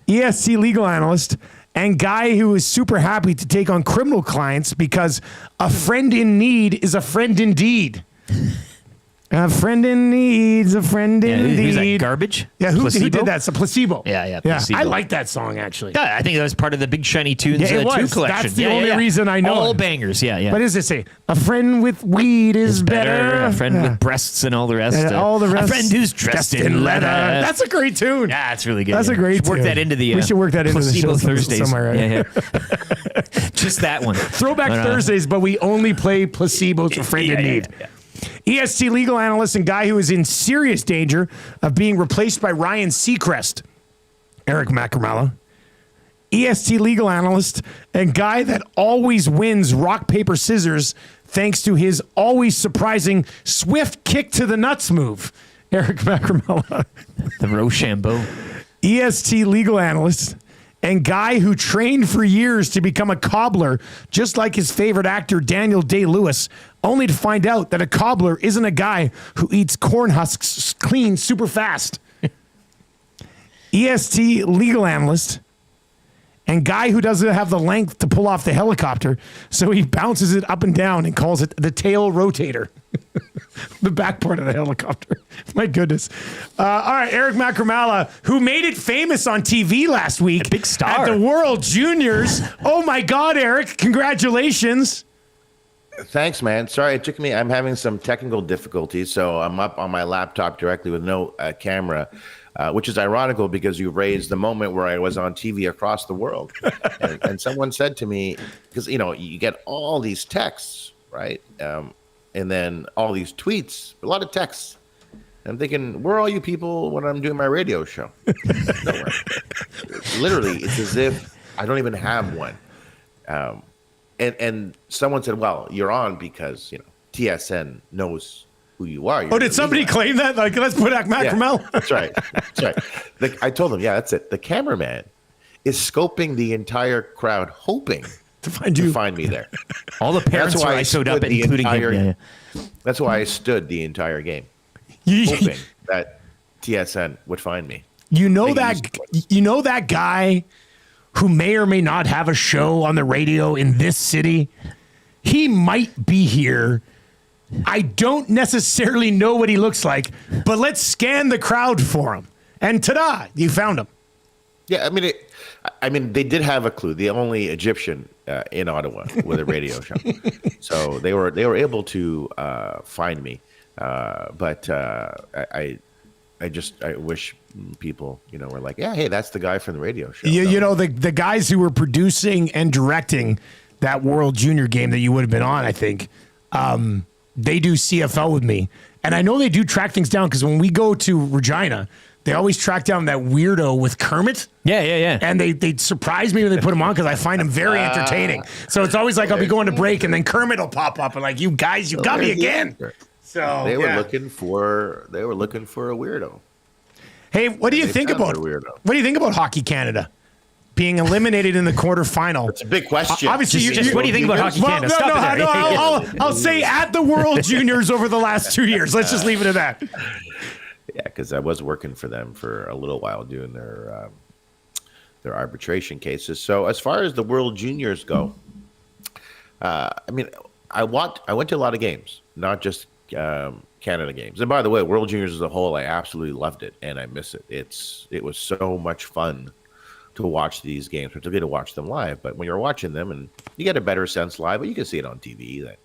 EST legal analyst and guy who is super happy to take on criminal clients because a friend in need is a friend indeed. A friend in need's a friend indeed. Who's that, Garbage? Yeah, who did that? It's a Placebo. Yeah, Placebo. I like that song, actually. Yeah, I think that was part of the Big Shiny Tunes 2 collection. That's the only reason I know all it. Bangers, yeah. What does it say? A friend with weed is better. A friend with breasts and all the rest. All the rest. A friend who's dressed in leather. That's a great tune. Yeah, it's really good. That's a great tune. Work that into the we should work that into the show Thursdays somewhere. Right? Yeah. Just that one. Throwback Thursdays, but we only play Placebos for friend in need. Yeah. EST legal analyst and guy who is in serious danger of being replaced by Ryan Seacrest, Eric Macramalla. EST legal analyst and guy that always wins rock, paper, scissors thanks to his always surprising swift kick to the nuts move, Eric Macramalla. The Rochambeau. EST legal analyst and guy who trained for years to become a cobbler, just like his favorite actor, Daniel Day-Lewis, only to find out that a cobbler isn't a guy who eats corn husks clean super fast. EST legal analyst and guy who doesn't have the length to pull off the helicopter, so he bounces it up and down and calls it the tail rotator. The back part of the helicopter. My goodness. All right, Eric Macramalla, who made it famous on TV last week. A big star. At the World Juniors. Oh, my God, Eric. Congratulations. Thanks, man. Sorry, it took me. I'm having some technical difficulties, so I'm up on my laptop directly with no camera, which is ironical because you raised the moment where I was on TV across the world. and someone said to me, because, you get all these texts, right? And then all these tweets, a lot of texts. I'm thinking, where are all you people when I'm doing my radio show? Nowhere. Literally, it's as if I don't even have one. And someone said, well, you're on because, TSN knows who you are. Did somebody claim that? Like, let's put Macramalla. Yeah, that's right. I told them, that's it. The cameraman is scoping the entire crowd, hoping to find me there. All the parents were ISO'd up, including him. That's why I stood the entire game, hoping that TSN would find me. You know that guy who may or may not have a show on the radio in this city? He might be here. I don't necessarily know what he looks like, but let's scan the crowd for him. And ta-da, you found him. Yeah, I mean, they did have a clue. The only Egyptian in Ottawa with a radio show, so they were able to find me. But I wish people, were like, yeah, hey, that's the guy from the radio show. The guys who were producing and directing that World Junior game that you would have been on, I think, they do CFL with me, and I know they do track things down because when we go to Regina, they always track down that weirdo with Kermit. Yeah. And they surprise me when they put him on because I find him very entertaining. So it's always like I'll be going to break and then Kermit will pop up and like, you guys, you got me again. So they were looking for a weirdo. Hey, what do you think about Hockey Canada being eliminated in the quarterfinal? It's a big question. Obviously, what do you think about Hockey Canada? I'll say at the World Juniors over the last 2 years. Let's just leave it at that. Yeah, because I was working for them for a little while doing their arbitration cases. So as far as the World Juniors go, I went to a lot of games, not just Canada games. And by the way, World Juniors as a whole, I absolutely loved it, and I miss it. It was so much fun to watch these games, particularly to watch them live. But when you're watching them, and you get a better sense live, but you can see it on TV that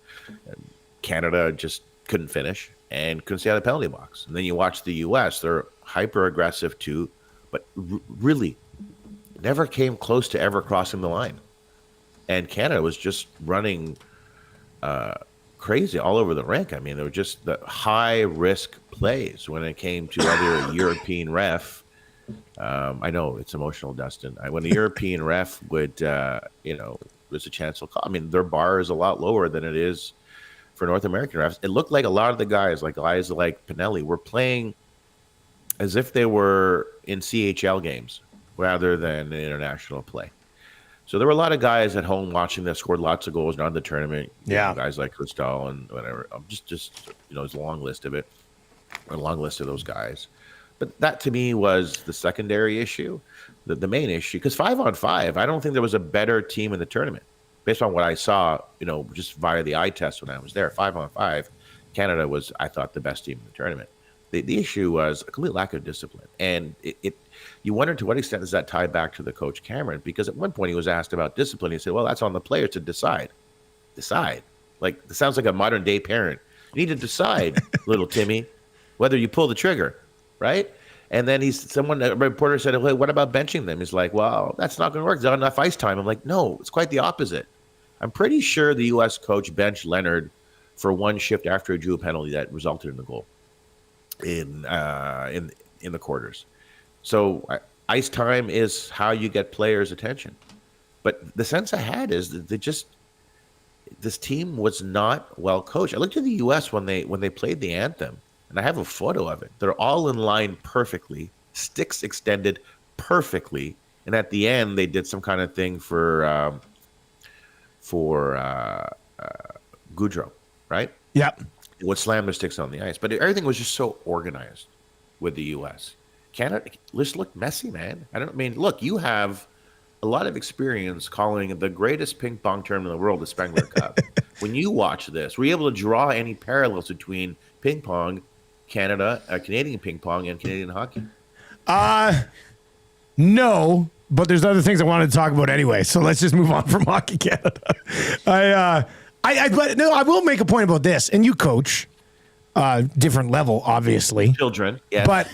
Canada just couldn't finish and couldn't stay out of the penalty box. And then you watch the U.S., they're hyper aggressive too, but really never came close to ever crossing the line. And Canada was just running crazy all over the rink. I mean, there were just the high-risk plays when it came to other European ref. I know it's emotional, Dustin. When a European ref would, there's a chance they'll call. I mean, their bar is a lot lower than it is for North American refs. It looked like a lot of the guys like Pinelli, were playing as if they were in CHL games rather than an international play. So there were a lot of guys at home watching that scored lots of goals, not in the tournament. Yeah, guys like Cristal and whatever. Just there's a long list of it, a long list of those guys. But that to me was the secondary issue, the main issue. Because 5-on-5, I don't think there was a better team in the tournament, based on what I saw. Just via the eye test when I was there. 5-on-5, Canada was, I thought, the best team in the tournament. The issue was a complete lack of discipline, and you wonder to what extent does that tie back to the coach Cameron? Because at one point he was asked about discipline. He said, "Well, that's on the players to decide." Decide? Like, it sounds like a modern day parent. You need to decide, little Timmy, whether you pull the trigger, right? And then a reporter said, "Hey, what about benching them?" He's like, "Well, that's not going to work. There's not enough ice time." I'm like, no, it's quite the opposite. I'm pretty sure the U.S. coach benched Leonard for one shift after he drew a penalty that resulted in the goal in the quarters. So ice time is how you get players' attention. But the sense I had is that this team was not well coached. I looked at the U.S. when they played the anthem, and I have a photo of it. They're all in line perfectly, sticks extended perfectly, and at the end they did some kind of thing for Goudreau, right? Yep. Would slam their sticks on the ice, but everything was just so organized with the U.S. Canada just looked messy, man. Look, you have a lot of experience calling the greatest ping pong tournament in the world, the Spengler Cup. When you watch this, were you able to draw any parallels between ping pong, Canadian ping pong, and Canadian hockey? No, but there's other things I wanted to talk about anyway. So let's just move on from Hockey Canada. I will make a point about this, and you coach, different level, obviously. Children, yeah. But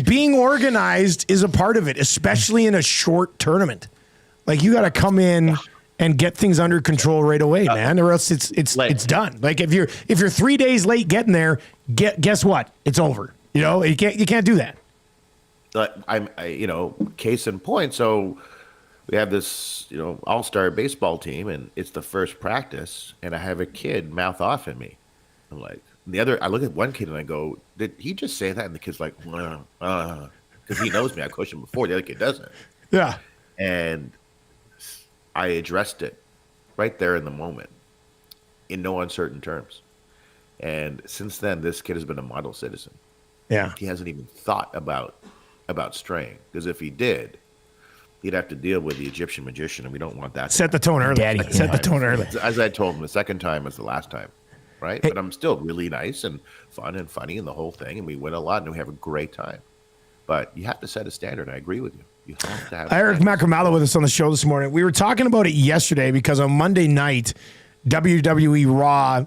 being organized is a part of it, especially in a short tournament. Like, you got to come in and get things under control right away, man, or else it's done. Like, if you're 3 days late getting there, guess what? It's over. You can't do that. Case in point. So we have this, all-star baseball team, and it's the first practice, and I have a kid mouth off at me. I'm like, I look at one kid and I go, "Did he just say that?" And the kid's like, because he knows me. I coached him before. The other kid doesn't. Yeah. And I addressed it right there in the moment, in no uncertain terms. And since then, this kid has been a model citizen. Yeah. He hasn't even thought about straying, because if he did, he'd have to deal with the Egyptian magician, and we don't want that. Set the tone early. Daddy. Set the tone early. As I told him, the second time was the last time, right? Hey. But I'm still really nice and fun and funny and the whole thing, and we win a lot and we have a great time. But you have to set a standard. I agree with you. You have to have Eric Macramalla with us on the show this morning. We were talking about it yesterday because on Monday night, WWE Raw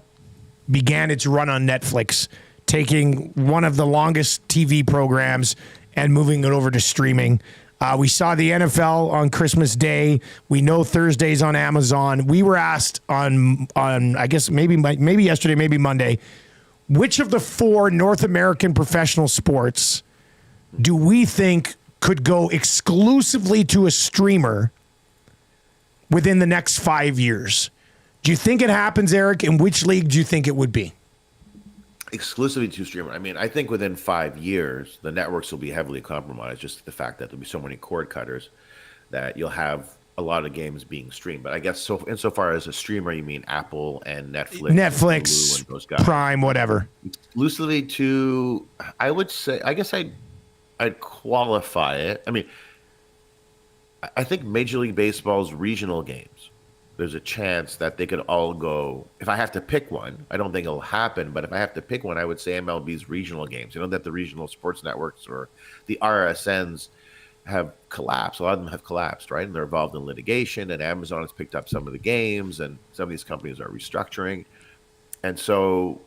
began its run on Netflix, taking one of the longest TV programs and moving it over to streaming. We saw the NFL on Christmas Day. We know Thursday's on Amazon. We were asked on I guess maybe yesterday, maybe Monday, which of the 4 North American professional sports do we think could go exclusively to a streamer within the next 5 years? Do you think it happens, Eric? In which league do you think it would be? Exclusively to streamer. I mean, I think within 5 years, the networks will be heavily compromised. Just the fact that there'll be so many cord cutters that you'll have a lot of games being streamed. But I guess insofar as a streamer, you mean Apple and Netflix, and those guys. Prime, whatever. Exclusively to, I would say, I guess I'd qualify it. I mean, I think Major League Baseball's regional games, there's a chance that they could all go. If I have to pick one, I don't think it'll happen, but if I have to pick one, I would say MLB's regional games. That the regional sports networks or the RSNs have collapsed. A lot of them have collapsed, right? And they're involved in litigation, and Amazon has picked up some of the games, and some of these companies are restructuring. And so,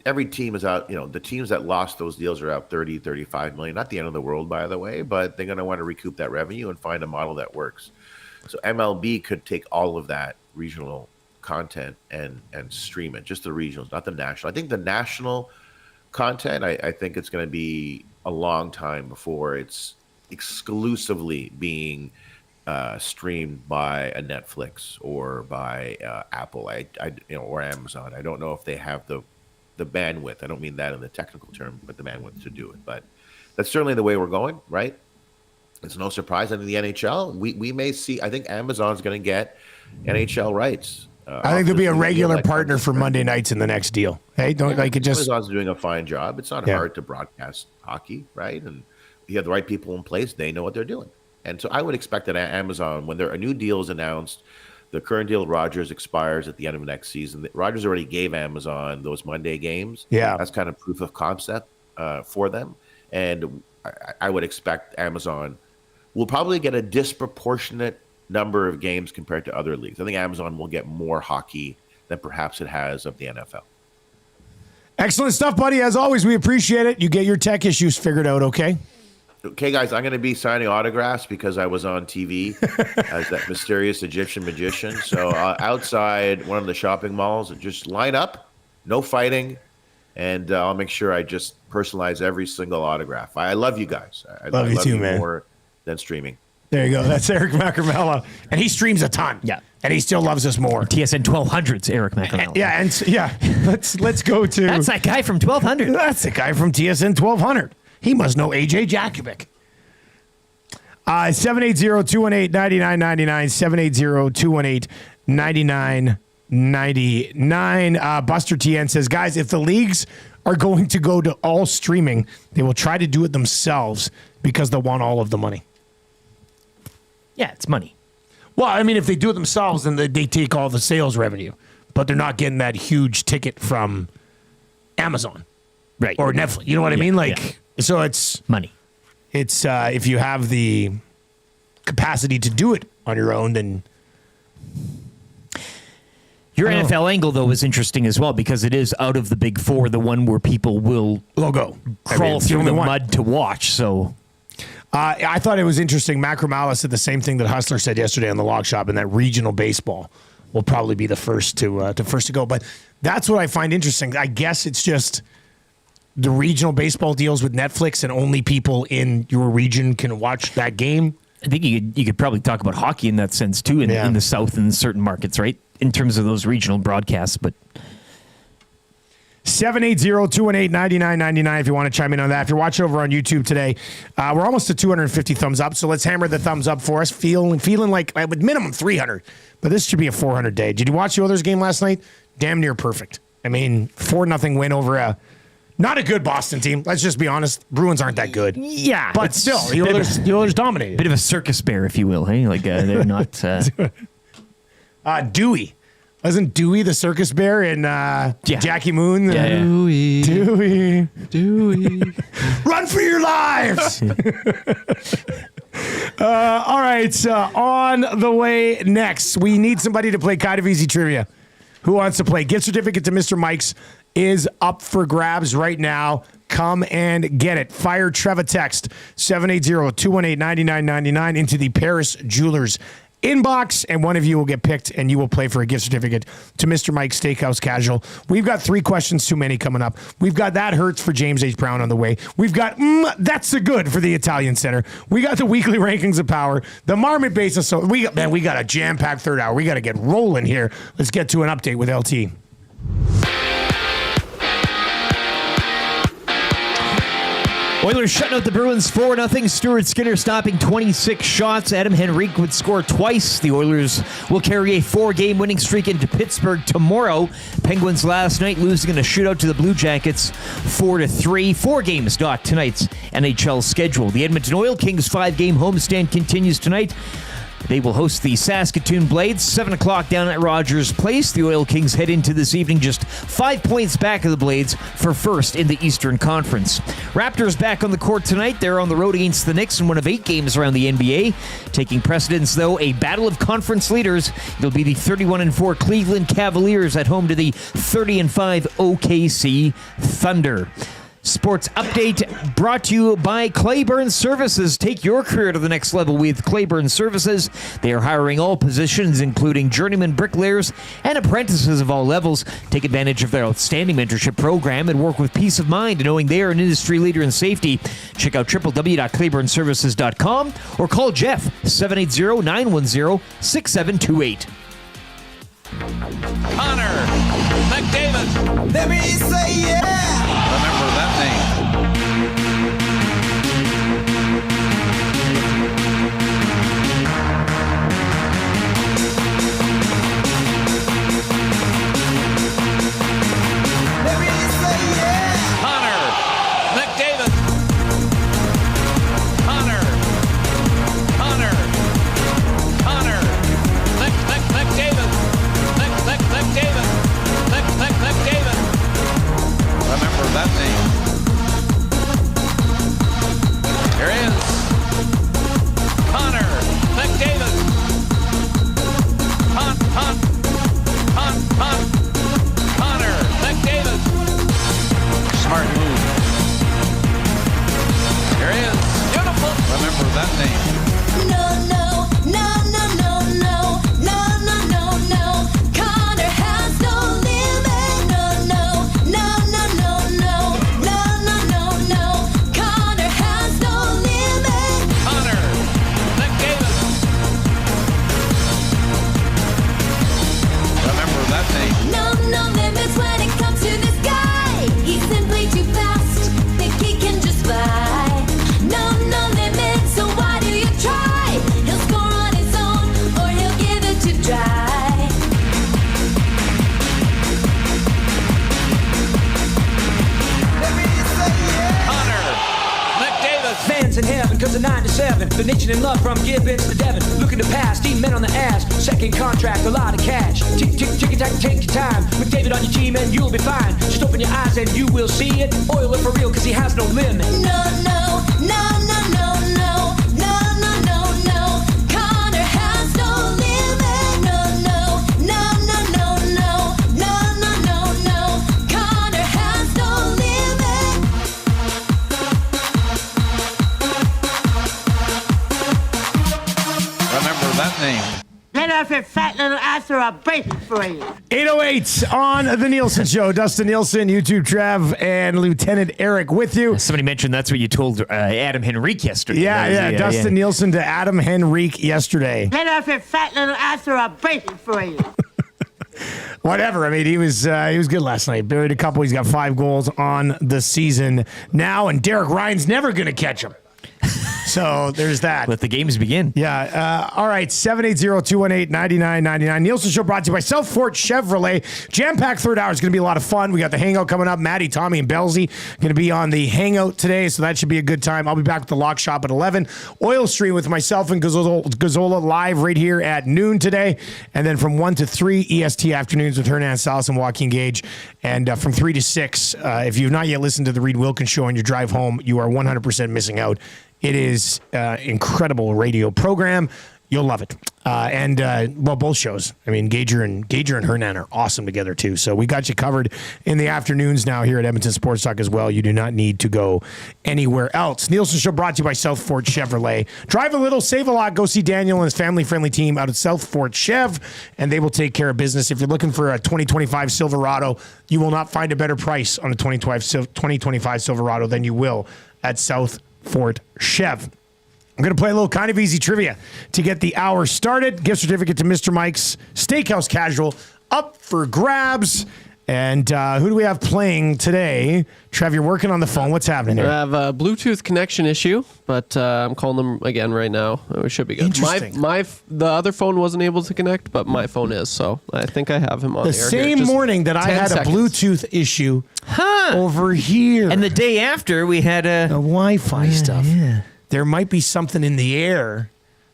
every team is out. The teams that lost those deals are out 30, 35 million. Not the end of the world, by the way, but they're going to want to recoup that revenue and find a model that works. So MLB could take all of that regional content and stream it, just the regionals, not the national. I think the national content, I think it's going to be a long time before it's exclusively being streamed by a Netflix or by Apple, or Amazon. I don't know if they have the bandwidth. I don't mean that in the technical term, but the bandwidth to do it. But that's certainly the way we're going, right? It's no surprise. I think the NHL, we may see. I think Amazon's going to get NHL rights. I think there'll be a regular partner for Monday nights in the next deal. Hey, Amazon's doing a fine job. It's not hard to broadcast hockey, right? And you have the right people in place. They know what they're doing. And so I would expect that Amazon, when a new deal is announced, the current deal with Rogers expires at the end of next season. Rogers already gave Amazon those Monday games. Yeah. That's kind of proof of concept for them. And I would expect Amazon will probably get a disproportionate number of games compared to other leagues. I think Amazon will get more hockey than perhaps it has of the NFL. Excellent stuff, buddy. As always, we appreciate it. You get your tech issues figured out, okay? Okay, guys, I'm going to be signing autographs because I was on TV as that mysterious Egyptian magician. So outside one of the shopping malls, just line up, no fighting, and I'll make sure I just personalize every single autograph. I love you guys. I love you too, man. More than streaming. There you go. That's Eric Macramalla. And he streams a ton. Yeah. And he still loves us more. TSN 1200's Eric Macala. Let's go to... That's that guy from 1200. That's the guy from TSN 1200. He must know AJ Jakovic. 780-218-9999. 780-218-9999. Buster TN says, guys, if the leagues are going to go to all streaming, they will try to do it themselves because they'll want all of the money. Yeah, it's money. Well, I mean, if they do it themselves, then they take all the sales revenue, but they're not getting that huge ticket from Amazon, right? Or Netflix. You know what I mean? So it's money. It's if you have the capacity to do it on your own, then your NFL angle though is interesting as well because it is out of the big four, the one where people will crawl through the mud to watch. So. I thought it was interesting. Macramalla said the same thing that Hustler said yesterday on the Log Shop, and that regional baseball will probably be the first to go. But that's what I find interesting. I guess it's just the regional baseball deals with Netflix, and only people in your region can watch that game. I think you could probably talk about hockey in that sense too, in the South and certain markets, right? In terms of those regional broadcasts, but. 780-218-9999 if you want to chime in on that. If you're watching over on YouTube today, we're almost to 250 thumbs up, so let's hammer the thumbs up for us. Feeling like with minimum 300, but this should be a 400 day. Did you watch the Oilers game last night? Damn near perfect. I mean, 4-0 win over not a good Boston team. Let's just be honest. Bruins aren't that good. Yeah. But still, the Oilers dominated. Bit of a circus bear, if you will. Hey? They're not... Dewey. Wasn't Dewey the circus bear in Jackie Moon? Dewey. Run for your lives! All right, on the way next, we need somebody to play kind of easy trivia. Who wants to play? Gift certificate to Mr. Mike's is up for grabs right now. Come and get it. Fire Trev a text 780-218-9999 into the Paris Jewelers inbox, and one of you will get picked, and you will play for a gift certificate to Mr. Mike's Steakhouse Casual. We've got 3 questions too many coming up. We've got That Hurts for James H. Brown on the way. We've got That's a Good for the Italian Center. We got the weekly rankings of power, the Marmot Basin. So we got a jam-packed third hour. We got to get rolling here. Let's get to an update with LT. Oilers shutting out the Bruins 4-0. Stuart Skinner stopping 26 shots. Adam Henrique would score twice. The Oilers will carry a 4-game winning streak into Pittsburgh tomorrow. Penguins last night losing in a shootout to the Blue Jackets 4-3. 4 games dot tonight's NHL schedule. The Edmonton Oil Kings 5-game homestand continues tonight. They will host the Saskatoon Blades, 7 o'clock down at Rogers Place. The Oil Kings head into this evening just 5 points back of the Blades for first in the Eastern Conference. Raptors back on the court tonight. They're on the road against the Knicks in one of 8 games around the NBA. Taking precedence, though, a battle of conference leaders. It'll be the 31-4 Cleveland Cavaliers at home to the 30-5 OKC Thunder. Sports update brought to you by Clayburn Services. Take your career to the next level with Clayburn Services. They are hiring all positions, including journeyman bricklayers and apprentices of all levels. Take advantage of their outstanding mentorship program and work with peace of mind knowing they are an industry leader in safety. Check out www.clayburnservices.com or call Jeff 780-910-6728. Connor McDavid. Let me say yeah. Remember that name. Let me say yeah. Connor McDavid. Connor McDavid. McDavid. Remember that name. Here is Connor McDavid. Connor McDavid. Smart move. Here is beautiful. Remember that name. No. Connor has no limit. No. Connor has no limit. Connor McDavid. Remember that name. No limits when it comes to this guy. He's simply too fast. Think he can just fly. No limits, so why do you try? He'll score on his own, or he'll give it to dry. Connor McDavid. Fans in heaven, cause of 9 to 7. The nation in love from Gibbons to Devon. Looking to pass, team men on the ass. Second contract, a lot of cash. Tick, take your time. McDavid on your team and you'll be fine. Just open your eyes and you will see it. Oiler for real, cause he has no limit. No. Connor has no limit. No. Connor has no limit. Remember that name. Let off your fat little ass or I'll break it for you. 808 on the Nielson Show. Dustin Nielson, YouTube Trev, and Lieutenant Eric with you. Somebody mentioned that's what you told Adam Henrique yesterday. Yeah. Dustin Nielson to Adam Henrique yesterday. Let off your fat little ass or I'll break it for you. Whatever. I mean, he was good last night. Buried a couple. He's got 5 goals on the season now, and Derek Ryan's never going to catch him. So there's that. Let the games begin. Yeah. All right. 780-218-9999. Nielsen Show brought to you by South Fort Chevrolet. Jam-packed third hour is going to be a lot of fun. We got the Hangout coming up. Maddie, Tommy, and Belzy going to be on the Hangout today, so that should be a good time. I'll be back with the Lock Shop at 11. Oil Stream with myself and Gazzola live right here at noon today. And then from 1 to 3, EST afternoons with Hernan Salas and Joaquin Gage. And from 3 to 6, if you've not yet listened to the Reed Wilkins Show on your drive home, you are 100% missing out. It is incredible radio program. You'll love it. Both shows. I mean, Gager and Hernan are awesome together, too. So we got you covered in the afternoons now here at Edmonton Sports Talk as well. You do not need to go anywhere else. Nielsen Show brought to you by South Fort Chevrolet. Drive a little, save a lot. Go see Daniel and his family-friendly team out at South Fort Chev, and they will take care of business. If you're looking for a 2025 Silverado, you will not find a better price on a 2025 Silverado than you will at South Fort Chev. I'm going to play a little kind of easy trivia to get the hour started. Gift certificate to Mr. Mike's Steakhouse Casual up for grabs. And who do we have playing today? Trev, you're working on the phone. What's happening here? I have a Bluetooth connection issue, but I'm calling them again right now. It should be good. Interesting. The other phone wasn't able to connect, but my phone is, so I think I have him on the the air same here. morning that I had seconds. a Bluetooth issue over here. And the day after, we had a Wi-Fi stuff. Yeah. There might be something in the air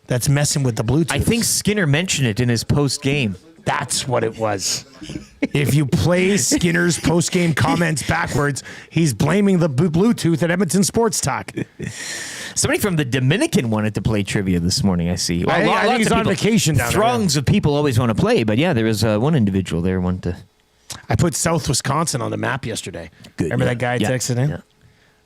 that's messing with the Bluetooth. I think Skinner mentioned it in his post game. That's what it was. If you play Skinner's post-game comments backwards, he's blaming the Bluetooth at Edmonton Sports Talk. Somebody from the Dominican wanted to play trivia this morning, I see. Well, I think he's on vacation down there. Throngs of people always want to play, but yeah, there was one individual there who wanted to. I put South Wisconsin on the map yesterday. Good. Remember that guy texted in? Yeah.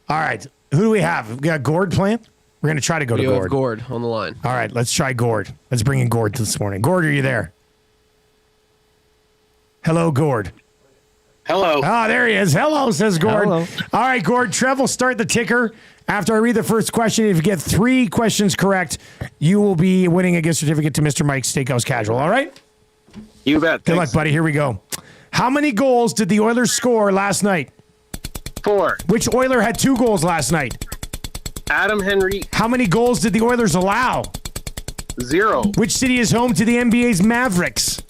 All right. Who do we have? We got Gord playing? We're going to try to go to You have Gord. Gord on the line. All right, let's try Gord. Let's bring in Gord this morning. Gord, are you there? Hello, Gord. Hello. Oh, there he is. Hello, says Gord. Hello. All right, Gord. Trev will start the ticker after I read the first question. If you get 3 questions correct, you will be winning a gift certificate to Mr. Mike's Steakhouse Casual. All right? You bet. Good luck, buddy. Here we go. How many goals did the Oilers score last night? 4. Which Oiler had 2 goals last night? Adam Henry. How many goals did the Oilers allow? 0. Which city is home to the NBA's Mavericks?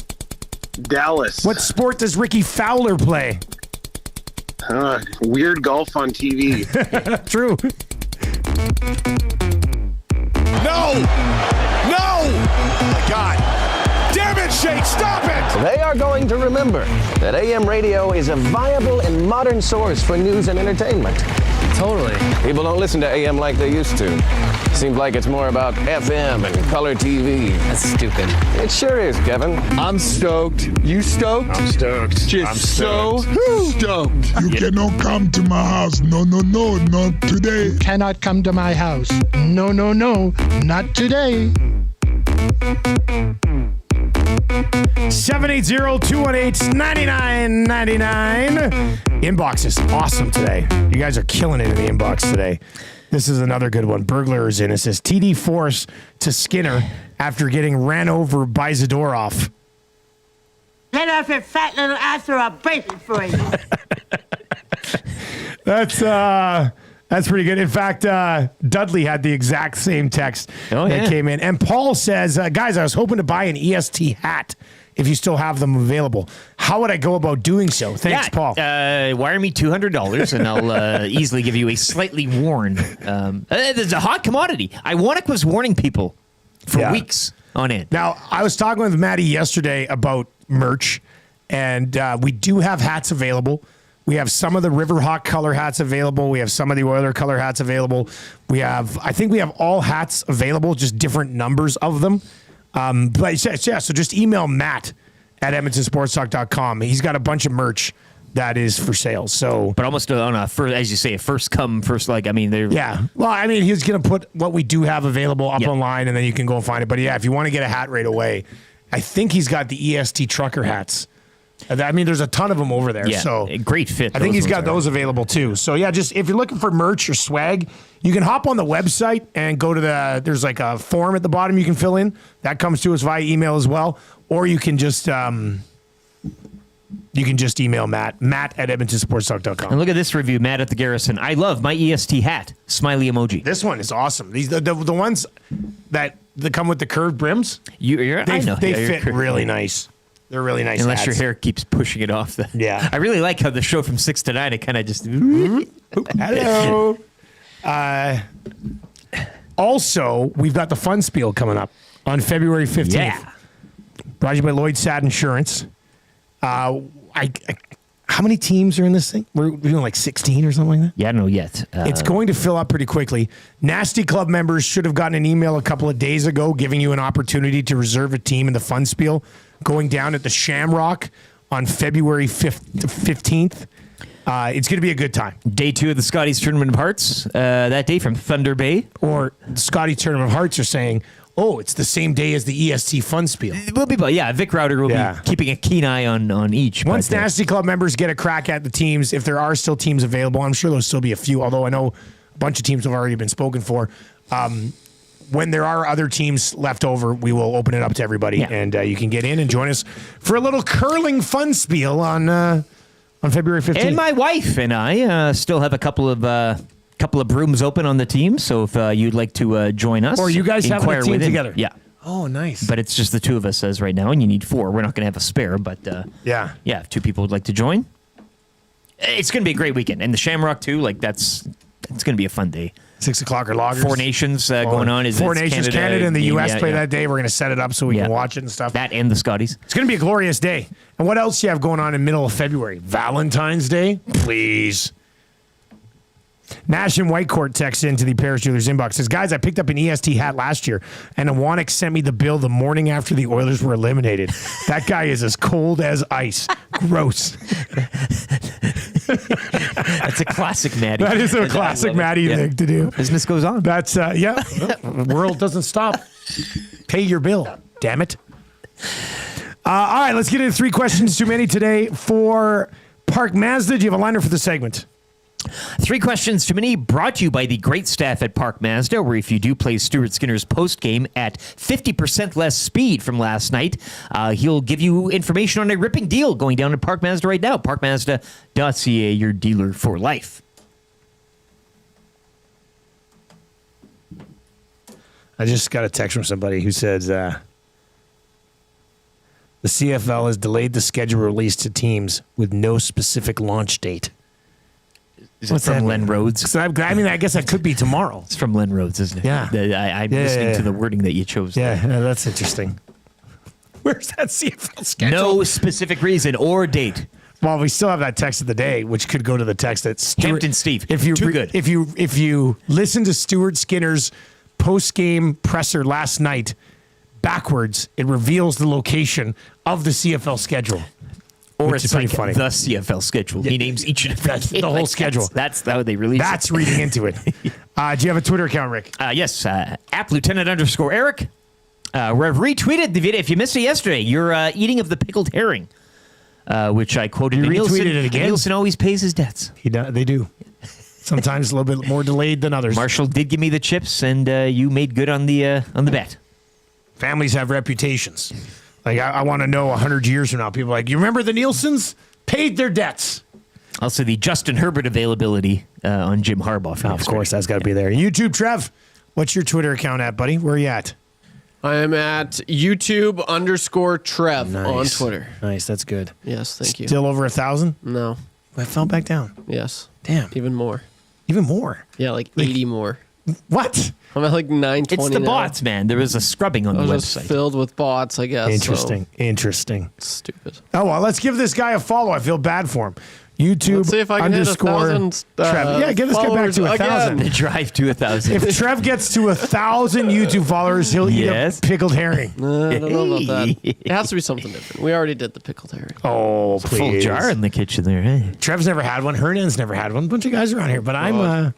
Dallas. What sport does Ricky Fowler play? Weird golf on TV. True. No! No! Oh my God. Damn it, Shake, stop it! They are going to remember that AM radio is a viable and modern source for news and entertainment. Totally. People don't listen to AM like they used to. Seems like it's more about FM and color TV. That's stupid. It sure is, Kevin. I'm stoked. You stoked? I'm stoked. Just I'm so stoked. You cannot come to my house. No, no, no, not today. You cannot come to my house. No, no, no, not today. 780-218-9999. Inbox is awesome today. You guys are killing it in the inbox today. This is another good one. Burglar is in. It says TD Force to Skinner after getting ran over by Zadorov. Get off your fat little ass or I'll break it for you. That's pretty good. In fact, Dudley had the exact same text that came in. And Paul says, guys, I was hoping to buy an EST hat if you still have them available. How would I go about doing so? Thanks, Paul. Wire me $200 and I'll easily give you a slightly worn. There's a hot commodity. Iwonic was warning people for weeks on it. Now, I was talking with Maddie yesterday about merch, and we do have hats available. We have some of the Riverhawk color hats available. We have some of the Oiler color hats available. I think we have all hats available, just different numbers of them. So just email Matt at EdmontonSportsTalk.com. He's got a bunch of merch that is for sale. So, but almost on a first, as you say, a first come, first like. I mean, they're Well, I mean, he's going to put what we do have available up online, and then you can go and find it. But yeah, if you want to get a hat right away, I think he's got the EST trucker hats. I mean, there's a ton of them over there. Yeah, so great fit. I think he's got those available too. So yeah, just if you're looking for merch or swag, you can hop on the website and go to there's like a form at the bottom you can fill in. That comes to us via email as well. Or you can just email Matt at EdmontonSportsTalk.com. And look at this review, Matt at the Garrison. I love my EST hat. Smiley emoji. This one is awesome. These the ones that come with the curved brims. They fit really nice. They're really nice. Unless hats. your hair keeps pushing it off. Yeah. I really like how the show from 6 to 9, it kind of just... Hello. Also, we've got the Fun Spiel coming up on February 15th. Yeah. Brought to you by Lloyd Sad Insurance. How many teams are in this thing? We're doing like 16 or something like that? Yeah, I don't know yet. It's going to fill up pretty quickly. Nasty Club members should have gotten an email a couple of days ago giving you an opportunity to reserve a team in the Fun Spiel going down at the Shamrock on February 15th. It's going to be a good time. Day 2 of the Scotties Tournament of Hearts that day from Thunder Bay. Or the Scotties Tournament of Hearts are saying, oh, it's the same day as the EST Fun Spiel. It will be, Vic Router will be keeping a keen eye on each. Once Nasty Club members get a crack at the teams, if there are still teams available, I'm sure there'll still be a few, although I know a bunch of teams have already been spoken for. When there are other teams left over, we will open it up to everybody, and you can get in and join us for a little curling Fun Spiel on February 15th. And my wife and I still have a couple of brooms open on the team, so if you'd like to join us. Or you guys have a team together. Yeah. Oh, nice. But it's just the two of us as right now, and you need 4. We're not going to have a spare, but if 2 people would like to join, it's going to be a great weekend. And the Shamrock, too, like that's It's going to be a fun day. 6 o'clock or loggers. Four Nations going on. Four Nations, Canada and the U.S. play that day. We're going to set it up so we can watch it and stuff. That and the Scotties. It's going to be a glorious day. And what else do you have going on in middle of February? Valentine's Day? Please. Nash in Whitecourt texts into the Paris Jewelers inbox. Says, guys, I picked up an EST hat last year, and Iwanek sent me the bill the morning after the Oilers were eliminated. That guy is as cold as ice. Gross. That's a classic Maddie. That is a classic Maddie thing to do. Business goes on. That's, the world doesn't stop. Pay your bill, damn it. All right, let's get into 3 questions too many today for Park Mazda. Do you have a liner for the segment? 3 questions too many, brought to you by the great staff at Park Mazda, where if you do play Stuart Skinner's post game at 50% less speed from last night, he'll give you information on a ripping deal going down at Park Mazda right now. ParkMazda.ca, your dealer for life. I just got a text from somebody who says the CFL has delayed the schedule release to teams with no specific launch date. Is it from Len Rhodes? So I guess that could be tomorrow. It's from Len Rhodes, isn't it? Yeah. I'm listening to the wording that you chose. Yeah, that's interesting. Where's that CFL schedule? No specific reason or date. Well, we still have that text of the day, which could go to the text that Hampton Steve. Too good. If you listen to Stuart Skinner's post-game presser last night backwards, it reveals the location of the CFL schedule. Or it's pretty like funny. The CFL schedule. He names each and every That's game. the whole schedule. That's how they release That's it. reading into it. Do you have a Twitter account, Rick? Yes, at Lieutenant_Eric. Where I've retweeted the video. If you missed it yesterday, your eating of the pickled herring, which I quoted. You Nielson, retweeted it again? Nielson always pays his debts. They do. Sometimes a little bit more delayed than others. Marshall did give me the chips, and you made good on the bet. Families have reputations. Like, I want to know 100 years from now, people are like, you remember the Nielsens? Paid their debts. Also, the Justin Herbert availability on Jim Harbaugh. Of course, that's got to be there. YouTube, Trev, what's your Twitter account at, buddy? Where are you at? I am at YouTube_Trev on Twitter. Nice, that's good. Yes, thank you. Still over 1,000? No. I fell back down. Yes. Damn. Even more. Even more? Yeah, like 80 more. What? I'm at like 920 It's the now. bots, man. There was a scrubbing on the I was just website. filled with bots, I guess. Interesting. Stupid. Oh, well, let's give this guy a follow. I feel bad for him. YouTube Let's see if I can hit 1,000 Trev. Yeah, get this guy back to 1,000. The drive to 1,000. If Trev gets to 1,000 YouTube followers, he'll eat a pickled herring. I don't know about that. It has to be something different. We already did the pickled herring. Oh, please. Full jar in the kitchen there. Hey. Trev's never had one. Hernan's never had one. A bunch of guys around here, but I'm...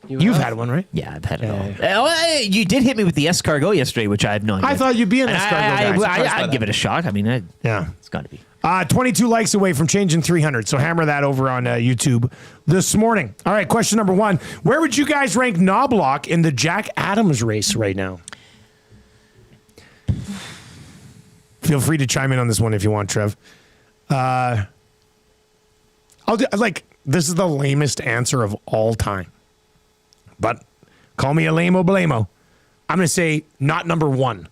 You've had one, right? Yeah, I've had it all. You did hit me with the escargot yesterday, which I have not. I thought you'd be an escargot guy. I'd give it a shot. I mean, it's got to be. 22 likes away from changing 300, so hammer that over on YouTube this morning. All right, question number 1. Where would you guys rank Knobloch in the Jack Adams race right now? Feel free to chime in on this one if you want, Trev. I'll do, this is the lamest answer of all time. But call me a lame-o blamo. I'm going to say not number 1.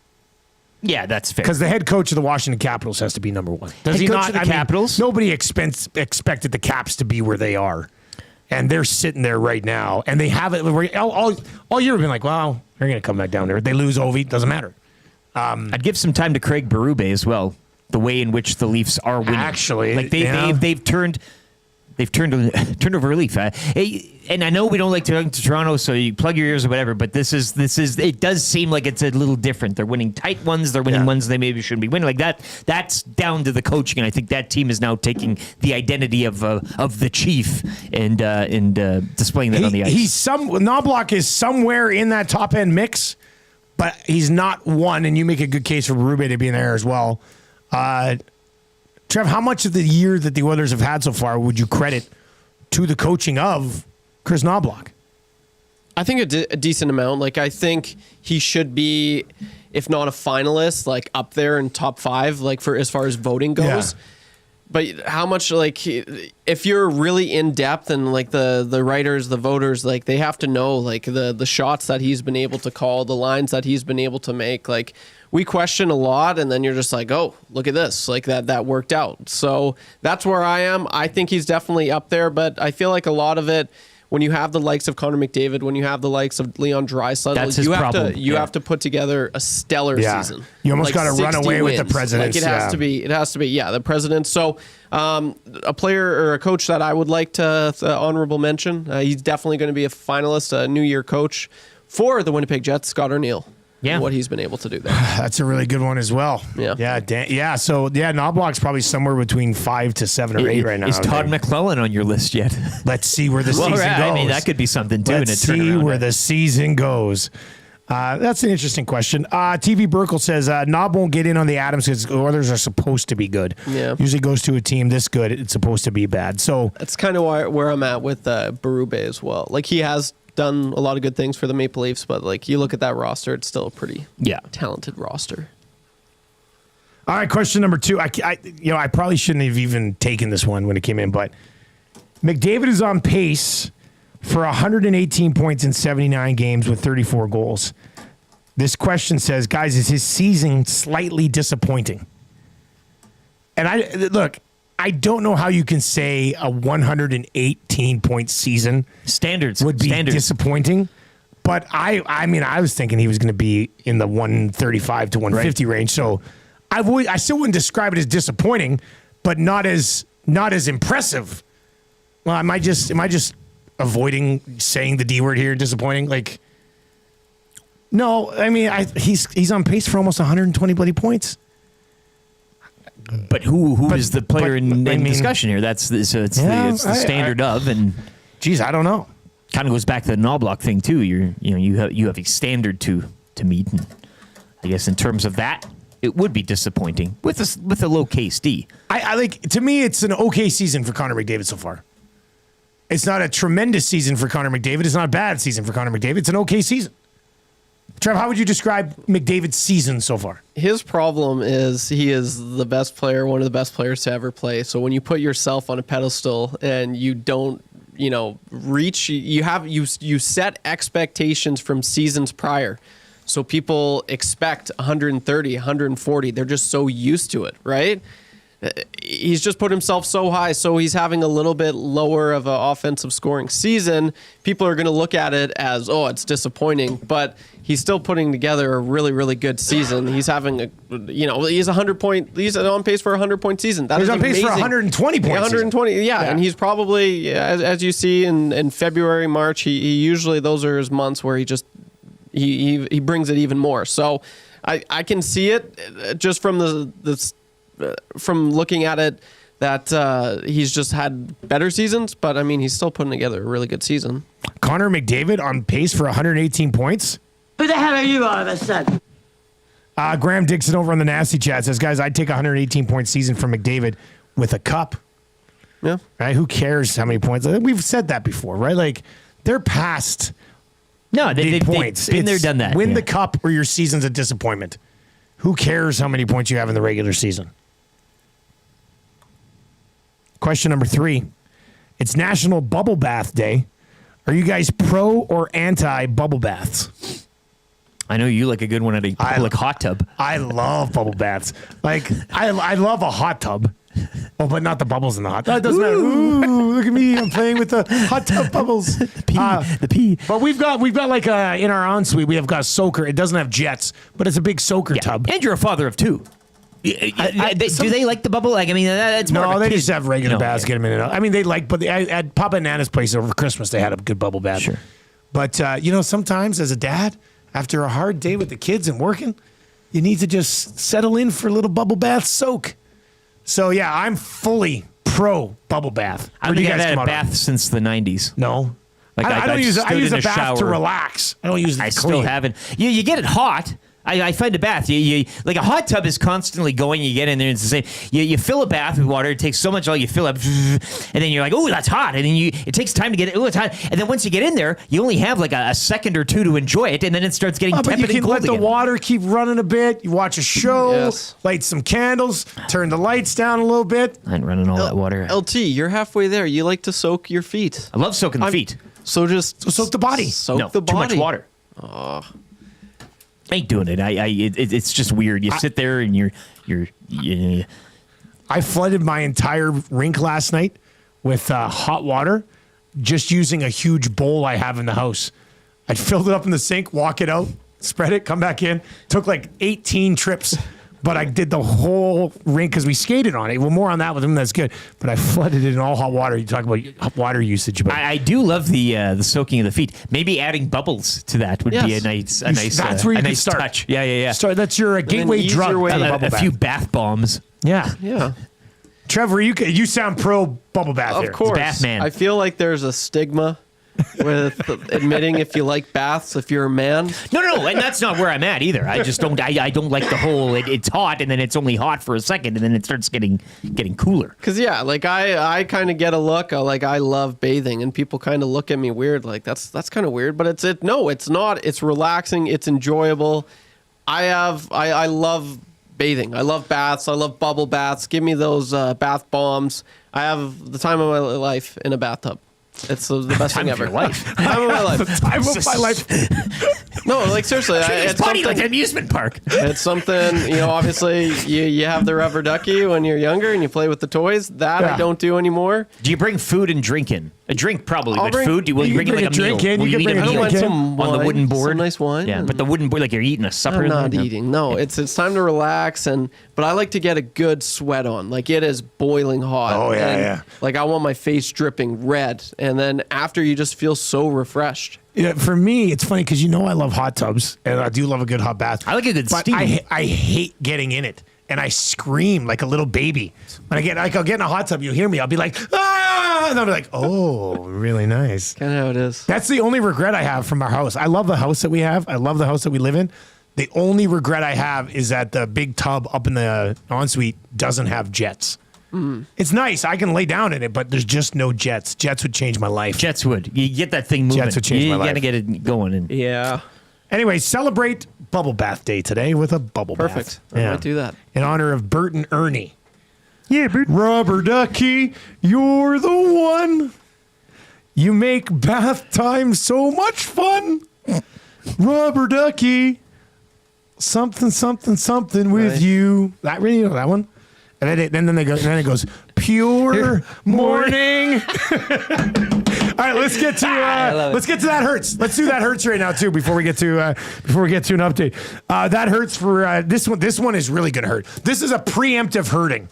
Yeah, that's fair. Because the head coach of the Washington Capitals has to be number 1. Does Head he coach not? of the Capitals? Nobody expected the Caps to be where they are. And they're sitting there right now. And they have it. All year we've been like, well, they're going to come back down there. They lose Ovi. Doesn't matter. I'd give some time to Craig Berube as well. The way in which the Leafs are winning. Actually, like they've turned over a leaf. And I know we don't like to talk to Toronto, so you plug your ears or whatever. But this is. It does seem like it's a little different. They're winning tight ones. They're winning ones they maybe shouldn't be winning. Like that. That's down to the coaching, and I think that team is now taking the identity of the chief and displaying that on the ice. Knobloch is somewhere in that top end mix, but he's not one. And you make a good case for Berube to be in there as well. Trev, how much of the year that the Oilers have had so far would you credit to the coaching of Chris Knobloch? I think a decent amount. Like, I think he should be, if not a finalist, like up there in top 5, like for as far as voting goes. Yeah. But how much, like, if you're really in depth and like the writers, the voters, like they have to know like the shots that he's been able to call, the lines that he's been able to make. Like, we question a lot, and then you're just like, oh, look at this, like that worked out. So that's where I am. I think he's definitely up there, but I feel like a lot of it, when you have the likes of Connor McDavid, when you have the likes of Leon Draisaitl, you have to put together a stellar season. You almost got to run away with the Presidents. Like it has to be. It has to be. Yeah, the Presidents. So a player or a coach that I would like to honorable mention. He's definitely going to be a finalist, a New Year coach for the Winnipeg Jets, Scott O'Neill. Yeah, what he's been able to do there. That's a really good one as well. Yeah, So Knobloch's probably somewhere between 5 to 7 or 8 right now. Is Todd McLellan on your list yet? Let's see where the season goes. I mean, that could be something too. Let's see where the season goes. That's an interesting question. TV Burkle says Knob won't get in on the Adams because Oilers are supposed to be good. Yeah, usually goes to a team this good, it's supposed to be bad. So that's kind of where I'm at with Berube as well. Like he has done a lot of good things for the Maple Leafs, but like you look at that roster, it's still a pretty talented roster. All right, question number 2. I probably shouldn't have even taken this one when it came in, but McDavid is on pace for 118 points in 79 games with 34 goals. This question says, guys, is his season slightly disappointing? And I don't know how you can say a 118-point season would be disappointing, but I was thinking he was going to be in the 135 to 150 range. So I still wouldn't describe it as disappointing, but not as impressive. Well, am I just avoiding saying the D word here? Disappointing? Like, no. I mean, he's on pace for almost 120 bloody points. But who is the player in discussion here? It's the standard of, and geez, I don't know. Kind of goes back to the Knobloch thing too. You have a standard to meet, and I guess in terms of that, it would be disappointing with a low KSD. To me, it's an okay season for Connor McDavid so far. It's not a tremendous season for Connor McDavid. It's not a bad season for Connor McDavid. It's an okay season. Trev, how would you describe McDavid's season so far? His problem is he is the best player, one of the best players to ever play. So when you put yourself on a pedestal and you don't, reach, you set expectations from seasons prior. So people expect 130, 140. They're just so used to it, right? He's just put himself so high, so he's having a little bit lower of an offensive scoring season. People are going to look at it as, it's disappointing, but he's still putting together a really, really good season. He's having he's on pace for a 100-point season. He's on pace for 120 points. 120, and he's probably, as you see in February, March, he usually, those are his months where he just, he brings it even more. So I can see it just from from looking at it that he's just had better seasons, but I mean, he's still putting together a really good season. Connor McDavid on pace for 118 points. Who the hell are you all of a sudden? Graham Dixon over on the Nasty Chat says, guys, I'd take a 118-point season from McDavid with a cup. Yeah. Right? Who cares how many points? We've said that before, right? Like, they're past points. They've been there, done that. Win the cup or your season's a disappointment. Who cares how many points you have in the regular season? Question number 3. It's National Bubble Bath Day. Are you guys pro or anti bubble baths? I know you like a good one at a public hot tub. I love bubble baths. Like, I love a hot tub. Oh, but not the bubbles in the hot tub. That doesn't matter. Ooh, look at me. I'm playing with the hot tub bubbles. the pee. But we've got like in our ensuite, we have got a soaker. It doesn't have jets, but it's a big soaker tub. And you're a father of 2. Do they like the bubble? Like, I mean, that's more no. They just have regular baths. Get them in and out. I mean, they like, but at Papa and Nana's place over Christmas, they had a good bubble bath. Sure. But sometimes as a dad, after a hard day with the kids and working, you need to just settle in for a little bubble bath soak. So yeah, I'm fully pro bubble bath. I don't think I've had a bath since the 90s. No. Like I don't use it. I use a bath shower to relax. I don't use it to clean. Still haven't. You get it hot. I find a bath. You like a hot tub is constantly going. You get in there and it's the same. You fill a bath with water. It takes so much oil. You fill up, and then you're like, oh, that's hot. And then it takes time to get it. Oh, it's hot. And then once you get in there, you only have like a second or two to enjoy it, and then it starts getting tepid and cold. But you can let the water keep running a bit. You watch a show, light some candles, turn the lights down a little bit. I ain't running all that water. LT, you're halfway there. You like to soak your feet. I love soaking the feet. So soak the body. Soak the body. Too much water. I ain't doing it. It's just weird. You sit there and you're. I flooded my entire rink last night with hot water, just using a huge bowl I have in the house. I filled it up in the sink, walk it out, spread it, come back in. Took like 18 trips. But I did the whole rink because we skated on it. Well, more on that with him. That's good. But I flooded it in all hot water. You talk about hot water usage. But I do love the soaking of the feet. Maybe adding bubbles to that would be a nice that's where you can start. Touch. Yeah. Start. That's your gateway drug. A few bath bombs. Yeah. Trevor, you sound pro bubble bath here. Of course. Bath man. I feel like there's a stigma with admitting if you like baths, if you're a man. No, and that's not where I'm at either. I just don't. I don't like the whole. It's hot, and then it's only hot for a second, and then it starts getting cooler. Because like I kind of get a look. Like I love bathing, and people kind of look at me weird. Like that's kind of weird. But it's not. It's relaxing. It's enjoyable. I love bathing. I love baths. I love bubble baths. Give me those bath bombs. I have the time of my life in a bathtub. It's the best thing ever. Time of my life. The time of my life. No, like seriously, it's funny like an amusement park. It's something, obviously you have the rubber ducky when you're younger and you play with the toys. That I don't do anymore. Do you bring food and drink in? A drink probably, but food? Will you bring like a drink meal? in? Will you eat a meal on the wooden board? Some nice wine. Yeah, but the wooden board, like you're eating a supper. I'm not eating. No, it's time to relax, but I like to get a good sweat on. Like it is boiling hot. Oh yeah. Like I want my face dripping red, and then after you just feel so refreshed. Yeah, for me, it's funny because I love hot tubs, and I do love a good hot bath. I like a good steam. I hate getting in it, and I scream like a little baby. When I'll get in a hot tub, you'll hear me. I'll be like, ah! And I'll be like, oh, really nice. Kind of how it is. That's the only regret I have from our house. I love the house that we have. I love the house that we live in. The only regret I have is that the big tub up in the ensuite doesn't have jets. It's nice. I can lay down in it, but there's just no jets. Jets would change my life. Jets would. You get that thing moving. Jets would change my life. You got to get it going. Yeah. Anyway, celebrate Bubble Bath Day today with a bubble bath. Perfect. I might do that. In honor of Bert and Ernie. Yeah, Bert. Rubber ducky, you're the one. You make bath time so much fun. Rubber ducky, something with you. That really, that one? And then it goes pure morning. All right, let's get to that hurts. Let's do that hurts right now too before we get to an update. That hurts for this one. This one is really gonna hurt. This is a preemptive hurting.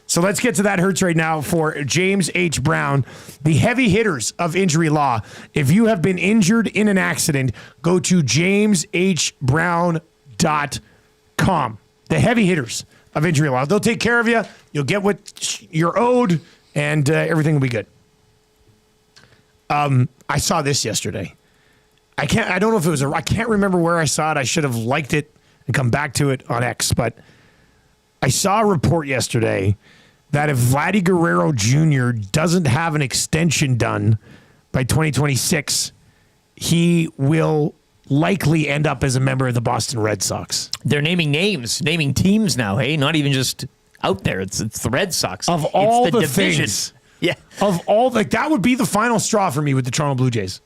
So let's get to that hurts right now for James H. Brown, the heavy hitters of injury law. If you have been injured in an accident, go to jameshbrown.com. The heavy hitters of injury law. They'll take care of you. You'll get what you're owed, and everything will be good. I saw this yesterday. I don't know if it was I can't remember where I saw it. I should have liked it and come back to it on X, but I saw a report yesterday that if Vladdy Guerrero Jr. doesn't have an extension done by 2026, he will likely end up as a member of the Boston Red Sox. They're naming teams now, hey? Not even just out there. It's the Red Sox. Of all it's the the division. things. Yeah. Of all, that would be the final straw for me with the Toronto Blue Jays.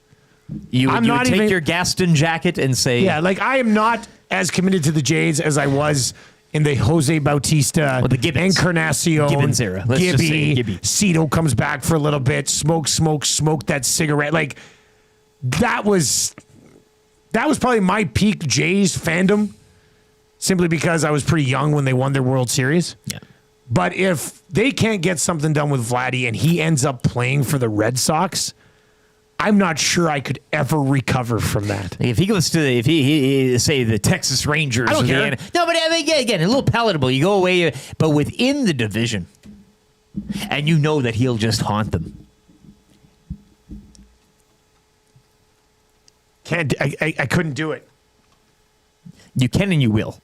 You would take your Gaston jacket and say... Yeah, I am not as committed to the Jays as I was in the Jose Bautista, the Encarnacion, Gibbons era. Let's just say Gibby. Cito comes back for a little bit, smoke that cigarette. That was probably my peak Jays fandom, simply because I was pretty young when they won their World Series. Yeah. But if they can't get something done with Vladdy and he ends up playing for the Red Sox, I'm not sure I could ever recover from that. If he goes to he say the Texas Rangers, I don't care. No, but again, a little palatable. You go away, but within the division, and you know that he'll just haunt them. I couldn't do it. You can and you will.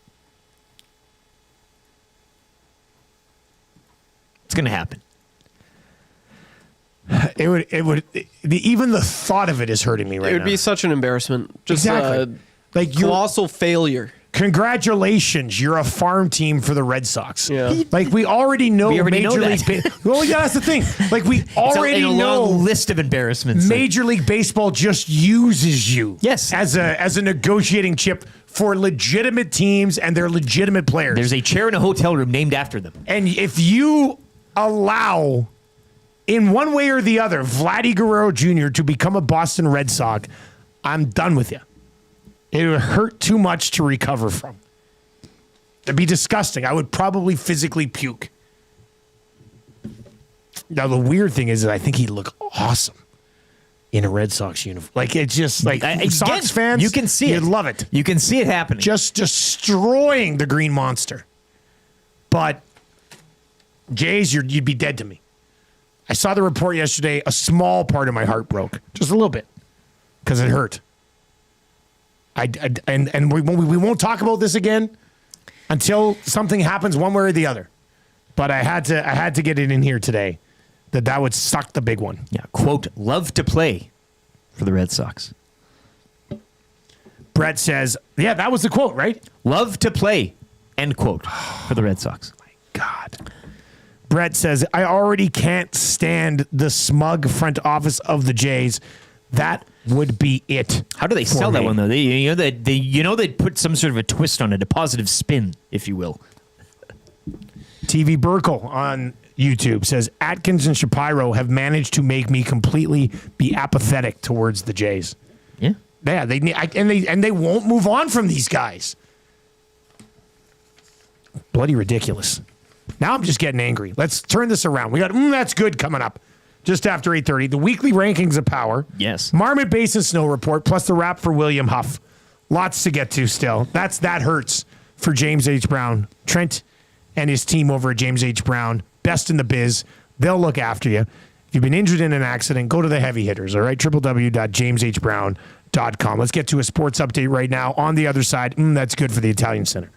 It's going to happen. Even the thought of it is hurting me right now. It would be such an embarrassment. Just exactly. Colossal failure. Congratulations, you're a farm team for the Red Sox. Yeah. We already know Major League Baseball. Well, yeah, that's the thing. We already know a list of embarrassments. Major League Baseball just uses you, yes, as a negotiating chip for legitimate teams and their legitimate players. There's a chair in a hotel room named after them. And if you allow in one way or the other, Vladdy Guerrero Jr. to become a Boston Red Sox, I'm done with you. It would hurt too much to recover from. It'd be disgusting. I would probably physically puke. Now, the weird thing is that I think he'd look awesome in a Red Sox uniform. Like, it's just like Sox fans, you can see you'd love it. You can see it happening. Just destroying the Green Monster. But Jays, you'd be dead to me. I saw the report yesterday. A small part of my heart broke, just a little bit, because it hurt. And we won't talk about this again until something happens one way or the other. But I had to get it in here today that would suck the big one. Yeah. Quote, love to play for the Red Sox. Brett says, yeah, that was the quote, right? Love to play, end quote, for the Red Sox. My God. Brett says, I already can't stand the smug front office of the Jays. That would be it. How do they sell that one, though? They'd put some sort of a twist on it, a positive spin, if you will. TV Burkle on YouTube says, Atkins and Shapiro have managed to make me completely be apathetic towards the Jays. Yeah. Yeah, they won't move on from these guys. Bloody ridiculous. Now I'm just getting angry. Let's turn this around. We got That's Good coming up just after 8:30. The weekly rankings of power. Yes. Marmot Basin Snow Report, plus the wrap for William Huff. Lots to get to still. That hurts for James H. Brown. Trent and his team over at James H. Brown, best in the biz. They'll look after you. If you've been injured in an accident, go to the heavy hitters, all right? www.jameshbrown.com. Let's get to a sports update right now. On the other side, that's good for the Italian Center.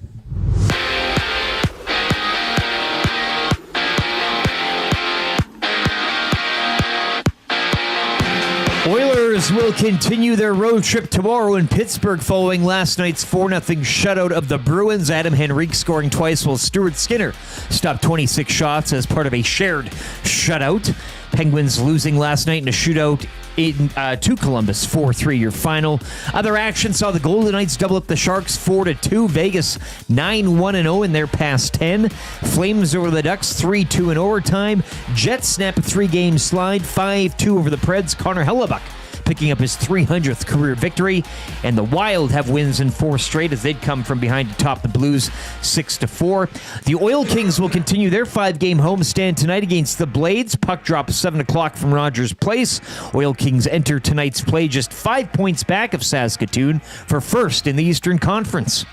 Oilers will continue their road trip tomorrow in Pittsburgh following last night's 4-0 shutout of the Bruins. Adam Henrique scoring twice while Stuart Skinner stopped 26 shots as part of a shared shutout. Penguins losing last night in a shootout to Columbus, 4-3 your final. Other action saw the Golden Knights double up the Sharks 4-2. Vegas 9-1-0 in their past 10. Flames over the Ducks 3-2 in overtime. Jets snap a 3-game slide 5-2 over the Preds. Connor Hellebuck picking up his 300th career victory. And the Wild have wins in 4 straight as they'd come from behind to top the Blues 6-4. The Oil Kings will continue their 5-game homestand tonight against the Blades. Puck drop 7 o'clock from Rogers Place. Oil Kings enter tonight's play just 5 points back of Saskatoon for first in the Eastern Conference.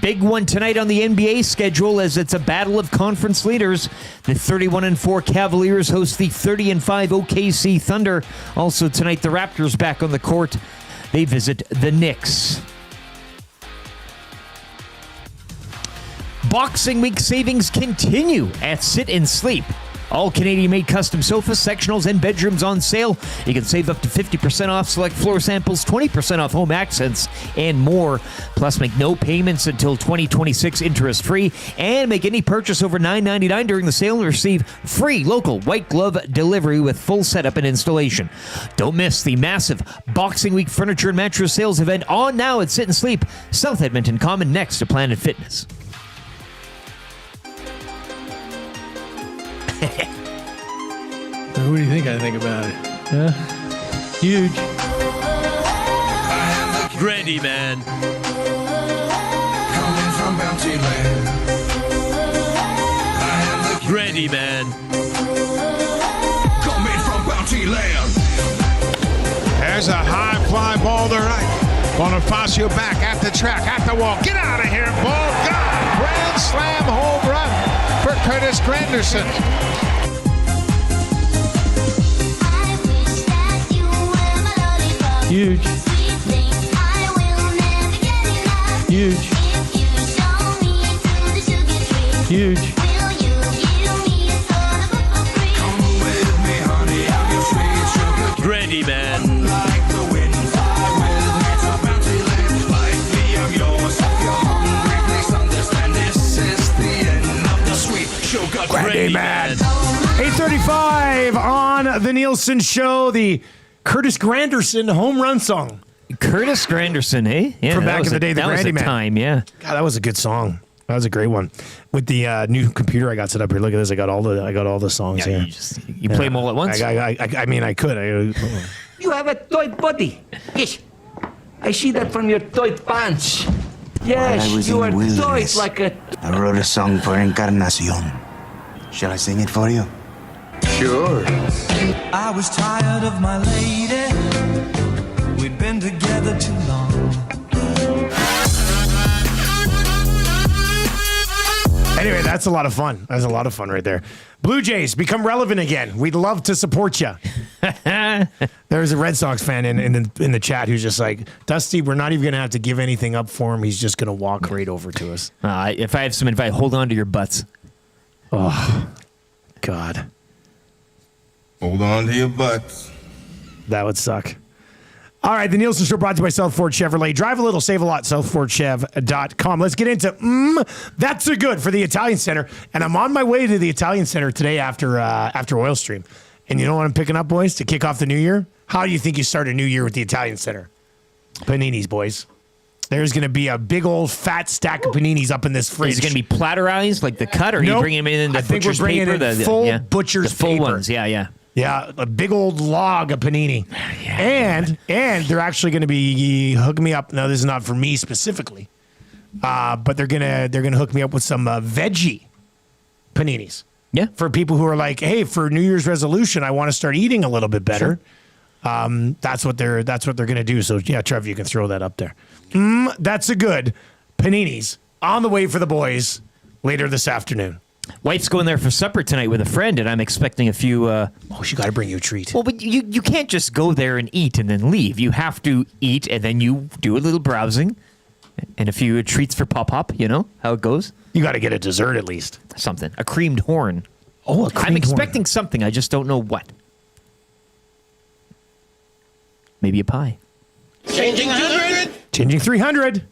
Big one tonight on the NBA schedule as it's a battle of conference leaders. The 31-4 Cavaliers host the 30-5 OKC Thunder. Also tonight, the Raptors back on the court. They visit the Knicks. Boxing Week savings continue at Sit and Sleep. All Canadian-made custom sofas, sectionals, and bedrooms on sale. You can save up to 50% off select floor samples, 20% off home accents, and more. Plus, make no payments until 2026 interest-free, and make any purchase over $9.99 during the sale and receive free local white glove delivery with full setup and installation. Don't miss the massive Boxing Week furniture and mattress sales event on now at Sit and Sleep, South Edmonton Common, next to Planet Fitness. What do you think I think about it? Huh? Huge. Grandy man. Coming from Bounty Land. Grandy man. Coming from Bounty Land. There's a high fly ball to right. Bonifacio back at the track, at the wall. Get out of here, ball gone. Grand slam home run for Curtis Granderson. Huge. Huge. Huge. Grandy man. Grandy man. 8:35 on the Nielson Show. The Curtis Granderson home run song. Curtis Granderson, eh? Yeah, from back in the day, the that Grandy was a Man. Time, yeah. God, that was a good song. That was a great one. With the new computer I got set up here. Look at this. I got all the songs here. You play them all at once? I mean, I could. You have a tight body. Yes. I see that from your tight pants. Yes, you are tight like a... I wrote a song for Encarnacion. Shall I sing it for you? Sure. I was tired of my lady. We'd been together too long. Anyway, that's a lot of fun. That's a lot of fun right there. Blue Jays, become relevant again. We'd love to support you. There's a Red Sox fan in the chat who's just like, Dusty, we're not even going to have to give anything up for him. He's just going to walk right over to us. If I have some advice, hold on to your butts. Oh, God. Hold on to your butts. That would suck. All right, the Nielsen Show brought to you by South Ford Chevrolet. Drive a little, save a lot, southfordchev.com. Let's get into That's a Good for the Italian Center. And I'm on my way to the Italian Center today after Oil Stream. And you know what I'm picking up, boys, to kick off the new year? How do you think you start a new year with the Italian Center? Paninis, boys. There's going to be a big old fat stack of paninis up in this fridge. Is it going to be platterized like the cut, or are you bringing them in the butcher's paper? I think we're bringing in full butcher's the full paper. ones, yeah. Yeah, a big old log of panini. And they're actually going to be hooking me up. Now, this is not for me specifically, but they're gonna hook me up with some veggie paninis. Yeah, for people who are like, hey, for New Year's resolution, I want to start eating a little bit better. Sure. That's what they're going to do. So yeah, Trev, you can throw that up there. That's a good paninis on the way for the boys later this afternoon. Wife's going there for supper tonight with a friend, and I'm expecting a few... she got to bring you a treat. Well, but you can't just go there and eat and then leave. You have to eat, and then you do a little browsing and a few treats for Pop-Pop. You know how it goes? You got to get a dessert at least. Something. A creamed horn. Oh, a creamed horn. I'm expecting something. I just don't know what. Maybe a pie. Changing 100. Changing 300.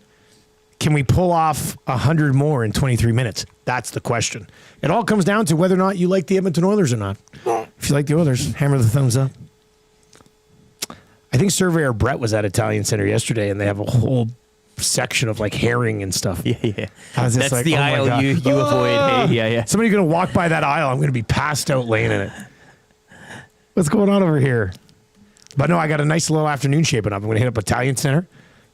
Can we pull off 100 more in 23 minutes? That's the question. It all comes down to whether or not you like the Edmonton Oilers or not. If you like the Oilers, hammer the thumbs up. I think Surveyor Brett was at Italian Center yesterday, and they have a whole section of like herring and stuff. Yeah. That's like, the aisle you avoid. Hey, yeah. Somebody's going to walk by that aisle. I'm going to be passed out laying in it. What's going on over here? But no, I got a nice little afternoon shaping up. I'm going to hit up Italian Center.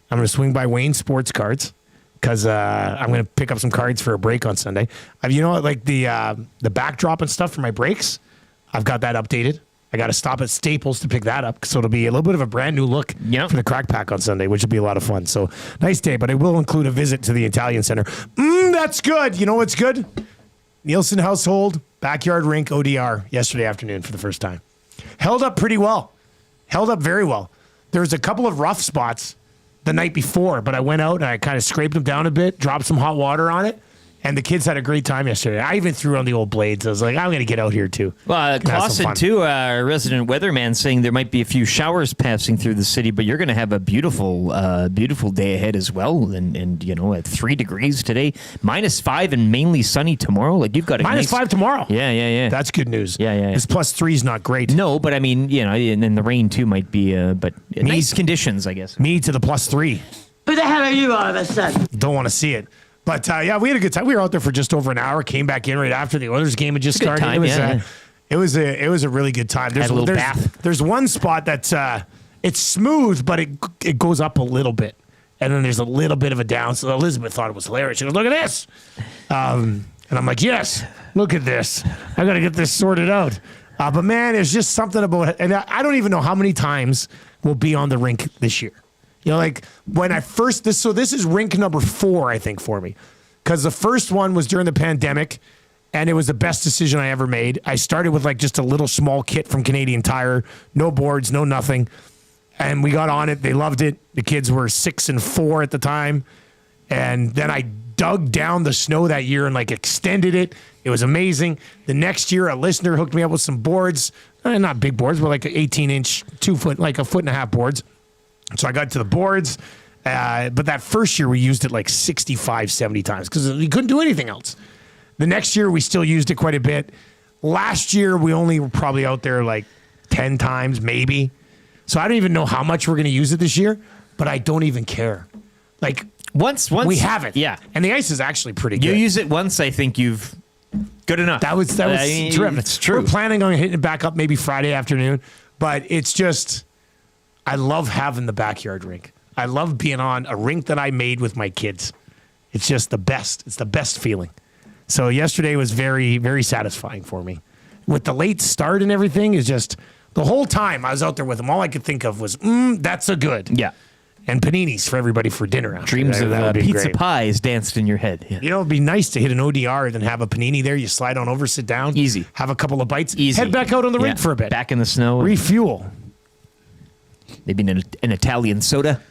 I'm going to swing by Wayne Sports Cards because I'm going to pick up some cards for a break on Sunday. You know what? Like the backdrop and stuff for my breaks, I've got that updated. I got to stop at Staples to pick that up, so it'll be a little bit of a brand new look for the Crack Pack on Sunday, which will be a lot of fun. So nice day, but I will include a visit to the Italian Center. That's good. You know what's good? Nielsen household, backyard rink, ODR yesterday afternoon for the first time. Held up pretty well. Held up very well. There was a couple of rough spots the night before, but I went out and I kind of scraped them down a bit, dropped some hot water on it, and the kids had a great time yesterday. I even threw on the old blades. I was like, I'm going to get out here too. Well, Clausen, too, our resident weatherman, saying there might be a few showers passing through the city, but you're going to have a beautiful day ahead as well. And you know, at 3 degrees today, -5 and mainly sunny tomorrow. Like you've got a -5 tomorrow. Yeah. That's good news. Yeah. This +3 is not great. No, but I mean, you know, and then the rain too might be, but nice conditions, I guess. Me to the +3. Who the hell are you all of a sudden? Don't want to see it. But, yeah, we had a good time. We were out there for just over an hour, came back in right after the Oilers game had just started. Time, it was a really good time. Had a little bath. There's one spot that's it's smooth, but it goes up a little bit. And then there's a little bit of a down. So Elizabeth thought it was hilarious. She goes, look at this. And I'm like, yes, look at this. I got to get this sorted out. But, man, there's just something about it. And I don't even know how many times we'll be on the rink this year. You know, like when I first, this is rink number 4, I think, for me. Because the first one was during the pandemic, and it was the best decision I ever made. I started with like just a little small kit from Canadian Tire, no boards, no nothing. And we got on it. They loved it. The kids were 6 and 4 at the time. And then I dug down the snow that year and like extended it. It was amazing. The next year, a listener hooked me up with some boards. Not big boards, but like 18-inch, 2 foot, like 1.5 foot boards. So I got to the boards, but that first year we used it like 65, 70 times because we couldn't do anything else. The next year we still used it quite a bit. Last year we only were probably out there like 10 times, maybe. So I don't even know how much we're going to use it this year, but I don't even care. Like Once we haven't. Yeah, and the ice is actually pretty good. You use it once, I think you've good enough. That was terrific. It's true. We're planning on hitting it back up maybe Friday afternoon, but it's just I love having the backyard rink. I love being on a rink that I made with my kids. It's just the best. It's the best feeling. So yesterday was very, very satisfying for me. With the late start and everything, is just the whole time I was out there with them, all I could think of was, that's a good. Yeah. And paninis for everybody for dinner. After. Dreams that of would be pizza great. pies danced in your head. Yeah. You know, it'd be nice to hit an ODR and have a panini there. You slide on over, sit down. Easy. Have a couple of bites. Easy. Head back out on the rink for a bit. Back in the snow. Refuel. Maybe an Italian soda.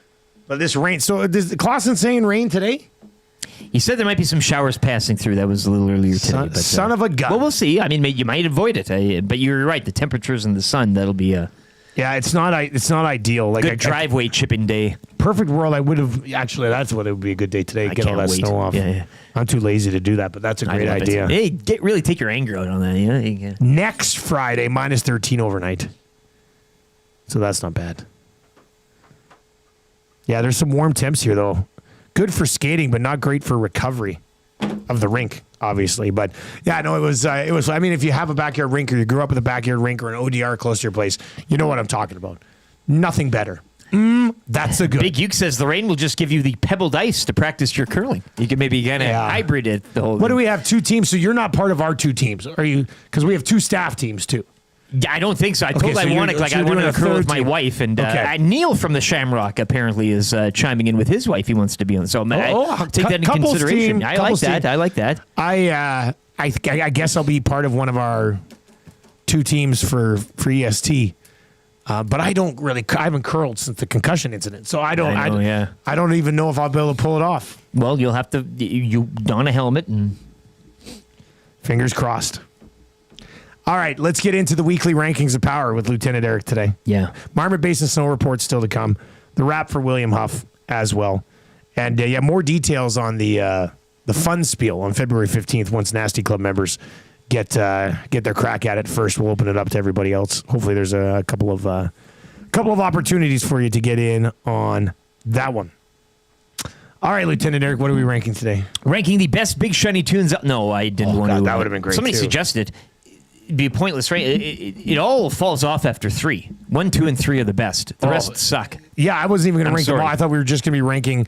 But this rain. So is Clausen saying rain today? He said there might be some showers passing through. That was a little earlier today. But, son of a gun. Well, we'll see. I mean, you might avoid it. But you're right. The temperatures in the sun, that'll be a... Yeah, it's not ideal. Like good driveway chipping day. Perfect world. I would have actually. That's what it would be a good day today. Get all that snow off. Yeah. I'm too lazy to do that, but that's a great idea. Hey, really take your anger out on that. Yeah. Next Friday, -13 overnight. So that's not bad. Yeah, there's some warm temps here though. Good for skating, but not great for recovery of the rink, obviously. But yeah, no, it was. I mean, if you have a backyard rink or you grew up with a backyard rink or an ODR close to your place, you know what I'm talking about. Nothing better. That's a good. Big Uke says the rain will just give you the pebbled ice to practice your curling. You can maybe kind of hybrid it the whole. What do we have? 2 teams. So you're not part of our 2 teams, are you? Because we have 2 staff teams too. Yeah, I don't think so. I wanted to curl with my wife, and Neil from the Shamrock apparently is chiming in with his wife. He wants to be on. So I take that into consideration. I like that. I guess I'll be part of one of our 2 teams for EST. But I haven't curled since the concussion incident, so I don't even know if I'll be able to pull it off. Well, you'll have to you don a helmet and fingers crossed. All right, let's get into the weekly rankings of power with Lieutenant Eric today. Yeah. Marmot Basin Snow Report still to come. The wrap for William Huff as well. And more details on the fun spiel on February 15th once Nasty Club members get their crack at it first. We'll open it up to everybody else. Hopefully there's a couple of opportunities for you to get in on that one. All right, Lieutenant Eric, what are we ranking today? Ranking the best Big Shiny Tunes. No, I didn't want to. That would have been great. Somebody suggested it'd be pointless, right? It all falls off after 3. 1, 2, and 3 are the best. The rest suck. Yeah, I wasn't even going to rank them all. I thought we were just going to be ranking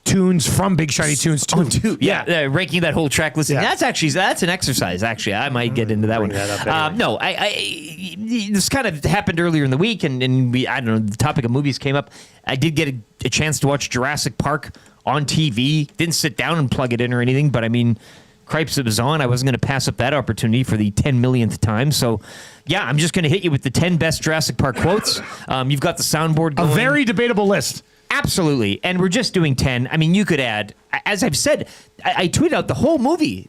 tunes from Big Shiny Tunes 2. Yeah, ranking that whole track listing. Yeah. That's an exercise. Actually, I might get into that one. No, this kind of happened earlier in the week, and I don't know. The topic of movies came up. I did get a chance to watch Jurassic Park on TV. Didn't sit down and plug it in or anything, but I mean, cripes, it was on. I wasn't going to pass up that opportunity for the 10 millionth time. So, yeah, I'm just going to hit you with the 10 best Jurassic Park quotes. You've got the soundboard going. A very debatable list. Absolutely. And we're just doing 10. I mean, you could add, as I've said, I tweeted out the whole movie.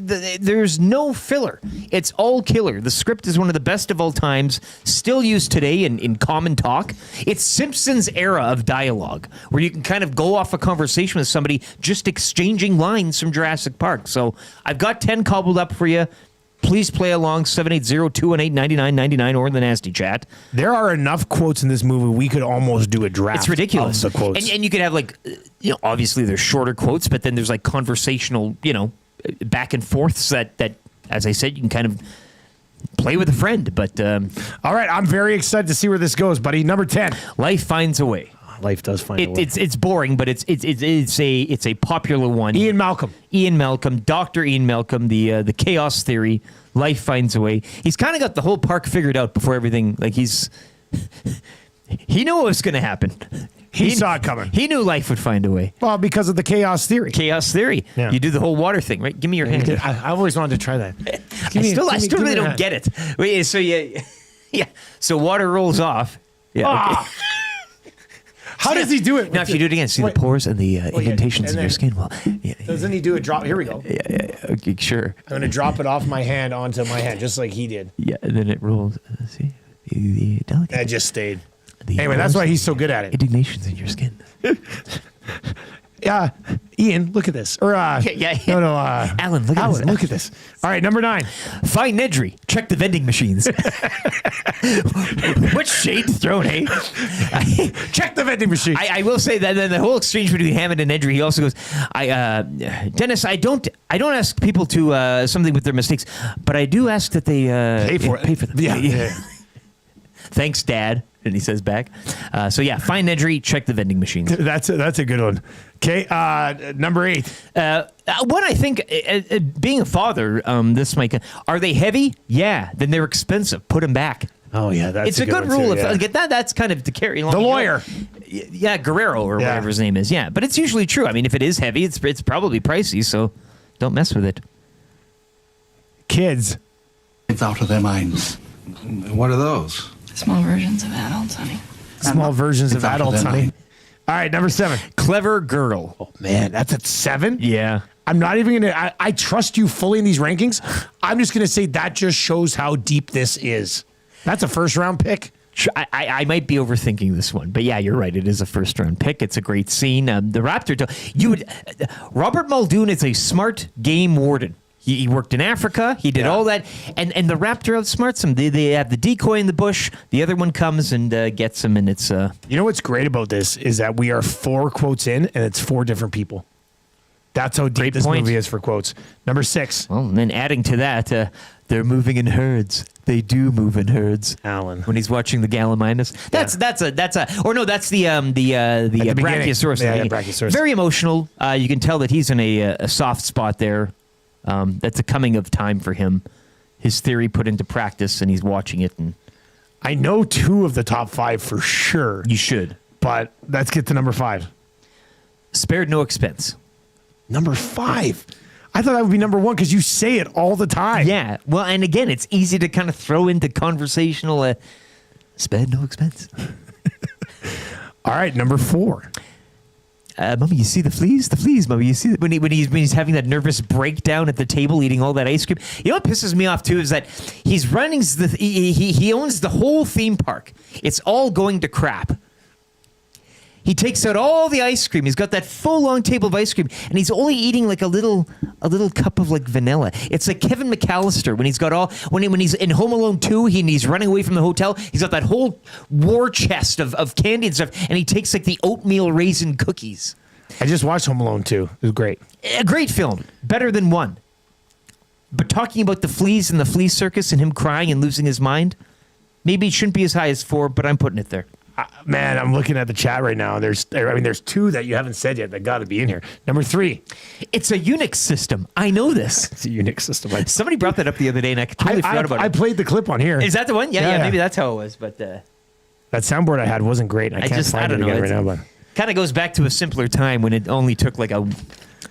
There's no filler. It's all killer. The script is one of the best of all times, still used today in common talk. It's Simpsons era of dialogue, where you can kind of go off a conversation with somebody just exchanging lines from Jurassic Park. So I've got 10 cobbled up for you. Please play along, 780-218-9999 or in the Nasty Chat. There are enough quotes in this movie, we could almost do a draft. It's ridiculous. Of the quotes. And you could have, obviously there's shorter quotes, but then there's conversational, back and forths that, as I said, you can kind of play with a friend. But all right, I'm very excited to see where this goes, buddy. Number 10. Life finds a way. Life does find a way. It's boring, but it's a popular one. Ian Malcolm, Dr. Ian Malcolm, the chaos theory. Life finds a way. He's kind of got the whole park figured out before everything. He knew what was going to happen. He saw it coming. He knew life would find a way. Well, because of the chaos theory. Yeah. You do the whole water thing, right? Give me your hand. I always wanted to try that. I still really don't get it. Wait, so yeah. So water rolls off. Yeah. Okay. How does he do it? Now, if you do it again, see the pores and the indentations in your skin. Well, doesn't he do a drop? Here we go. Yeah. Okay, sure. I'm going to drop it off my hand onto my hand, just like he did. Yeah, and then it rolls. See? The delicate. That just stayed. Anyway, that's why he's so good at it. Indignations in your skin. Yeah. Ian, look at this. Or No, Alan, look at this. Look at this. All right, number 9. Find Nedry. Check the vending machines. What shade thrown, eh? Check the vending machine. I will say that then the whole exchange between Hammond and Nedry, he also goes, Dennis, I don't ask people to something with their mistakes, but I do ask that they pay for them. Yeah. Thanks, Dad. And he says back. Find Nedry, check the vending machines. That's a good one. Okay, number 8. One, I think, being a father, this might... Are they heavy? Yeah. Then they're expensive. Put them back. Oh, yeah, it's a good rule. That's kind of to carry along. The lawyer. Yeah, Guerrero or whatever his name is. Yeah, but it's usually true. I mean, if it is heavy, it's probably pricey, so don't mess with it. Kids. It's out of their minds. What are those? Small versions of adults, honey. Small versions of adults, honey. All right, number 7. Clever girl. Oh, man, that's at 7? Yeah. I'm not even going to... I trust you fully in these rankings. I'm just going to say that just shows how deep this is. That's a first-round pick. I might be overthinking this one, but yeah, you're right. It is a first-round pick. It's a great scene. The Raptor... Robert Muldoon is a smart game warden. He worked in Africa. He did all that. And the Raptor outsmarts him. They have the decoy in the bush. The other one comes and gets him, and it's... You know what's great about this is that we are 4 quotes in, and it's 4 different people. That's how deep this movie is for quotes. Number 6. Well, and then adding to that, they're moving in herds. They do move in herds. Alan. When he's watching the Gallimimus. That's the Brachiosaurus. Yeah, Brachiosaurus. Very emotional. You can tell that he's in a soft spot there. That's a coming of time for him. His theory put into practice, and he's watching it. And I know 2 of the top 5 for sure. You should. But let's get to number 5. Spared no expense. Number 5. I thought that would be number 1 because you say it all the time. Yeah. Well, and again, it's easy to kind of throw into conversational spared no expense. All right, number 4. Mommy, you see the fleas? The fleas, Mommy. You see when he's having that nervous breakdown at the table, eating all that ice cream. You know what pisses me off too is that he's running he owns the whole theme park. It's all going to crap. He takes out all the ice cream. He's got that full long table of ice cream, and he's only eating like a little cup of like vanilla. It's like Kevin McAllister when he's got when he's in Home Alone 2 and he's running away from the hotel. He's got that whole war chest of candy and stuff, and he takes like the oatmeal raisin cookies. I just watched Home Alone 2. It was great. A great film, better than 1. But talking about the fleas and the flea circus and him crying and losing his mind, maybe it shouldn't be as high as 4, but I'm putting it there. Man, I'm looking at the chat right now, and there's 2 that you haven't said yet that got to be in here. Number 3. It's a Unix system. I know this. It's a Unix system. Somebody brought that up the other day, and I totally forgot about it. I played the clip on here. Is that the one? Yeah, maybe that's how it was. But that soundboard I had wasn't great. And I can't find it again right now. But kind of goes back to a simpler time when it only took like a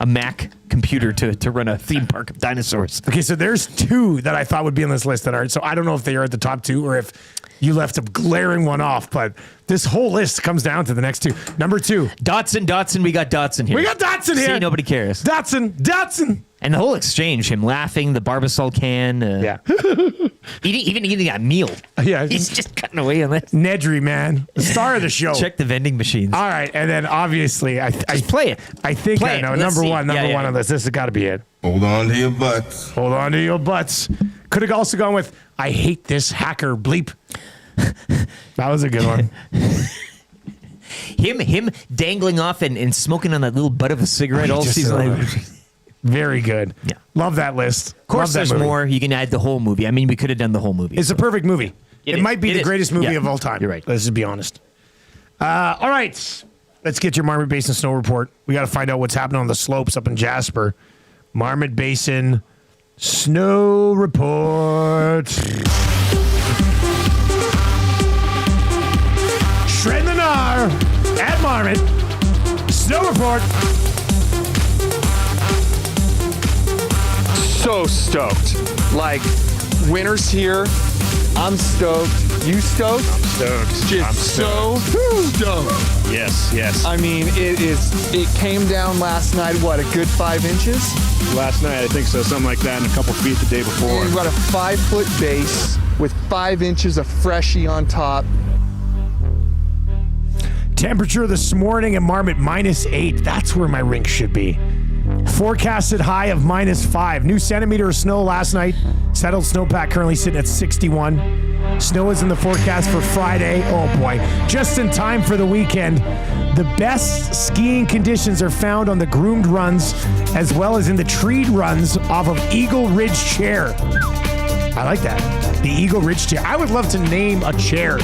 Mac computer to run a theme park of dinosaurs. Okay, so there's 2 that I thought would be on this list that aren't. So I don't know if they are at the top 2 or if you left a glaring one off, but this whole list comes down to the next 2. Number 2. Dotson. We got Dotson here. We got Dotson here. See, nobody cares. Dotson. And the whole exchange, him laughing, the Barbasol can. Even eating that meal. Yeah. He's just cutting away on that. Nedry, man. The star of the show. Check the vending machines. All right. And then obviously, I play it. I think I know. Number one on this. This has got to be it. Hold on to your butts. Hold on to your butts. Could have also gone with, I hate this hacker bleep. That was a good one. Him dangling off and smoking on that little butt of a cigarette all season. Very good. Yeah. Love that list. Of course, there's more. You can add the whole movie. I mean, we could have done the whole movie. It's a perfect movie. It might be the greatest movie of all time. You're right. Let's just be honest. All right. Let's get your Marmot Basin snow report. We got to find out what's happening on the slopes up in Jasper. Marmot Basin snow report. Shred the gnar at Marmot. Snow report. So stoked. Like, winter's here. I'm stoked. You stoked? I'm stoked. Just so stoked. Yes. I mean, it came down last night, what, a good 5 inches? Last night, I think so. Something like that, and a couple feet the day before. And you've got a 5-foot base with 5 inches of freshie on top. Temperature this morning at Marmot -8. That's where my rink should be. Forecasted high of -5. New centimeter of snow last night. Settled snowpack currently sitting at 61. Snow is in the forecast for Friday. Oh boy. Just in time for the weekend. The best skiing conditions are found on the groomed runs as well as in the treed runs off of Eagle Ridge Chair. I like that. The Eagle Ridge Chair. I would love to name a chair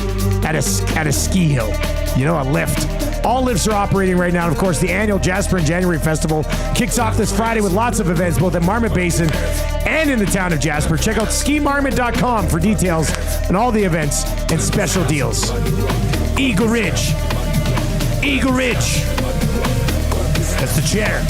at a ski hill. You know, a lift. All lifts are operating right now. And of course, the annual Jasper in January Festival kicks off this Friday with lots of events, both at Marmot Basin and in the town of Jasper. Check out skimarmot.com for details on all the events and special deals. Eagle Ridge. Eagle Ridge. That's the chair.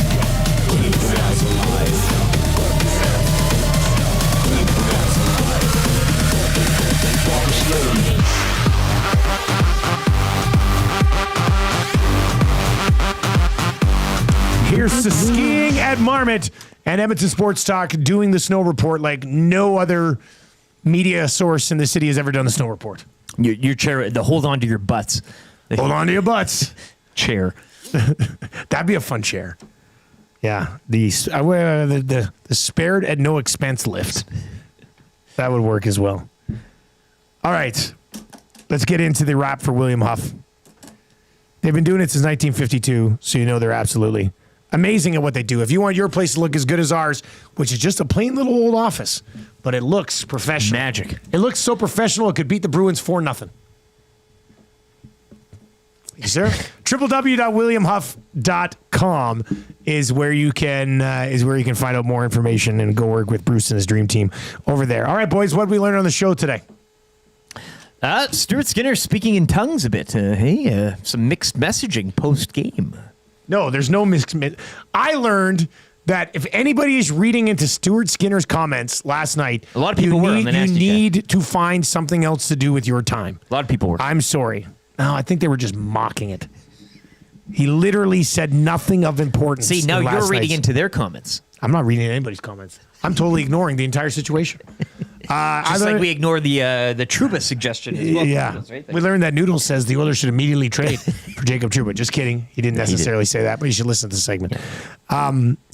Here's to skiing at Marmot and Edmonton Sports Talk doing the snow report like no other media source in the city has ever done the snow report. Your chair, the hold on to your butts. Hold on to your butts. Chair. That'd be a fun chair. Yeah. The spared at no expense lift. That would work as well. All right. Let's get into the wrap for William Huff. They've been doing it since 1952, so you know they're absolutely amazing at what they do. If you want your place to look as good as ours, which is just a plain little old office, but it looks professional. Magic. It looks so professional it could beat the Bruins 4-0. Yes, sir. www.williamhuff.com is where you can find out more information and go work with Bruce and his dream team over there. All right, boys, what did we learn on the show today? Stuart Skinner speaking in tongues a bit. Some mixed messaging post-game. No, there's no mixed. I learned that if anybody is reading into Stuart Skinner's comments last night, a lot of people were on the nasty you need to find something else to do with your time. A lot of people were. I'm sorry. No, I think they were just mocking it. He literally said nothing of importance. See, now you're reading into their comments. I'm not reading anybody's comments. I'm totally ignoring the entire situation. Just like we ignore the Trouba suggestion as well. Yeah. Noodles, right? We learned that Noodles says the Oilers should immediately trade for Jacob Trouba. Just kidding. He didn't necessarily say that, but you should listen to the segment.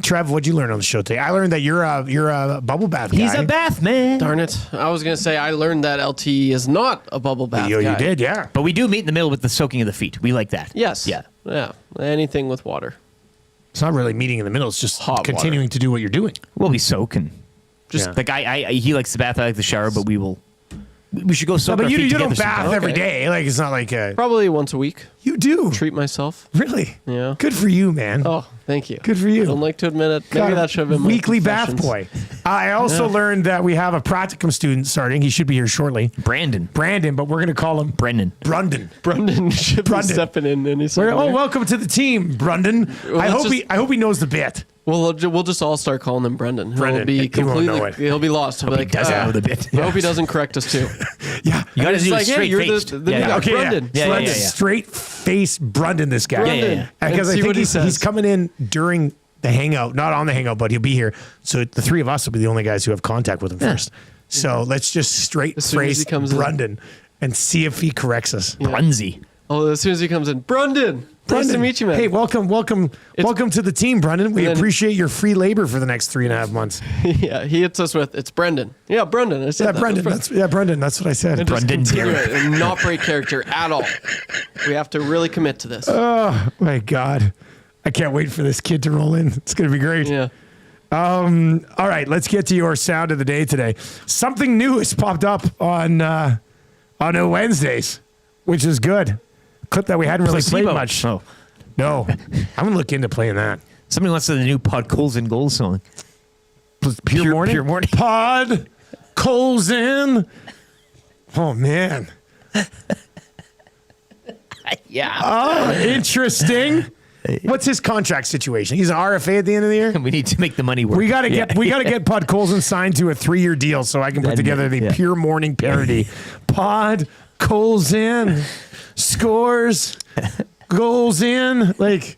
Trev, what'd you learn on the show today? I learned that you're a bubble bath guy. He's a bath man. Darn it. I was going to say I learned that LT is not a bubble bath guy. You did, yeah. But we do meet in the middle with the soaking of the feet. We like that. Yes. Yeah. Yeah. Anything with water. It's not really meeting in the middle. It's just Hot continuing to do what you're doing. We'll be soaking. Yeah. The guy, he likes the bath. I like the shower, but we should go soak but our you feet don't together bath sometime. every day. Like it's not like probably once a week. You do treat myself. Really? Yeah. Good for you, man. Oh, thank you. Good for you. I don't like to admit it. Maybe that should have been my weekly bath confessions. boy. I also learned that we have a practicum student starting. He should be here shortly. Brandon, but we're going to call him Brendan. Brendan should be stepping in any second. Welcome to the team, Brendan. Well, I hope he knows the bit. Well, we'll just all start calling him Brendan. Brendan. He'll be He won't know it. He'll be lost. He'll be like, doesn't know the bit. I hope he doesn't correct us too. Yeah, you got to do like, straight hey, you're faced. the new guy, Brendan. So let's straight face Brendan this guy. Brendan. Because I see think what he says. he's coming in during the hangout, not on the hangout, but he'll be here. So the three of us will be the only guys who have contact with him first. So let's just straight face Brendan and see if he corrects us. Yeah. Brunzy. Oh, as soon as he comes in, Brendan. Nice to meet you, man. Hey, welcome to the team, Brendan. We appreciate your free labor for the next 3.5 months. Yeah, he hits us with, it's Brendan. Yeah, Brendan. I said that. Brendan. Brendan. That's what I said. And Brendan and not break character at all. We have to really commit to this. Oh my God, I can't wait for this kid to roll in. It's going to be great. Yeah. All right, let's get to your sound of the day today. Something new has popped up on Wednesdays, which is good. Clip that we hadn't really played much. Oh. No, I'm gonna look into playing that. Somebody wants the new Pod Coles and Goals song. Pure morning. Pod Coles in. Oh man. Yeah. Oh, interesting. What's his contract situation? He's an RFA at the end of the year. We need to make the money work. We gotta get Pod Colson signed to a 3-year deal so I can put together the Pure Morning parody. Pod Colson scores goals in. Like,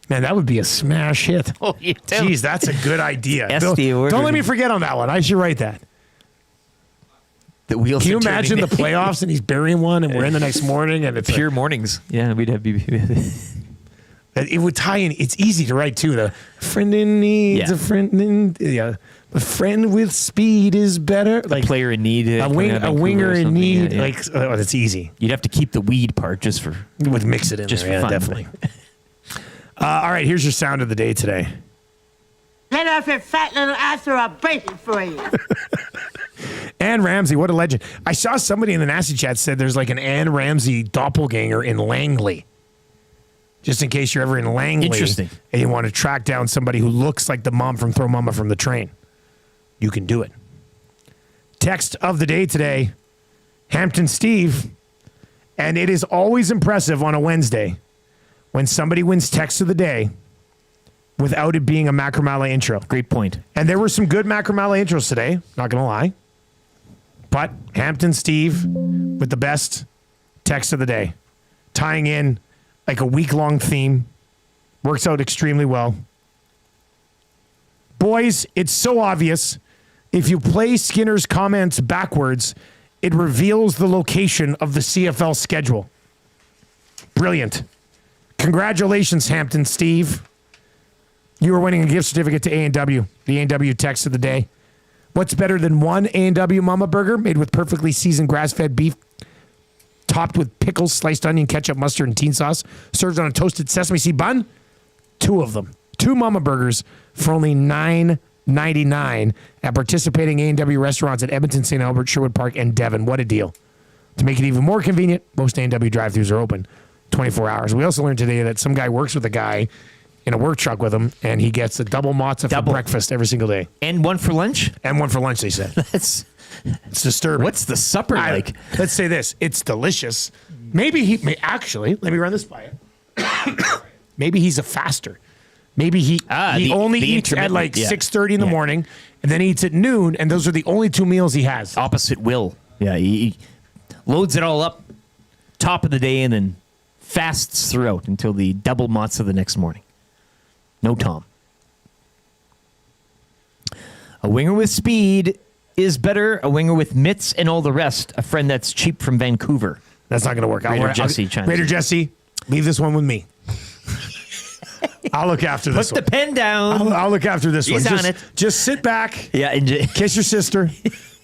man, that would be a smash hit. Oh, you do. Jeez, that's a good idea. SD Don't let me forget on that one. I should write that. The wheels. Can you are turning. imagine the playoffs and he's burying one and we're in the next morning and it's pure mornings? Yeah, we'd have. It would tie in. It's easy to write too. The friend in need, a friend in a friend with speed is better. Like a player in need, a winger in need. Yeah. Like that's easy. You'd have to keep the weed part just for. Would mix it in just there, for fun, definitely. All right, here's your sound of the day today. Let off your fat little ass or I'll break it for you. Ann Ramsey, what a legend. I saw somebody in the Nasty Chat said there's like an Ann Ramsey doppelganger in Langley. Just in case you're ever in Langley. Interesting. And you want to track down somebody who looks like the mom from Throw Mama from the Train. You can do it. Text of the day today, Hampton Steve. And it is always impressive on a Wednesday when somebody wins text of the day without it being a Macramalla intro. Great point. And there were some good Macramalla intros today, not going to lie. But Hampton Steve with the best text of the day, tying in like a week-long theme. Works out extremely well. Boys, it's so obvious. If you play Skinner's comments backwards, it reveals the location of the CFL schedule. Brilliant. Congratulations, Hampton Steve. You are winning a gift certificate to A&W, the A&W text of the day. What's better than one A&W Mama Burger made with perfectly seasoned grass-fed beef, topped with pickles, sliced onion, ketchup, mustard, and teen sauce, served on a toasted sesame seed bun? 2 of them. 2 Mama Burgers for only $9.99 at participating A&W restaurants at Edmonton, St. Albert, Sherwood Park, and Devon. What a deal. To make it even more convenient, most A&W drive-thrus are open 24 hours. We also learned today that some guy works with a guy in a work truck with him, and he gets a double matzo for breakfast every single day. And one for lunch? And one for lunch, they said. It's disturbing. What's the supper like? Let's say this. It's delicious. Maybe actually, let me run this by you. Maybe he's a faster. Maybe he only eats at like 6:30 in the morning, and then eats at noon, and those are the only 2 meals he has. Opposite will. Yeah, he loads it all up top of the day and then fasts throughout until the double matzo the next morning. No Tom. A winger with speed is better. A winger with mitts and all the rest. A friend that's cheap from Vancouver. That's not going to work. Raider Jesse, leave this one with me. I'll look after this one. Put the pen down. I'll look after this one. He's on it. Just sit back. Yeah, kiss your sister,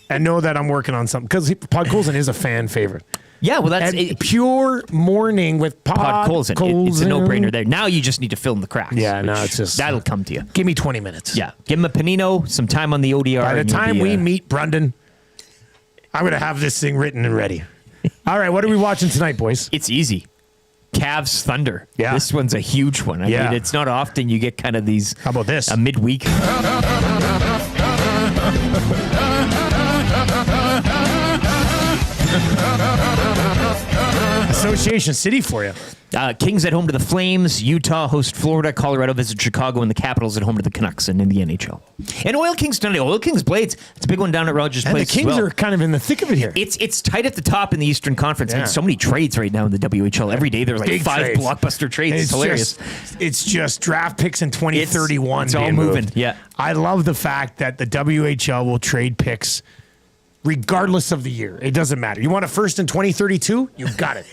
and know that I'm working on something. Because Pod Colson is a fan favorite. Yeah, well, that's pure morning with Pod Colson. It's a no-brainer there. Now you just need to fill in the cracks. Yeah, no, it's just that'll come to you. Give me 20 minutes. Yeah, give him a panino, some time on the ODR. By the time we meet Brundon, I'm going to have this thing written and ready. All right, what are we watching tonight, boys? It's easy. Cavs Thunder. Yeah, this one's a huge one. I mean, it's not often you get kind of these. How about this? A midweek. Association City for you. Kings at home to the Flames. Utah host Florida. Colorado visit Chicago, and the Capitals at home to the Canucks and in the NHL. And Oil Kings tonight. Oil Kings Blades. It's a big one down at Rogers Place. The Kings are kind of in the thick of it here. It's tight at the top in the Eastern Conference. I mean, so many trades right now in the WHL. Every day there are like big 5 trades. blockbuster trades. It's hilarious. It's just draft picks in 2031. It's all moving. Yeah. I love the fact that the WHL will trade picks regardless of the year. It doesn't matter. You want a first in 2032? You've got it.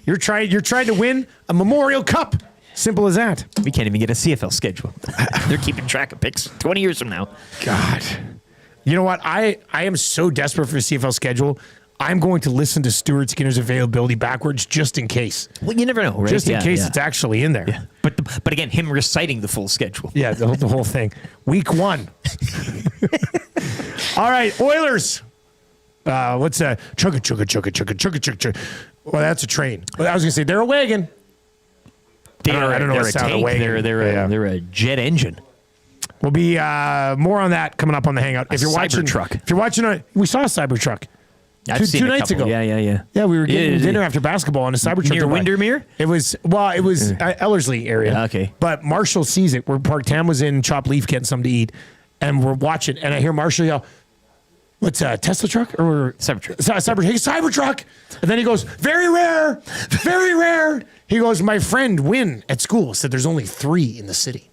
You're trying to win a Memorial Cup. Simple as that. We can't even get a CFL schedule. They're keeping track of picks 20 years from now. God. You know what? I am so desperate for a CFL schedule. I'm going to listen to Stuart Skinner's availability backwards just in case. Well, you never know, right? Just in case it's actually in there. Yeah. But again, him reciting the full schedule. Yeah, the whole thing. Week 1. All right, Oilers. What's that? Chugga. Well, that's a train. Well, I was going to say, they're a wagon. I don't know what sound a wagon. They're a jet engine. We'll be more on that coming up on the Hangout. If you're watching, we saw a Cybertruck. Two nights ago. Yeah, we were getting dinner after basketball on a Cybertruck. Near Windermere? It was Ellerslie area. Okay. But Marshall sees it. We're parked. Tam was in Chop Leaf getting something to eat, and we're watching. And I hear Marshall yell, "What's a Tesla truck or Cybertruck? Hey, Cybertruck!" And then he goes, "Very rare, very rare." He goes, "My friend Win at school said there's only 3 in the city."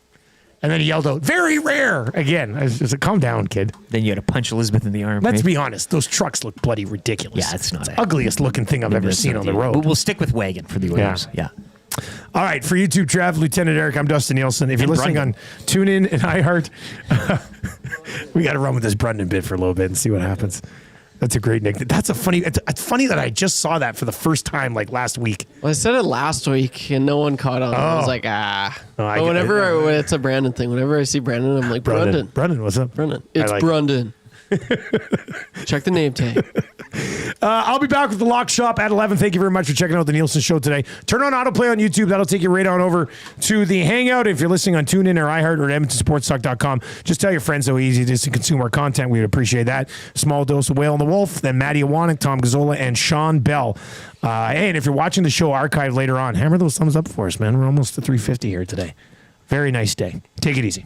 And then he yelled out, very rare, again. I was just like, calm down, kid. Then you had to punch Elizabeth in the arm. Let's be honest. Those trucks look bloody ridiculous. Yeah, it's not the ugliest looking thing I've ever seen on the road. We'll stick with wagon for the Oilers. Yeah. All right, for YouTube, Trav, Lieutenant Eric, I'm Dustin Nielsen. If you're listening on TuneIn and iHeart, we got to run with this Brundon bit for a little bit and see what happens. That's a great nick. That's a funny. It's funny that I just saw that for the first time like last week. Well, I said it last week and no one caught on. I was like, but whenever it's a Brandon thing, whenever I see Brandon, I'm like, Brundon, what's up? Brundon. It's Brundon. Check the name tag. I'll be back with the Lock Shop at 11. Thank you very much for checking out the Nielsen Show today. Turn on autoplay on YouTube. That'll take you right on over to the Hangout. If you're listening on TuneIn or iHeart or at EdmontonSportsTalk.com, just tell your friends how easy it is to consume our content. We would appreciate that. Small dose of Whale and the Wolf, then Matty Iwanek, Tom Gazzola, and Sean Bell. And if you're watching the show archived later on, hammer those thumbs up for us, man. We're almost to 350 here today. Very nice day. Take it easy.